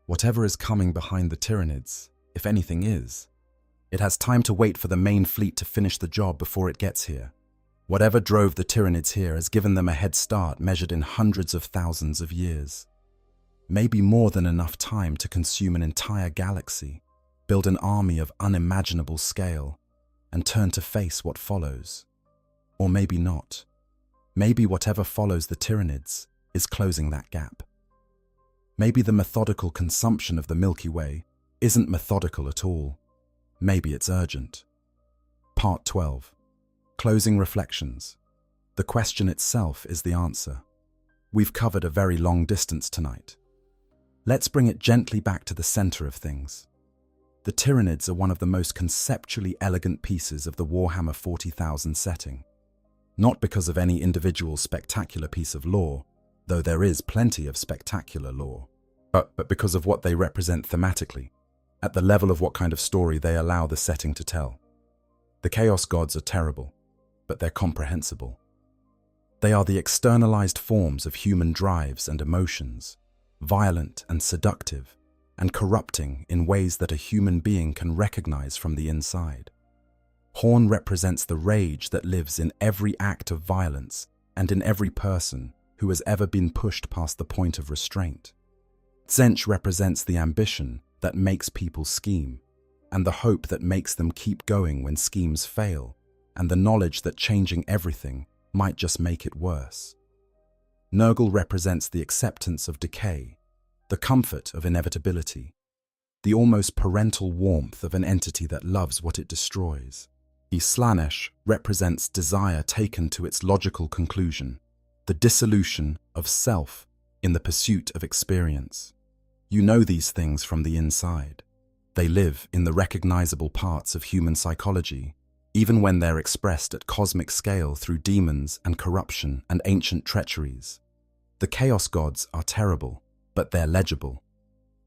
Whatever is coming behind the Tyranids, if anything is, it has time to wait for the main fleet to finish the job before it gets here. Whatever drove the Tyranids here has given them a head start measured in hundreds of thousands of years. Maybe more than enough time to consume an entire galaxy, build an army of unimaginable scale, and turn to face what follows. Or maybe not. Maybe whatever follows the Tyranids is closing that gap. Maybe the methodical consumption of the Milky Way isn't methodical at all. Maybe it's urgent. Part 12. Closing reflections. The question itself is the answer. We've covered a very long distance tonight. Let's bring it gently back to the center of things. The Tyranids are one of the most conceptually elegant pieces of the Warhammer 40,000 setting. Not because of any individual spectacular piece of lore, though there is plenty of spectacular lore, but because of what they represent thematically, at the level of what kind of story they allow the setting to tell. The Chaos Gods are terrible, but they're comprehensible. They are the externalized forms of human drives and emotions, violent and seductive, and corrupting in ways that a human being can recognize from the inside. Horn represents the rage that lives in every act of violence and in every person who has ever been pushed past the point of restraint. Tzeentch represents the ambition that makes people scheme, and the hope that makes them keep going when schemes fail, and the knowledge that changing everything might just make it worse. Nurgle represents the acceptance of decay, the comfort of inevitability, the almost parental warmth of an entity that loves what it destroys. Slanesh represents desire taken to its logical conclusion, the dissolution of self in the pursuit of experience. You know these things from the inside. They live in the recognizable parts of human psychology, even when they're expressed at cosmic scale through demons and corruption and ancient treacheries. The Chaos Gods are terrible, but they're legible.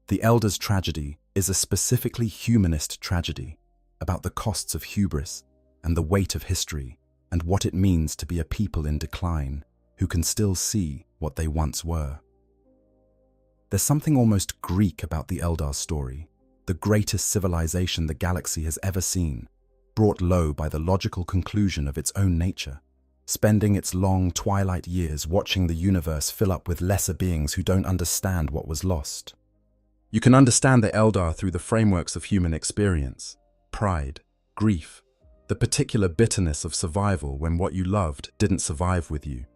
The Elders' tragedy is a specifically humanist tragedy about the costs of hubris and the weight of history and what it means to be a people in decline who can still see what they once were. There's something almost Greek about the Eldar story, the greatest civilization the galaxy has ever seen, brought low by the logical conclusion of its own nature, spending its long twilight years watching the universe fill up with lesser beings who don't understand what was lost. You can understand the Eldar through the frameworks of human experience, pride, grief, the particular bitterness of survival when what you loved didn't survive with you.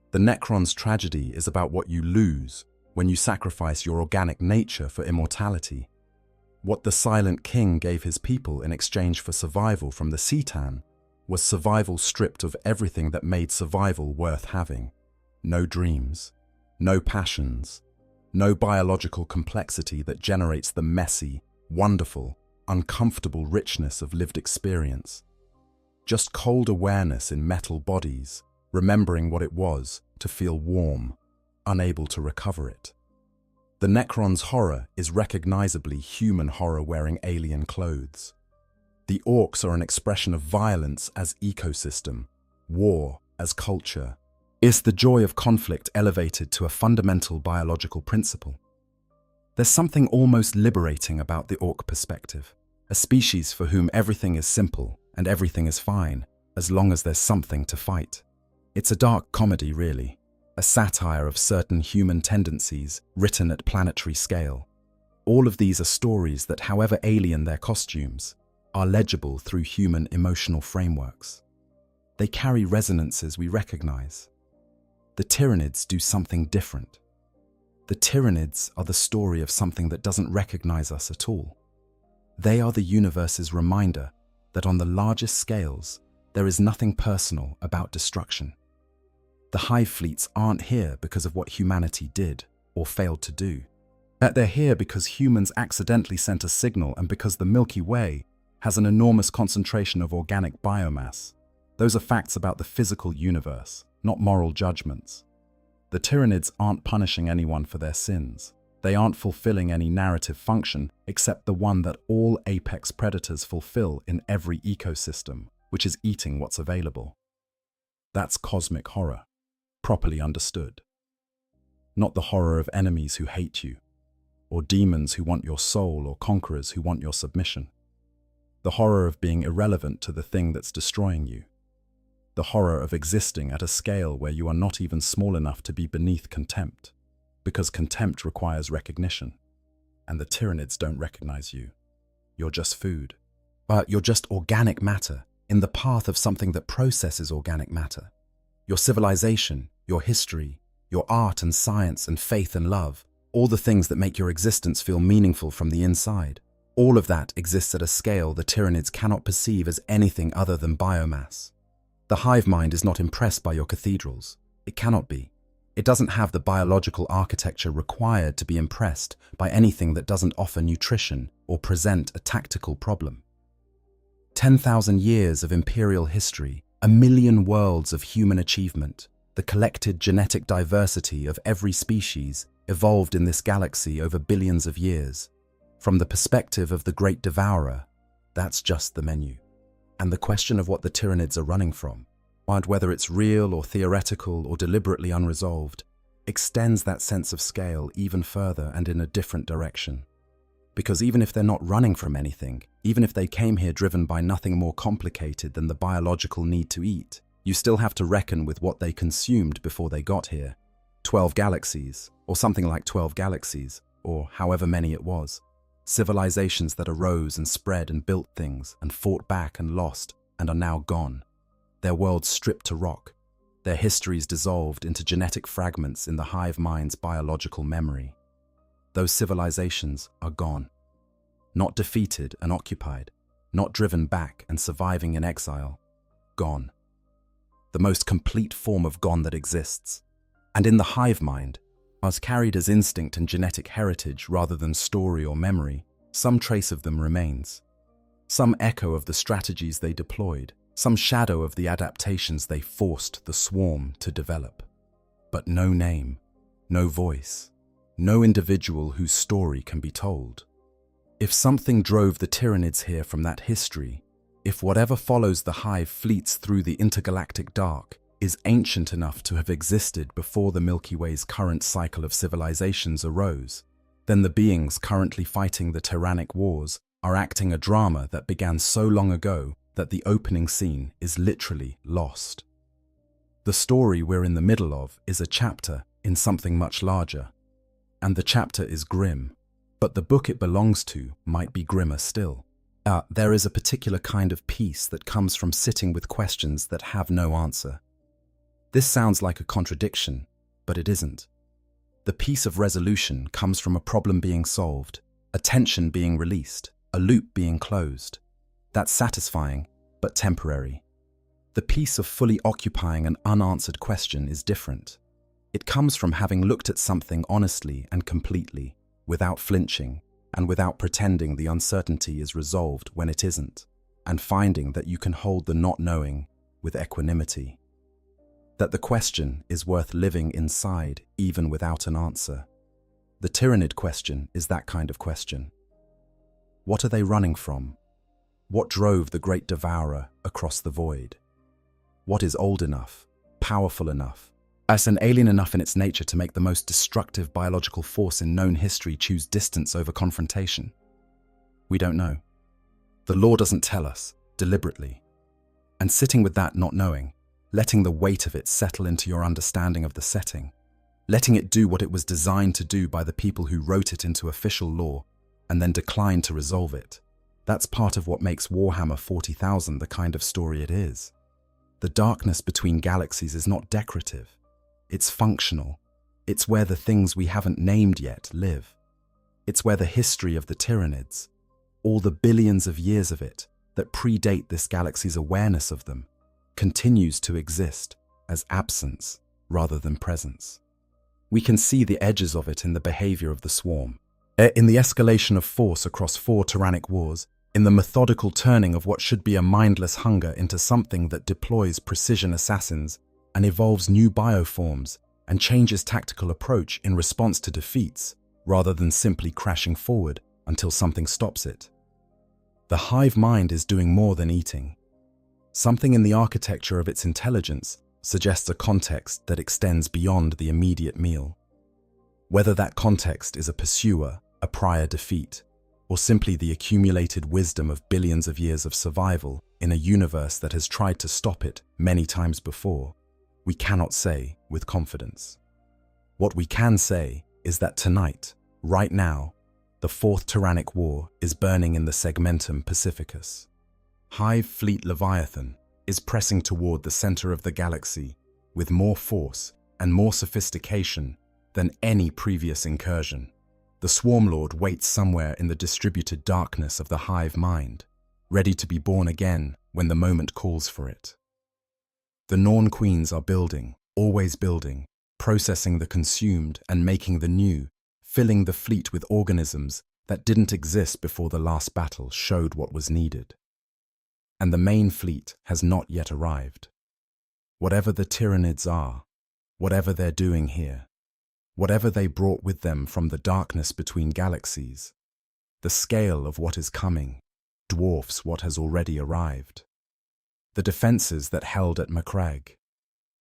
The Necron's tragedy is about what you lose when you sacrifice your organic nature for immortality. What the Silent King gave his people in exchange for survival from the Citan was survival stripped of everything that made survival worth having. No dreams, no passions, no biological complexity that generates the messy, wonderful, uncomfortable richness of lived experience. Just cold awareness in metal bodies, remembering what it was to feel warm, unable to recover it. The Necron's horror is recognizably human horror wearing alien clothes. The Orcs are an expression of violence as ecosystem, war as culture. Is the joy of conflict elevated to a fundamental biological principle? There's something almost liberating about the Orc perspective, a species for whom everything is simple and everything is fine, as long as there's something to fight. It's a dark comedy, really, a satire of certain human tendencies written at planetary scale. All of these are stories that, however alien their costumes, are legible through human emotional frameworks. They carry resonances we recognize. The Tyranids do something different. The Tyranids are the story of something that doesn't recognize us at all. They are the universe's reminder that on the largest scales, there is nothing personal about destruction. The hive fleets aren't here because of what humanity did or failed to do. They're here because humans accidentally sent a signal and because the Milky Way has an enormous concentration of organic biomass. Those are facts about the physical universe, not moral judgments. The Tyranids aren't punishing anyone for their sins. They aren't fulfilling any narrative function except the one that all apex predators fulfill in every ecosystem, which is eating what's available. That's cosmic horror, properly understood. Not the horror of enemies who hate you, or demons who want your soul, or conquerors who want your submission. The horror of being irrelevant to the thing that's destroying you. The horror of existing at a scale where you are not even small enough to be beneath contempt, because contempt requires recognition, and the Tyranids don't recognize you. You're just food. But you're just organic matter in the path of something that processes organic matter. Your civilization, your history, your art and science and faith and love, all the things that make your existence feel meaningful from the inside, all of that exists at a scale the Tyranids cannot perceive as anything other than biomass. The hive mind is not impressed by your cathedrals. It cannot be. It doesn't have the biological architecture required to be impressed by anything that doesn't offer nutrition or present a tactical problem. 10,000 years of imperial history, a million worlds of human achievement, the collected genetic diversity of every species evolved in this galaxy over billions of years. From the perspective of the Great Devourer, that's just the menu. And the question of what the Tyranids are running from, and whether it's real or theoretical or deliberately unresolved, extends that sense of scale even further and in a different direction. Because even if they're not running from anything, even if they came here driven by nothing more complicated than the biological need to eat, you still have to reckon with what they consumed before they got here. 12 galaxies, or something like 12 galaxies, or however many it was. Civilizations that arose and spread and built things and fought back and lost and are now gone. Their worlds stripped to rock, their histories dissolved into genetic fragments in the hive mind's biological memory. Those civilizations are gone. Not defeated and occupied, not driven back and surviving in exile. Gone. The most complete form of gone that exists. And in the hive mind, as carried as instinct and genetic heritage rather than story or memory, some trace of them remains. Some echo of the strategies they deployed, some shadow of the adaptations they forced the swarm to develop. But no name, no voice, no individual whose story can be told. If something drove the Tyranids here from that history, if whatever follows the hive fleets through the intergalactic dark is ancient enough to have existed before the Milky Way's current cycle of civilizations arose, then the beings currently fighting the Tyrannic Wars are acting a drama that began so long ago that the opening scene is literally lost. The story we're in the middle of is a chapter in something much larger, and the chapter is grim, but the book it belongs to might be grimmer still. There is a particular kind of peace that comes from sitting with questions that have no answer. This sounds like a contradiction, but it isn't. The peace of resolution comes from a problem being solved, a tension being released, a loop being closed. That's satisfying, but temporary. The peace of fully occupying an unanswered question is different. It comes from having looked at something honestly and completely, without flinching, and without pretending the uncertainty is resolved when it isn't, and finding that you can hold the not knowing with equanimity. That the question is worth living inside even without an answer. The Tyranid question is that kind of question. What are they running from? What drove the great devourer across the void? What is old enough, powerful enough, and alien enough in its nature to make the most destructive biological force in known history choose distance over confrontation? We don't know. The law doesn't tell us, deliberately. And sitting with that not knowing, letting the weight of it settle into your understanding of the setting, letting it do what it was designed to do by the people who wrote it into official law and then declined to resolve it, that's part of what makes Warhammer 40,000 the kind of story it is. The darkness between galaxies is not decorative. It's functional. It's where the things we haven't named yet live. It's where the history of the Tyranids, all the billions of years of it that predate this galaxy's awareness of them, continues to exist as absence rather than presence. We can see the edges of it in the behavior of the swarm, in the escalation of force across 4 Tyrannic Wars, in the methodical turning of what should be a mindless hunger into something that deploys precision assassins and evolves new bioforms and changes tactical approach in response to defeats, rather than simply crashing forward until something stops it. The hive mind is doing more than eating. Something in the architecture of its intelligence suggests a context that extends beyond the immediate meal. Whether that context is a pursuer, a prior defeat, or simply the accumulated wisdom of billions of years of survival in a universe that has tried to stop it many times before, we cannot say with confidence. What we can say is that tonight, right now, the fourth Tyrannic War is burning in the Segmentum Pacificus. Hive Fleet Leviathan is pressing toward the center of the galaxy with more force and more sophistication than any previous incursion. The Swarmlord waits somewhere in the distributed darkness of the Hive mind, ready to be born again when the moment calls for it. The Norn Queens are building, always building, processing the consumed and making the new, filling the fleet with organisms that didn't exist before the last battle showed what was needed. And the main fleet has not yet arrived. Whatever the Tyranids are, whatever they're doing here, whatever they brought with them from the darkness between galaxies, the scale of what is coming dwarfs what has already arrived. The defenses that held at Macragge,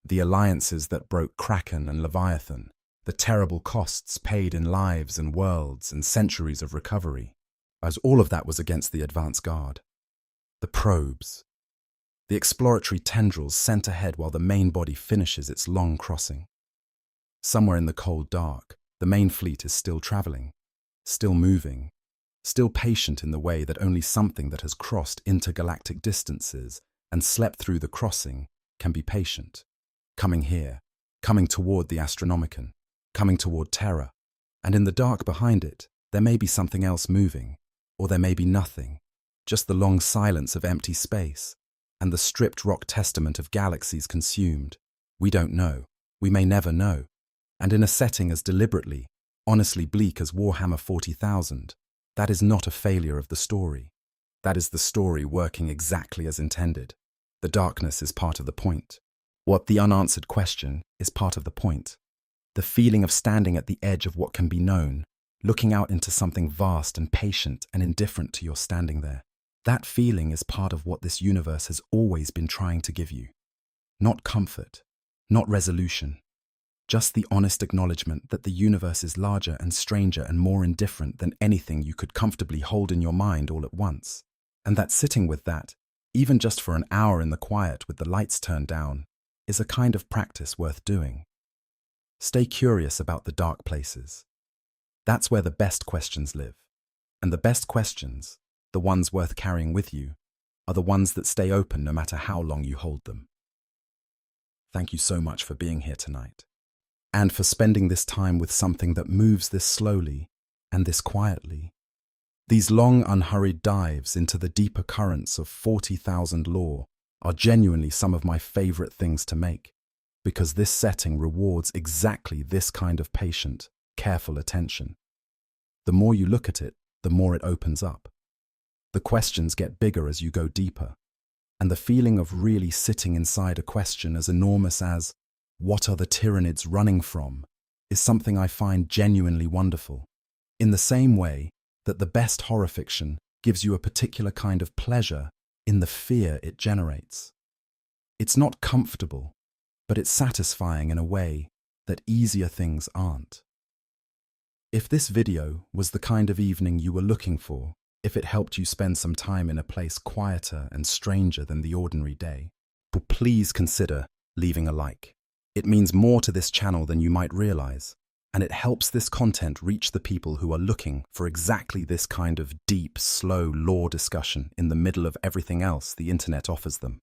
the alliances that broke Kraken and Leviathan, the terrible costs paid in lives and worlds and centuries of recovery, as all of that was against the advance guard. The probes, the exploratory tendrils sent ahead while the main body finishes its long crossing. Somewhere in the cold dark, the main fleet is still traveling, still moving, still patient in the way that only something that has crossed intergalactic distances and slept through the crossing can be patient. Coming here, coming toward the Astronomicon, coming toward Terra, and in the dark behind it, there may be something else moving, or there may be nothing, just the long silence of empty space, and the stripped rock testament of galaxies consumed. We don't know. We may never know. And in a setting as deliberately, honestly bleak as Warhammer 40,000, that is not a failure of the story. That is the story working exactly as intended. The darkness is part of the point. What the unanswered question is part of the point. The feeling of standing at the edge of what can be known, looking out into something vast and patient and indifferent to your standing there. That feeling is part of what this universe has always been trying to give you. Not comfort, not resolution, just the honest acknowledgement that the universe is larger and stranger and more indifferent than anything you could comfortably hold in your mind all at once, and that sitting with that, even just for an hour in the quiet with the lights turned down, is a kind of practice worth doing. Stay curious about the dark places. That's where the best questions live, and the best questions, the ones worth carrying with you, are the ones that stay open no matter how long you hold them. Thank you so much for being here tonight, and for spending this time with something that moves this slowly and this quietly. These long, unhurried dives into the deeper currents of 40,000 lore are genuinely some of my favorite things to make, because this setting rewards exactly this kind of patient, careful attention. The more you look at it, the more it opens up. The questions get bigger as you go deeper, and the feeling of really sitting inside a question as enormous as, what are the Tyranids running from, is something I find genuinely wonderful, in the same way that the best horror fiction gives you a particular kind of pleasure in the fear it generates. It's not comfortable, but it's satisfying in a way that easier things aren't. If this video was the kind of evening you were looking for, if it helped you spend some time in a place quieter and stranger than the ordinary day, please consider leaving a like. It means more to this channel than you might realize, and it helps this content reach the people who are looking for exactly this kind of deep, slow lore discussion in the middle of everything else the internet offers them.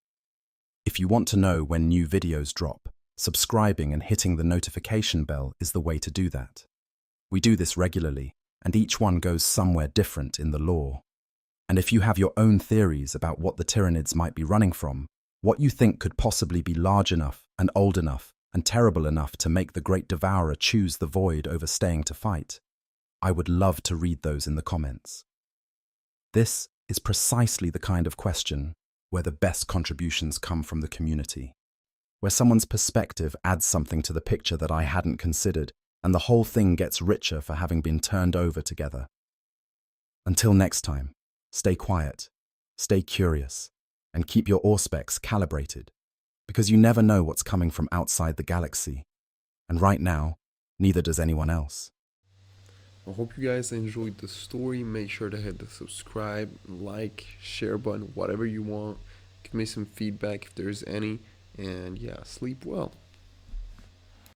If you want to know when new videos drop, subscribing and hitting the notification bell is the way to do that. We do this regularly, and each one goes somewhere different in the lore. And if you have your own theories about what the Tyranids might be running from, what you think could possibly be large enough and old enough and terrible enough to make the Great Devourer choose the void over staying to fight, I would love to read those in the comments. This is precisely the kind of question where the best contributions come from the community, where someone's perspective adds something to the picture that I hadn't considered, and the whole thing gets richer for having been turned over together. Until next time, stay quiet, stay curious, and keep your auspex calibrated, because you never know what's coming from outside the galaxy. And right now, neither does anyone else. I hope you guys enjoyed the story. Make sure to hit the subscribe, like, share button, whatever you want. Give me some feedback if there's any. And yeah, sleep well.